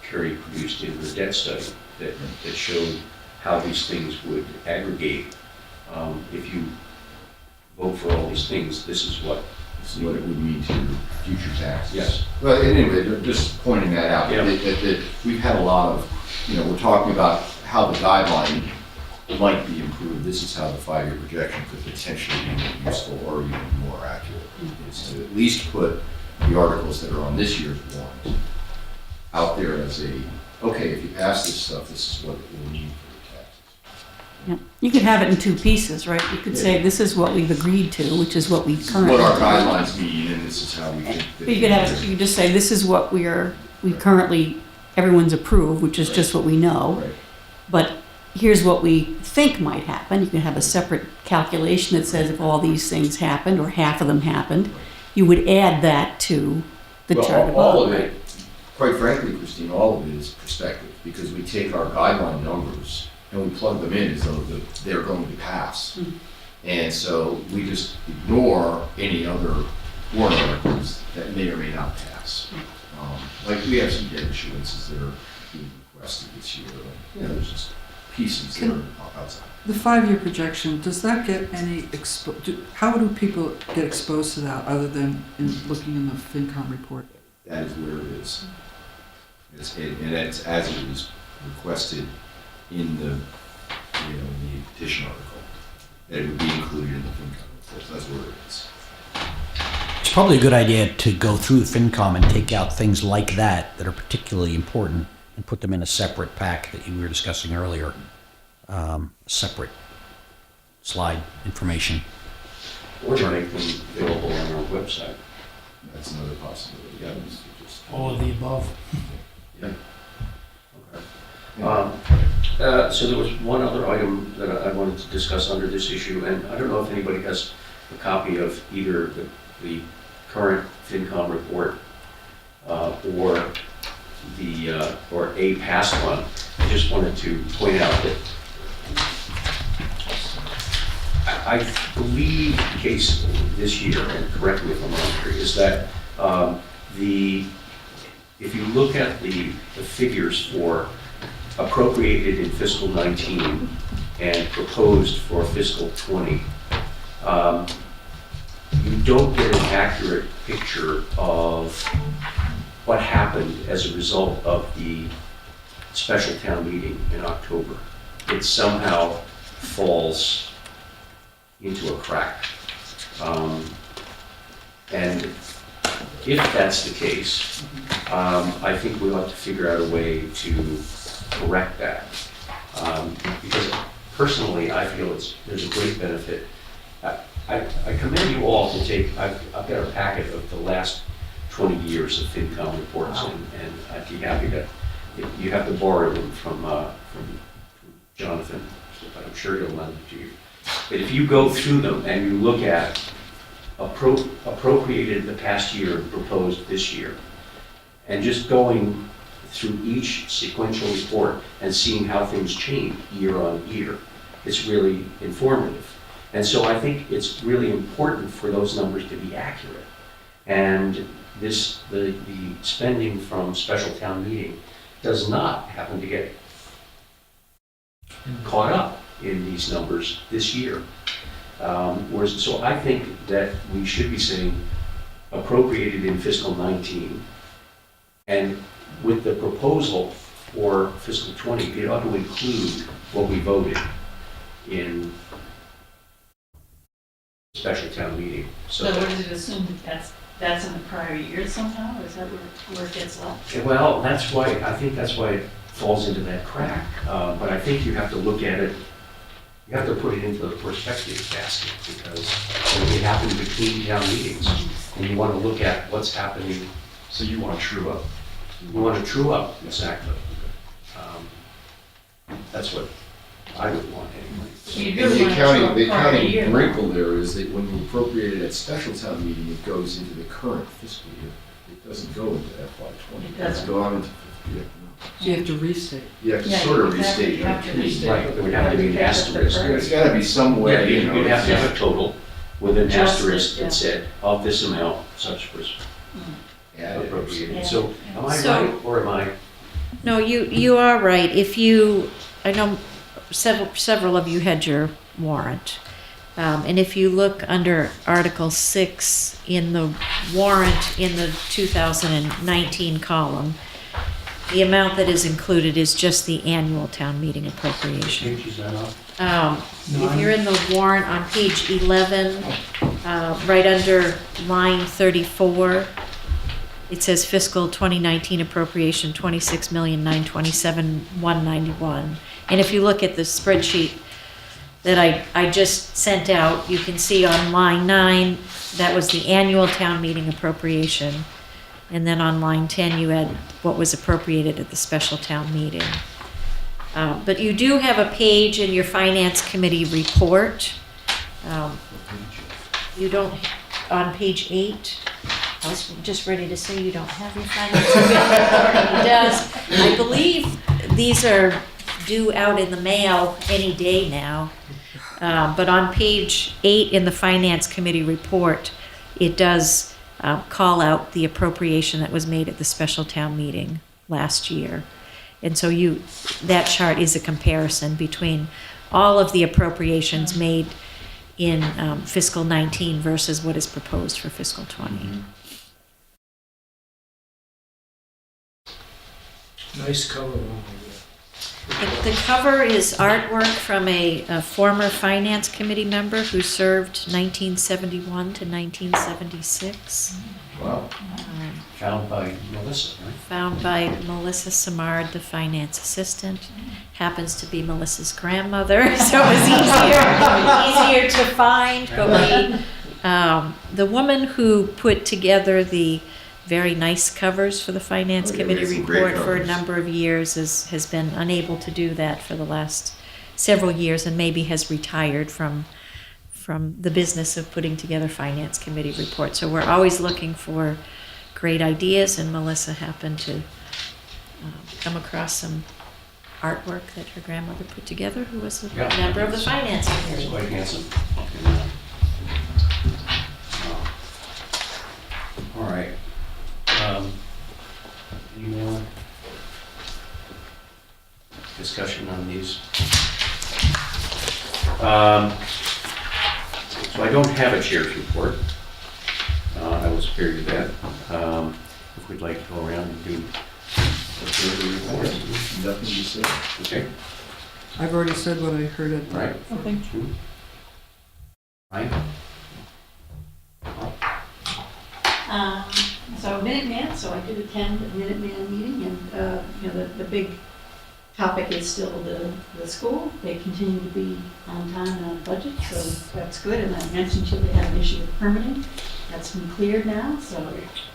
Kerry produced in her debt study that showed how these things would aggregate. If you vote for all these things, this is what. This is what it would mean to your future taxes. Yes. Well, anyway, just pointing that out, Yeah. that we've had a lot of, we're talking about how the guideline might be improved. This is how the 5-year projection could potentially be more useful or even more accurate. Is to at least put the articles that are on this year's warrant out there as okay, if you pass this stuff, this is what it will mean for your taxes. Yeah. You could have it in two pieces, right? You could say, this is what we've agreed to, which is what we This is currently. what our guidelines mean, and this is how we think. But you could just say, this is what we currently, everyone's approved, which is just what we know. Right. But here's what we think might happen. You can have a separate calculation that says if all these things happened, or half of them happened, you would add that to the Well, chart above. all of it, quite frankly, Christine, all of it is perspective, because we take our guideline numbers and we plug them in as though they're going to pass. Mhm. And so we just ignore any other warrant articles that may or may not pass. Like we have some debt issuances that are being requested this year, and there's just pieces that are outside. The 5-year projection, does that get any, how do people get exposed to that other than looking in the FinCom report? That is where it is. And it's as it was requested in the petition article, that it would be included in the FinCom report. That's where it is. It's probably a good idea to go through FinCom and take out things like that are particularly important and put them in a separate pack that you were discussing earlier, separate slide information. Or to make them available on our website. That's another possibility. Yeah, just All of the above. Yeah. Okay. So there was one other item that I wanted to discuss under this issue, and I don't know if anybody has a copy of either the current FinCom report or a past one. I just wanted to point out that I believe the case this year, and correct me if I'm wrong here, is that if you look at the figures for appropriated in fiscal 19 and proposed for fiscal 20, you don't get an accurate picture of what happened as a result of the special town meeting in October. It somehow falls into a crack. And if that's the case, I think we ought to figure out a way to correct that. Because personally, I feel there's a great benefit. I commend you all to take, I've got a packet of the last 20 years of FinCom reports, and I'd be happy to, you have to borrow them from Jonathan, but I'm sure he'll lend them to you. But if you go through them and you look at appropriated the past year and proposed this year, and just going through each sequential report and seeing how things change year on year, it's really informative. And so I think it's really important for those numbers to be accurate. And the spending from special town meeting does not happen to get caught up in these numbers this year. So I think that we should be saying appropriated in fiscal 19, and with the proposal for fiscal '20, it ought to include what we voted in special town meeting. So what does it assume that that's in the prior year somehow? Is that where it gets left? Well, that's why, I think that's why it falls into that crack. But I think you have to look at it, you have to put it into the perspective basket, because it happened between town meetings. And you want to look at what's happening. So you want true up? You want to true up, exactly. That's what I would want anyway. You And really the want to show accounting, a the prior accounting year. wrinkle there is that when you appropriate it at special town meeting, it goes into the current fiscal year. It doesn't go into FY20. It It has doesn't. to go out into, yeah, So you have to restate. you have to Yeah, sort of exactly. restate You have to your piece. restate. Right, there would have to be an asterisk. There's gotta be some Yeah, way, you know. you'd have to have a total with an Adjust it, asterisk yeah. that said, of this amount, such was add it. appropriated. So am I So- right, or am I? No, you are right. If you, I know several of you had your warrant. And if you look under Article 6 in the warrant in the 2019 column, the amount that is included is just the annual town meeting appropriation. Changes that up? If you're in the warrant on page 11, right under line 34, it says fiscal 2019 appropriation, 26,927,191. And if you look at the spreadsheet that I just sent out, you can see on line 9, that was the annual town meeting appropriation. And then on line 10, you had what was appropriated at the special town meeting. But you do have a page in your finance committee report. You don't, on page 8, I was just ready to say you don't have your finance committee report. He does. I believe these are due out in the mail any day now. But on page 8 in the finance committee report, it does call out the appropriation that was made at the special town meeting last year. And so that chart is a comparison between all of the appropriations made in fiscal 19 versus what is proposed for fiscal 20. Nice color on The cover is artwork from a former finance committee member who served 1971 to 1976. Wow. Found by Melissa, right? Found by Melissa Samard, the finance assistant. Happens to be Melissa's grandmother, so it was easier to find. But the woman who put together the very nice covers for the finance Oh, yeah, committee we had some great report for a covers. number of years has been unable to do that for the last several years, and maybe has retired from the business of putting together finance committee reports. So we're always looking for great ideas, and Melissa happened to come across some artwork that her grandmother put together, who was a Yeah. member of the finance It's committee. quite handsome. All right. Any more discussion on these? So I don't have a chair's report. I will spare you that. If we'd like to go around and do a further report. Nothing to say. Okay, I've already said what I heard at all right. Okay. Ryan? So Minuteman, so I did attend a Minuteman meeting, and, the big topic is still the school. They continue to be on time and on budget, so that's good. And I mentioned to you they had an issue with permitting. That's been cleared now, so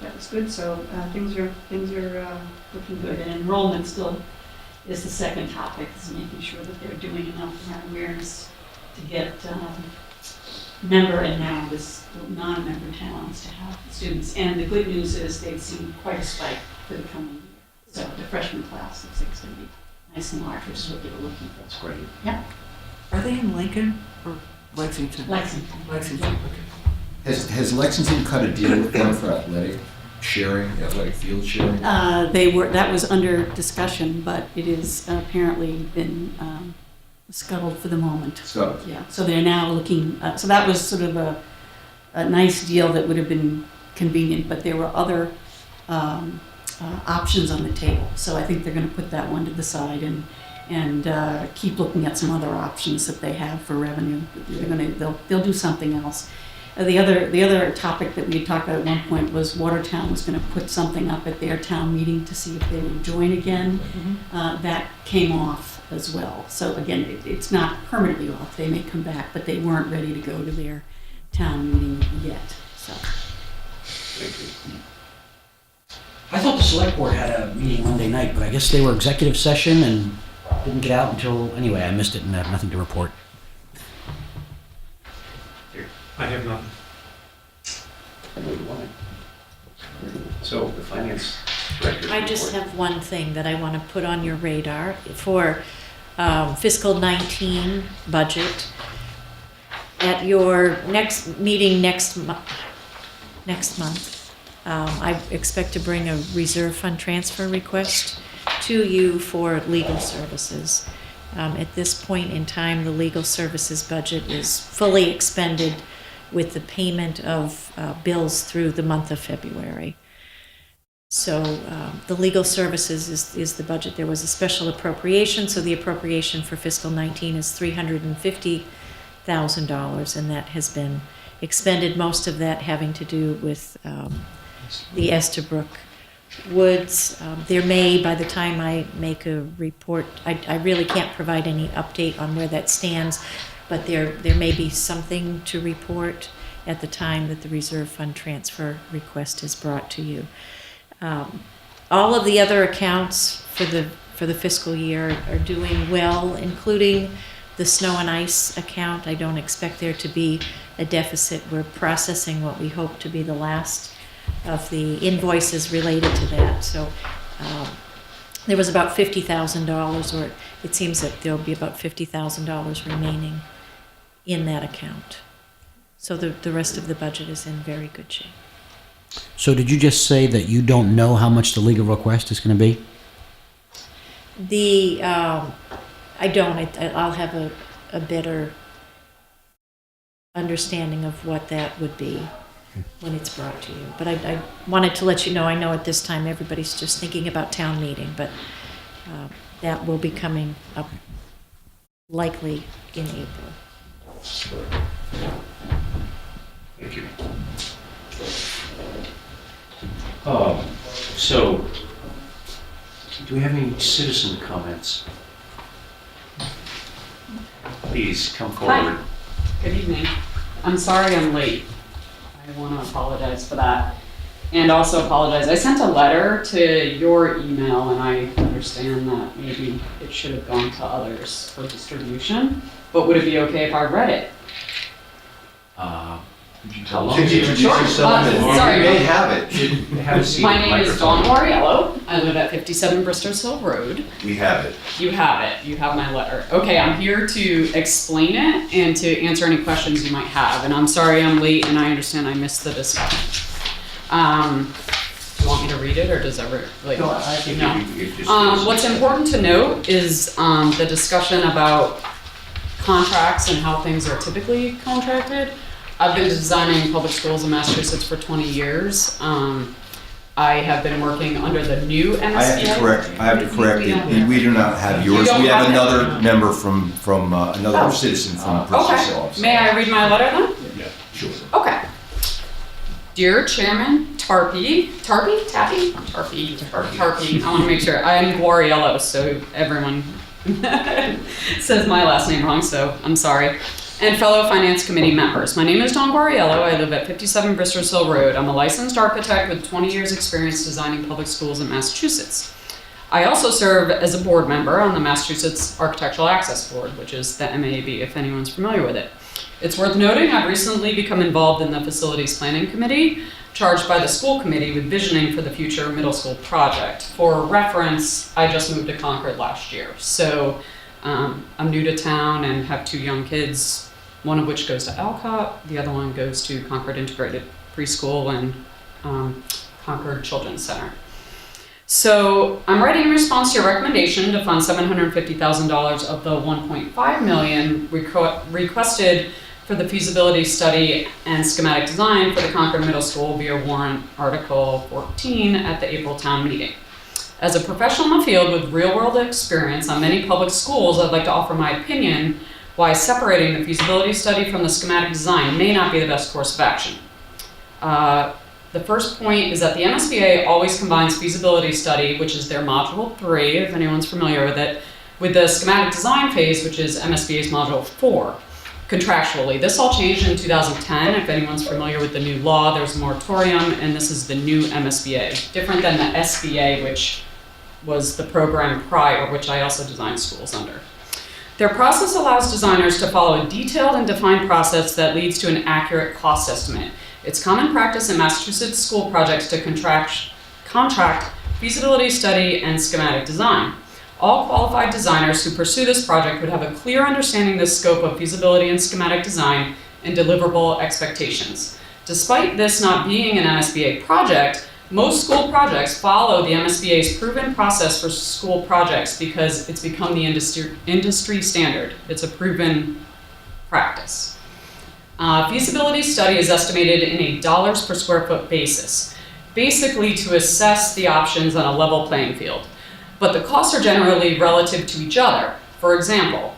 that was good. So things are looking good. And enrollment still is the second topic, is making sure that they're doing enough in that awareness to get member and now this non-member towns to have students. And the good news is they've seen quite a spike for the coming year. So the freshman class looks like it's going to be nice and large, which is what they were looking for. That's great. Are they in Lincoln or Lexington? Lexington. Lexington, okay. Has Lexington cut a deal with them for athletic sharing, athletic field sharing? That was under discussion, but it is apparently been scuttled for the moment. So, Yeah, so they're now looking, so that was sort of a nice deal that would have been convenient, but there were other options on the table. So I think they're going to put that one to the side and keep looking at some other options that they have for revenue. They'll do something else. The other topic that we had talked about at one point was Watertown was going to put something up at their town meeting to see if they would join again. That came off as well. So again, it's not permanently off. They may come back, but they weren't ready to go to their town meeting yet. So. I thought the select board had a meeting Monday night, but I guess they were executive session and didn't get out until, anyway, I missed it and have nothing to report. I have nothing. So the finance director. I just have one thing that I want to put on your radar for fiscal 19 budget. At your next meeting next month, I expect to bring a reserve fund transfer request to you for legal services. At this point in time, the legal services budget is fully expended with the payment of bills through the month of February. So the legal services is the budget. There was a special appropriation, so the appropriation for fiscal 19 is $350,000, and that has been expended, most of that having to do with the Estabrook Woods. There may, by the time I make a report, I really can't provide any update on where that stands, but there may be something to report at the time that the reserve fund transfer request is brought to you. All of the other accounts for the fiscal year are doing well, including the snow and ice account. I don't expect there to be a deficit. We're processing what we hope to be the last of the invoices related to that. So there was about $50,000, or it seems that there'll be about $50,000 remaining in that account. So the rest of the budget is in very good shape. So did you just say that you don't know how much the legal request is going to be? I don't. I'll have a better understanding of what that would be when it's brought to you. But I wanted to let you know, I know at this time everybody's just thinking about town meeting, but that will be coming up likely in April. Thank you. So, do we have any citizen comments? Please come forward. Hi. Good evening. I'm sorry I'm late. I want to apologize for that. And also apologize. I sent a letter to your email, and I understand that maybe it should have gone to others for distribution. But would it be okay if I read it? How long? Could you introduce yourself? Sorry. You may have it. Have a seat. My name is Dawn Microphone. Guariello. I live at 57 Bristers Hill Road. We have it. You have it. You have my letter. Okay, I'm here to explain it and to answer any questions you might have. And I'm sorry I'm late, and I understand I missed the discussion. Do you want me to read it, or does ever like? No, I think no. you just. What's important to note is the discussion about contracts and how things are typically contracted. I've been designing public schools in Massachusetts for 20 years. I have been working under the new MSBA. I have to correct it. We do not have yours. don't We have have it? another member from another Oh. citizen from Bristol Hill. Okay. May I read my letter then? Yeah, sure. Okay. Dear Chairman Tarpey, I want to make sure. I'm Guariello, so everyone says my last name wrong, so I'm sorry. And fellow Finance Committee members. My name is Dawn Guariello. I live at 57 Bristers Hill Road. I'm a licensed architect with 20 years experience designing public schools in Massachusetts. I also serve as a board member on the Massachusetts Architectural Access Board, which is the MAB, if anyone's familiar with it. It's worth noting I've recently become involved in the Facilities Planning Committee, charged by the school committee with visioning for the future middle school project. For reference, I just moved to Concord last year. So I'm new to town and have 2 young kids, one of which goes to Alcott, the other one goes to Concord Integrated Preschool and Concord Children's Center. So I'm writing in response to your recommendation to fund $750,000 of the $1.5 million requested for the feasibility study and schematic design for the Concord Middle School via warrant Article 14 at the April town meeting. As a professional in the field with real-world experience on many public schools, I'd like to offer my opinion why separating the feasibility study from the schematic design may not be the best course of action. The first point is that the MSBA always combines feasibility study, which is their module 3, if anyone's familiar with it, with the schematic design phase, which is MSBA's module 4, contractually. This all changed in 2010. If anyone's familiar with the new law, there's a moratorium, and this is the new MSBA, different than the SBA, which was the program prior, which I also designed schools under. Their process allows designers to follow a detailed and defined process that leads to an accurate cost estimate. It's common practice in Massachusetts school projects to contract feasibility study and schematic design. All qualified designers who pursue this project would have a clear understanding of the scope of feasibility and schematic design and deliverable expectations. Despite this not being an MSBA project, most school projects follow the MSBA's proven process for school projects because it's become the industry standard. It's a proven practice. Feasibility study is estimated in a dollars per square foot basis, basically to assess the options on a level playing field. But the costs are generally relative to each other. For example,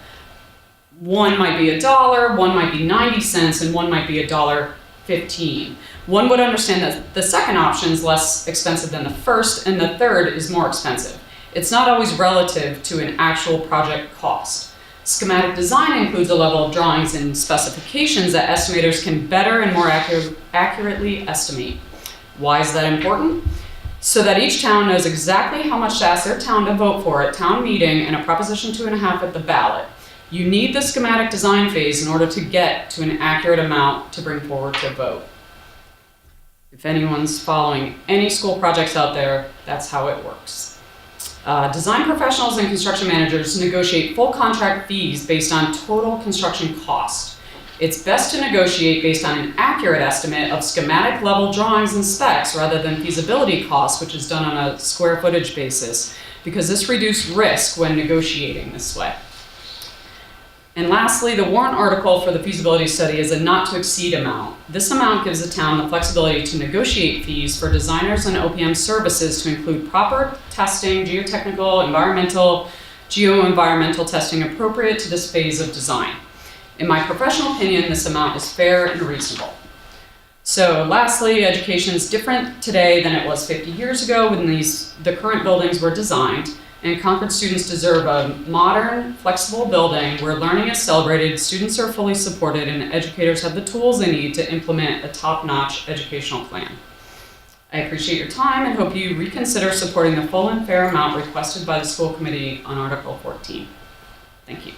one might be $1, one might be 90 cents, and one might be $1.15. One would understand that the second option is less expensive than the first, and the third is more expensive. It's not always relative to an actual project cost. Schematic design includes a level of drawings and specifications that estimators can better and more accurately estimate. Why is that important? So that each town knows exactly how much to ask their town to vote for at town meeting and a Proposition 2.5 at the ballot. You need the schematic design phase in order to get to an accurate amount to bring forward to vote. If anyone's following any school projects out there, that's how it works. Design professionals and construction managers negotiate full contract fees based on total construction cost. It's best to negotiate based on an accurate estimate of schematic level drawings and specs rather than feasibility costs, which is done on a square footage basis, because this reduces risk when negotiating this way. And lastly, the warrant article for the feasibility study is a not to exceed amount. This amount gives the town the flexibility to negotiate fees for designers and OPM services to include proper testing, geotechnical, environmental, geoenvironmental testing appropriate to this phase of design. In my professional opinion, this amount is fair and reasonable. So lastly, education is different today than it was 50 years ago when the current buildings were designed. And Concord students deserve a modern, flexible building where learning is celebrated, students are fully supported, and educators have the tools they need to implement a top-notch educational plan. I appreciate your time and hope you reconsider supporting the full and fair amount requested by the school committee on Article 14. Thank you.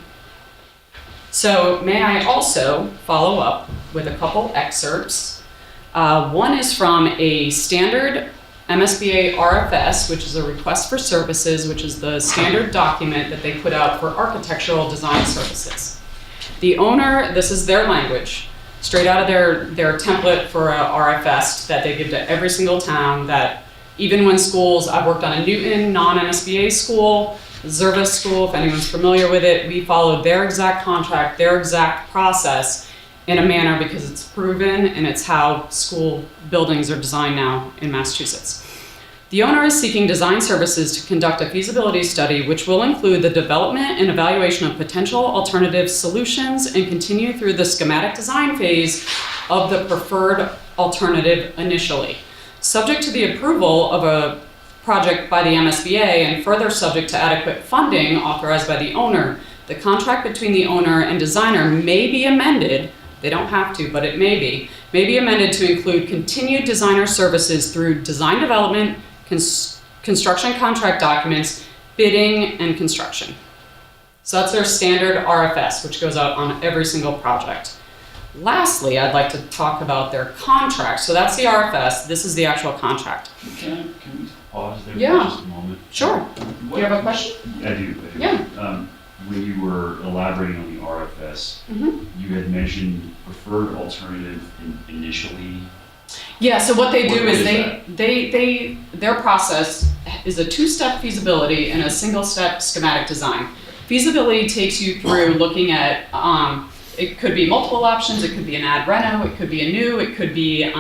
So may I also follow up with a couple excerpts. One is from a standard MSBA RFS, which is a request for services, which is the standard document that they put out for architectural design services. The owner, this is their language, straight out of their template for a RFS that they give to every single town, that even when schools, I've worked on a Newton non-MSBA school, Zervis school, if anyone's familiar with it, we followed their exact contract, their exact process in a manner because it's proven and it's how school buildings are designed now in Massachusetts. The owner is seeking design services to conduct a feasibility study which will include the development and evaluation of potential alternative solutions and continue through the schematic design phase of the preferred alternative initially. Subject to the approval of a project by the MSBA and further subject to adequate funding authorized by the owner, the contract between the owner and designer may be amended. They don't have to, but it may be amended to include continued designer services through design development, construction contract documents, bidding, and construction. So that's their standard RFS, which goes out on every single project. Lastly, I'd like to talk about their contract. So that's the RFS, this is the actual contract. Can we pause there Yeah. for just a moment? Sure. Do you have a question? I do. Yeah. When you were elaborating on the RFS, you had mentioned preferred alternative initially. Yeah, so what they do What is is their process is a two-step feasibility and a single-step schematic design. Feasibility takes you through looking at it could be multiple options, it could be an ad reno, it could be a new, it could be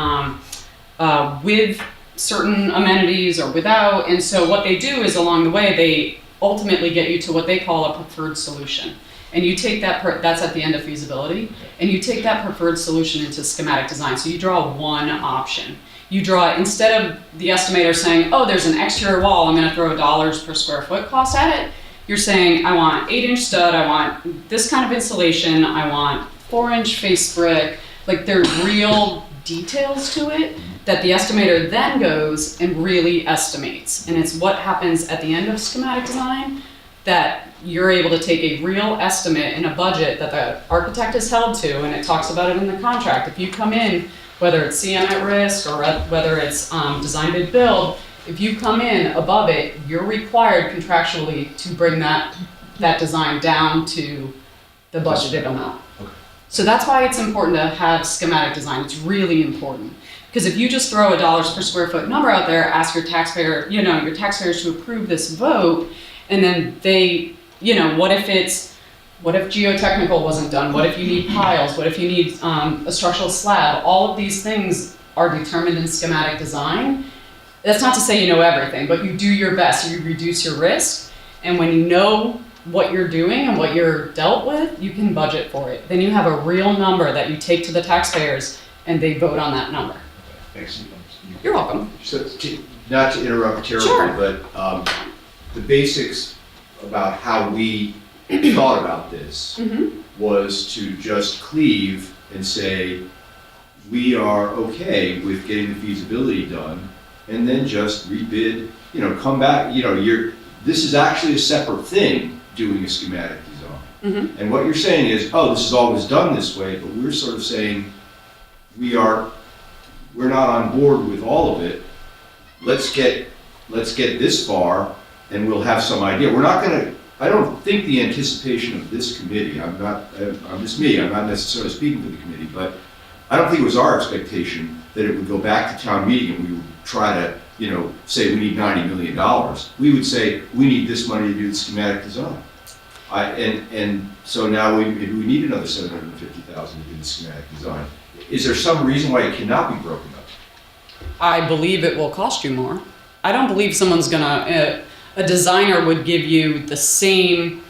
with certain amenities or without. And so what they do is along the way, they ultimately get you to what they call a preferred solution. And you take that, that's at the end of feasibility, and you take that preferred solution into schematic design. So you draw one option. You draw, instead of the estimator saying, oh, there's an exterior wall, I'm gonna throw dollars per square foot cost at it. You're saying, I want 8-inch stud, I want this kind of insulation, I want 4-inch face brick. Like there's real details to it that the estimator then goes and really estimates. And it's what happens at the end of schematic design that you're able to take a real estimate in a budget that the architect is held to, and it talks about it in the contract. If you come in, whether it's CM at risk or whether it's design bid build, if you come in above it, you're required contractually to bring that design down to the budgeted amount. Okay. So that's why it's important to have schematic design. It's really important. Because if you just throw a dollars per square foot number out there, ask your taxpayers to approve this vote, and then they, what if geotechnical wasn't done? What if you need piles? What if you need a structural slab? All of these things are determined in schematic design. That's not to say you know everything, but you do your best. You reduce your risk, and when you know what you're doing and what you're dealt with, you can budget for it. Then you have a real number that you take to the taxpayers, and they vote on that number. Thanks. You're welcome. So, not to interrupt terribly, Sure. but the basics about how we thought about this was to just cleave and say, we are okay with getting the feasibility done, and then just rebid, come back, this is actually a separate thing, doing a schematic design. And what you're saying is, oh, this is always done this way, but we're sort of saying, we're not on board with all of it. Let's get this far, and we'll have some idea. We're not gonna, I don't think the anticipation of this committee, I'm just me, I'm not necessarily speaking for the committee, but I don't think it was our expectation that it would go back to town meeting and we would try to, say we need $90 million. We would say, we need this money to do the schematic design. And so now we need another $750,000 to do the schematic design. Is there some reason why it cannot be broken up? I believe it will cost you more. I don't believe someone's gonna, a designer would give you the same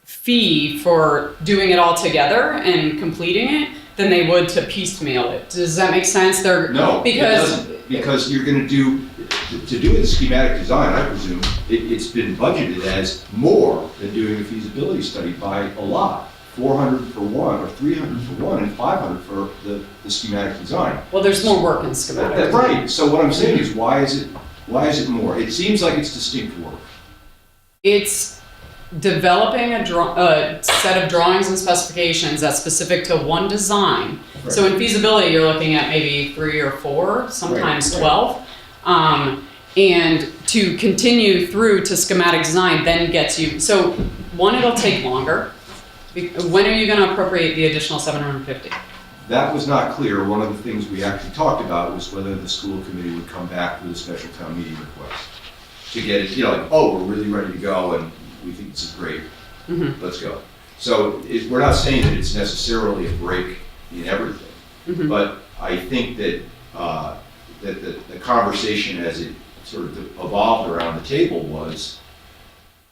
fee for doing it all together and completing it than they would to piecemeal it. Does that make sense? No, it doesn't, because you're gonna to do the schematic design, I presume, it's been budgeted as more than doing a feasibility study by a lot. 400 for one, or 300 for one, and 500 for the schematic design. Well, there's more work in schematic. That's right. So what I'm saying is, why is it more? It seems like it's distinct work. It's developing a set of drawings and specifications that's specific to one design. Right. So in feasibility, you're looking at maybe 3 or 4, sometimes Right. 12. And to continue through to schematic design then gets you, so one, it'll take longer. When are you going to appropriate the additional 750? That was not clear. One of the things we actually talked about was whether the school committee would come back with a special town meeting request to get it, oh, we're really ready to go and we think this is great. Let's go. So we're not saying that it's necessarily a break in everything, but I think that the conversation as it sort of evolved around the table was,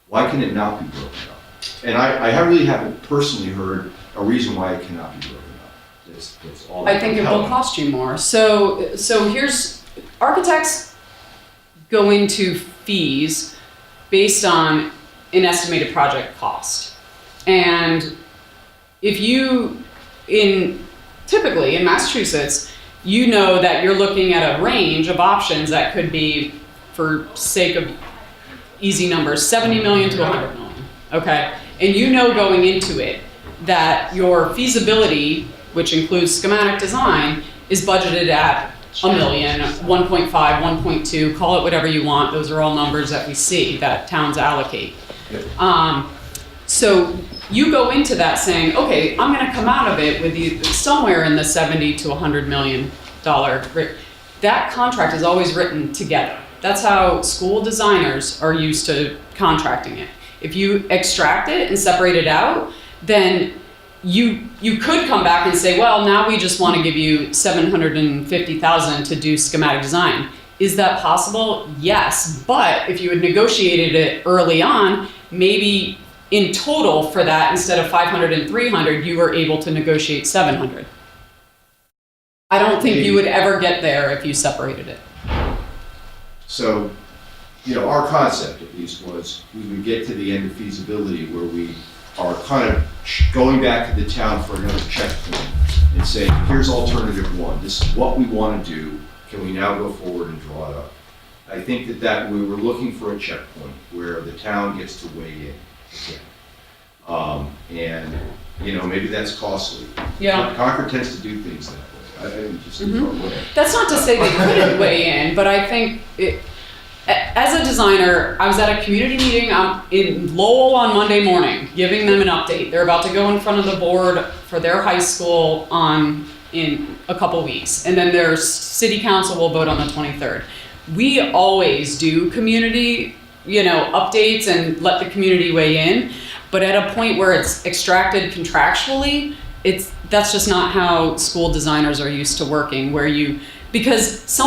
why can it not be broken up? And I really haven't personally heard a reason why it cannot be broken up. That's all I think it will cost you more. So here's, architects go into fees based on an estimated project cost. And if typically in Massachusetts, you know that you're looking at a range of options that could be, for sake of easy numbers, 70 million to 100 million. Okay, and going into it that your feasibility, which includes schematic design, is budgeted at $1 million, 1.5, 1.2, call it whatever you want. Those are all numbers that we see that towns allocate. So you go into that saying, okay, I'm going to come out of it with somewhere in the 70 to 100 million dollar. That contract is always written together. That's how school designers are used to contracting it. If you extract it and separate it out, then you could come back and say, well, now we just want to give you 750,000 to do schematic design. Is that possible? Yes, but if you had negotiated it early on, maybe in total for that, instead of 500 and 300, you were able to negotiate 700. I don't think you would ever get there if you separated it. So, our concept at least was we would get to the end of feasibility where we are kind of going back to the town for another checkpoint and saying, here's alternative one. This is what we want to do. Can we now go forward and draw it up? I think that we were looking for a checkpoint where the town gets to weigh in again. And, maybe that's costly. Yeah. Concord tends to do things that way. That's not to say they couldn't weigh in, but I think as a designer, I was at a community meeting in Lowell on Monday morning, giving them an update. They're about to go in front of the board for their high school in a couple weeks, and then their city council will vote on the 23rd. We always do community, updates and let the community weigh in, but at a point where it's extracted contractually, that's just not how school designers are used to working, because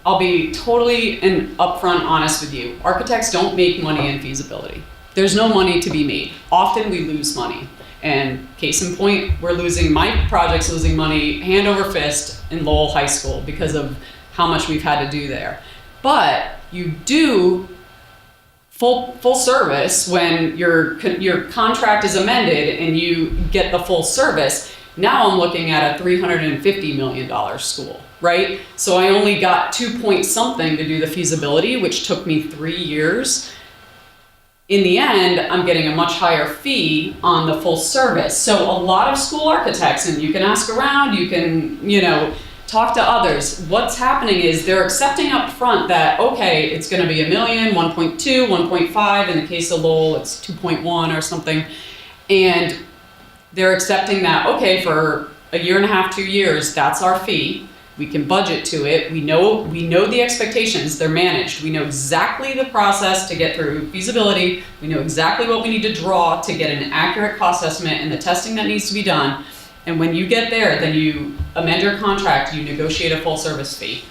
I'll be totally and upfront honest with you. Architects don't make money in feasibility. There's no money to be made. Often we lose money. And case in point, my project's losing money hand over fist in Lowell High School because of how much we've had to do there. But you do full service when your contract is amended and you get the full service. Now I'm looking at a $350 million school, right? So I only got 2 point something to do the feasibility, which took me 3 years. In the end, I'm getting a much higher fee on the full service. So a lot of school architects, and you can ask around, you can, talk to others. What's happening is they're accepting up front that, okay, it's going to be $1 million, 1.2, 1.5. In the case of Lowell, it's 2.1 or something. And they're accepting that, okay, for a year and a half, 2 years, that's our fee. We can budget to it. We know the expectations. They're managed. We know exactly the process to get through feasibility. We know exactly what we need to draw to get an accurate cost estimate and the testing that needs to be done. And when you get there, then you amend your contract, you negotiate a full service fee.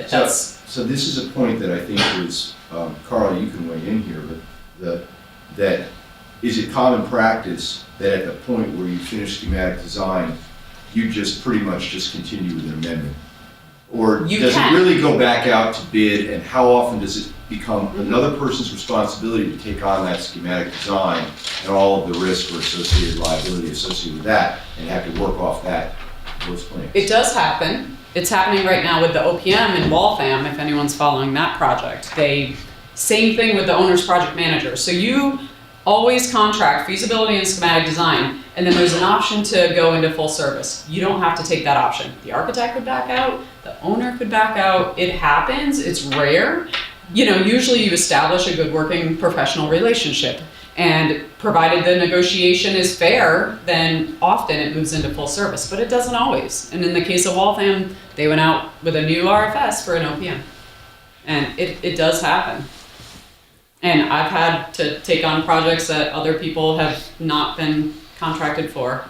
So this is a point that I think is, Carl, you can weigh in here, but that is it common practice that at the point where you finish schematic design, you just pretty much just continue with an amendment? Or does it really go back out to bid, and how often does it become another person's responsibility to take on that schematic design and all of the risk or associated liability associated with that and have to work off those plans? It does happen. It's happening right now with the OPM in Waltham, if anyone's following that project. Same thing with the owner's project manager. So you always contract feasibility and schematic design, and then there's an option to go into full service. You don't have to take that option. The architect could back out, the owner could back out. It happens, it's rare. Usually you establish a good working professional relationship, and provided the negotiation is fair, then often it moves into full service, but it doesn't always. And in the case of Waltham, they went out with a new RFS for an OPM, and it does happen. And I've had to take on projects that other people have not been contracted for.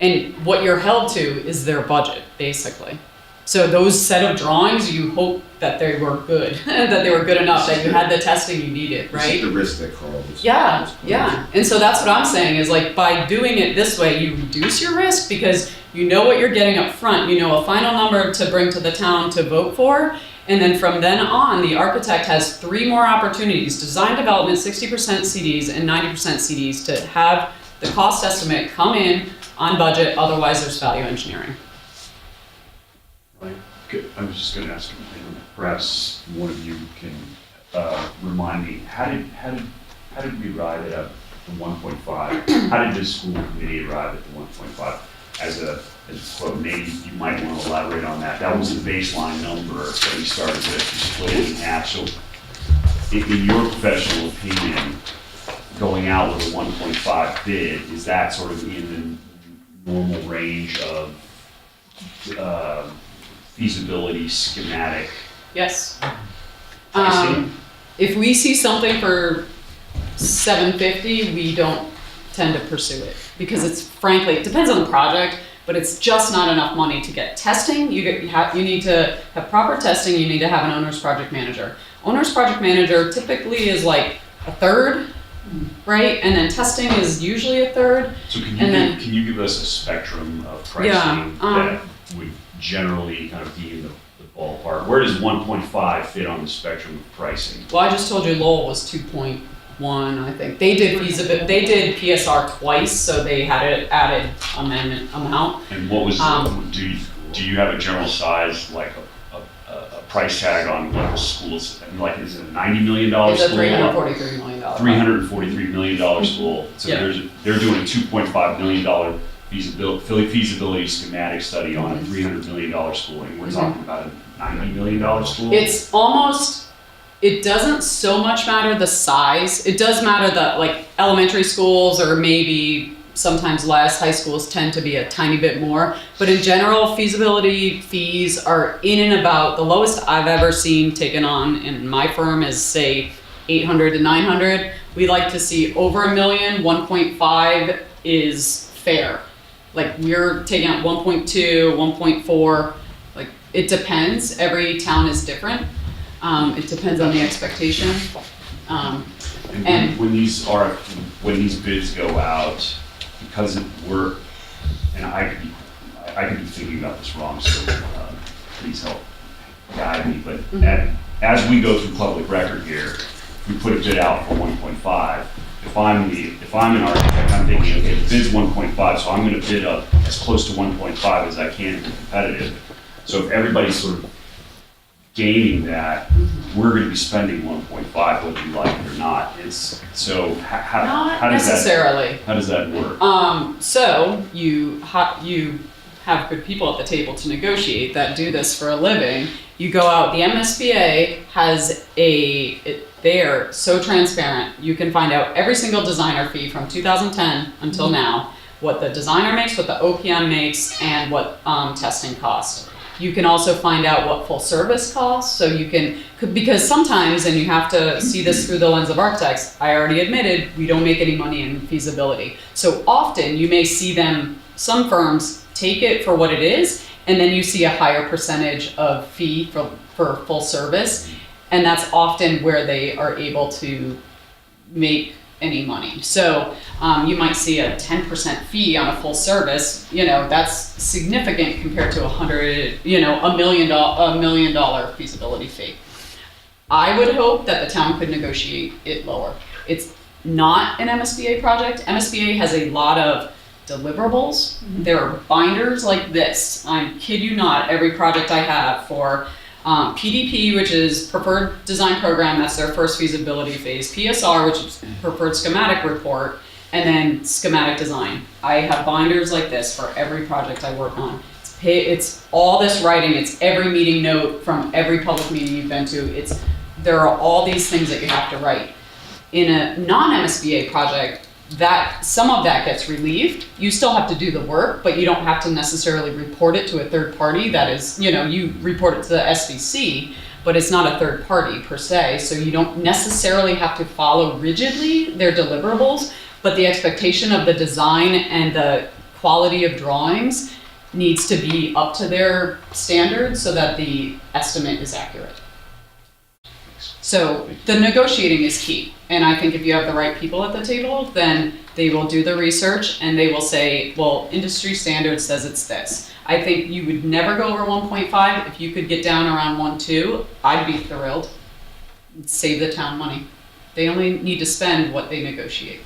And what you're held to is their budget, basically. So those set of drawings, you hope that they were good, that they were good enough, that you had the testing you needed, right? This is the risk that Carl was. Yeah. And so that's what I'm saying is, like, by doing it this way, you reduce your risk because you know what you're getting up front. You know a final number to bring to the town to vote for. And then from then on, the architect has 3 more opportunities: design development, 60% CDs and 90% CDs, to have the cost estimate come in on budget. Otherwise, there's value engineering. I was just going to ask, perhaps one of you can remind me, how did we arrive at the 1.5? How did the school committee arrive at the 1.5? As a quote, maybe you might want to elaborate on that. That was the baseline number that we started with, split it in half. So in your professional opinion, going out with a 1.5 bid, is that sort of in the normal range of feasibility schematic? Yes. If we see something for $750, we don't tend to pursue it because it's frankly, it depends on the project, but it's just not enough money to get testing. You need to have proper testing. You need to have an owner's project manager. Owner's project manager typically is like a third, right? And then testing is usually a third. So can you give us a spectrum of pricing that would generally kind of be in the ballpark? Where does 1.5 fit on the spectrum of pricing? Well, I just told you Lowell was 2.1, I think. They did they did PSR twice, so they had an added amount. And what was, do you have a general size, like a price tag on what the school's, like is it a $90 million school? It's a $343 million. $343 million school. So they're doing a $2.5 million feasibility schematic study on a $300 million school, and we're talking about a $90 million school? It's almost, it doesn't so much matter the size. It does matter that like elementary schools or maybe sometimes less, high schools tend to be a tiny bit more. But in general, feasibility fees are in and about, the lowest I've ever seen taken on in my firm is say 800 to 900. We like to see over $1 million, 1.5 is fair. Like we're taking out 1.2, 1.4, like it depends. Every town is different. It depends on the expectation. And when these bids go out, because and I could be thinking about this wrong, so please help guide me. But as we go through public record here, we put a bid out for 1.5. If I'm an architect, I'm thinking, okay, the bid's 1.5, so I'm going to bid up as close to 1.5 as I can to be competitive. So if everybody's sort of gaining that, we're going to be spending 1.5 whether you like it or not. So how does that work? So you have good people at the table to negotiate that do this for a living. You go out, the MSBA has they are so transparent. You can find out every single designer fee from 2010 until now, what the designer makes, what the OPM makes, and what testing costs. You can also find out what full service costs, so you can, because sometimes, and you have to see this through the lens of architects, I already admitted we don't make any money in feasibility. So often you may see some firms take it for what it is, and then you see a higher percentage of fee for full service, and that's often where they are able to make any money. So you might see a 10% fee on a full service, that's significant compared to $100 million feasibility fee. I would hope that the town could negotiate it lower. It's not an MSBA project. MSBA has a lot of deliverables. There are binders like this. I kid you not, every project I have for PDP, which is Preferred Design Program, that's their first feasibility phase. PSR, which is Preferred Schematic Report, and then Schematic Design. I have binders like this for every project I work on. It's all this writing, it's every meeting note from every public meeting you've been to. There are all these things that you have to write. In a non-MSBA project, some of that gets relieved. You still have to do the work, but you don't have to necessarily report it to a third party. That is, you report it to the SVC, but it's not a third party per se, so you don't necessarily have to follow rigidly their deliverables, but the expectation of the design and the quality of drawings needs to be up to their standards so that the estimate is accurate. So the negotiating is key. And I think if you have the right people at the table, then they will do the research and they will say, well, industry standard says it's this. I think you would never go over 1.5. If you could get down around 1.2, I'd be thrilled. It'd save the town money. They only need to spend what they negotiate.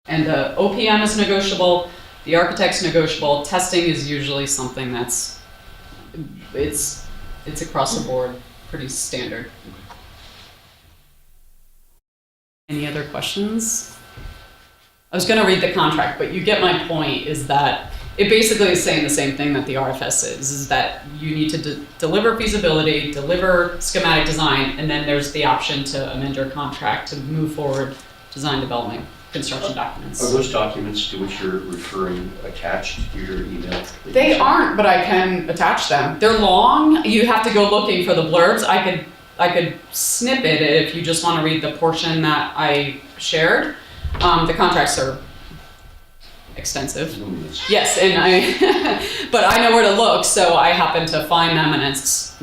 And the OPM is negotiable, the architect's negotiable, testing is usually something that's, it's across the board, pretty standard. Any other questions? I was going to read the contract, but you get my point, is that it basically is saying the same thing that the RFS is that you need to deliver feasibility, deliver schematic design, and then there's the option to amend your contract to move forward design development, construction documents. Are those documents to which you're referring attached to your email? They aren't, but I can attach them. They're long. You have to go looking for the blurbs. I could snip it if you just want to read the portion that I shared. The contracts are extensive. Luminous. Yes, and but I know where to look, so I happen to find them, and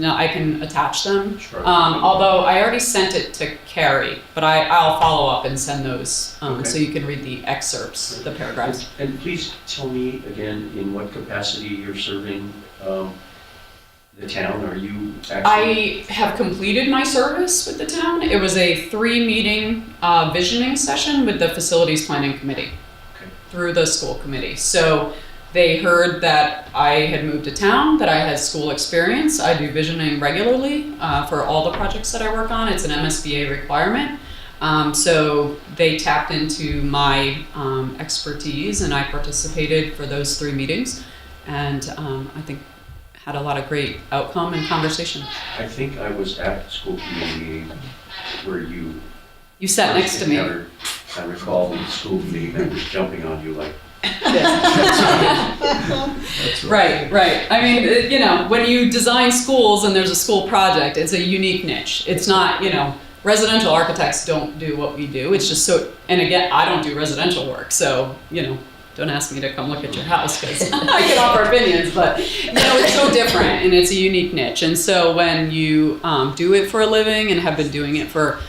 I can attach them. Sure. Although I already sent it to Carrie, but I'll follow up and send those, Okay. so you can read the excerpts, the paragraphs. And please tell me again, in what capacity you're serving the town? Are you actually? I have completed my service with the town. It was a 3-meeting visioning session with the facilities planning committee. Okay. Through the school committee. So they heard that I had moved to town, that I had school experience. I do visioning regularly for all the projects that I work on. It's an MSBA requirement. So they tapped into my expertise, and I participated for those 3 meetings. And I think had a lot of great outcome and conversation. I think I was at the school committee meeting where you. You sat next to me. I recall the school committee members jumping on you like. Right. I mean, when you design schools and there's a school project, it's a unique niche. It's not, residential architects don't do what we do. It's just so, and again, I don't do residential work, so, don't ask me to come look at your house because I can offer opinions, but it's so different and it's a unique niche. And so when you do it for a living and have been doing it for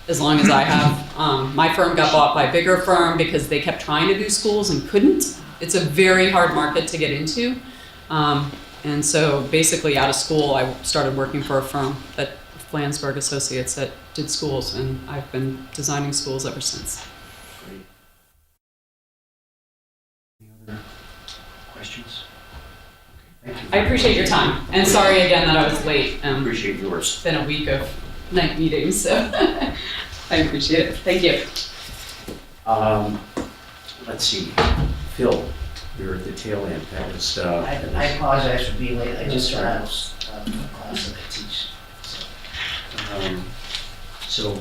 as long as I have, my firm got bought by a bigger firm because they kept trying to do schools and couldn't. It's a very hard market to get into. And so basically out of school, I started working for a firm, that Flansburgh Associates, that did schools, and I've been designing schools ever since. Great. Any other questions? Okay, thank you. I appreciate your time, and sorry again that I was late. Appreciate yours. It's been a week of night meetings, so I appreciate it. Thank you. Let's see, Phil, you're at the tail end. That was. I apologize for being late. I just got out of a class that I teach. So.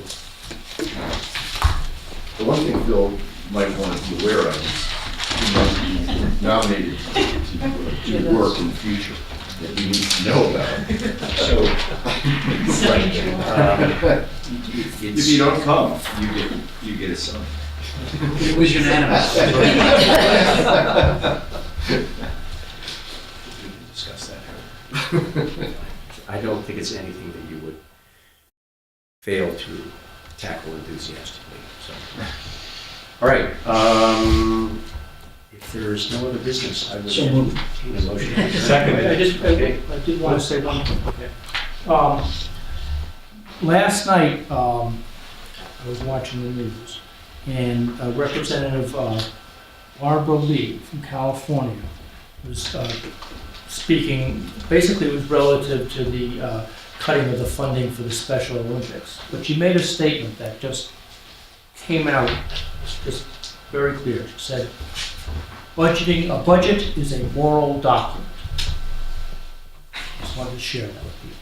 The one thing Phil might want to be aware of is he might be nominated to work in the future that he needs to know about. So, if you don't come, you get a son. It was unanimous. Discuss that. I don't think it's anything that you would fail to tackle enthusiastically. So, all right. If there's no other business, I would entertain a motion. Second. I did want to say one thing. Last night, I was watching the news, and a representative, Barbara Lee from California, was speaking. Basically, it was relative to the cutting of the funding for the Special Olympics. But she made a statement that just came out just very clear. She said, a budget is a moral document. Just wanted to share that with you.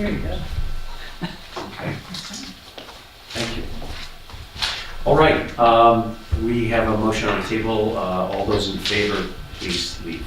There you go. Okay. Thank you. All right. We have a motion on the table. All those in favor, please leave.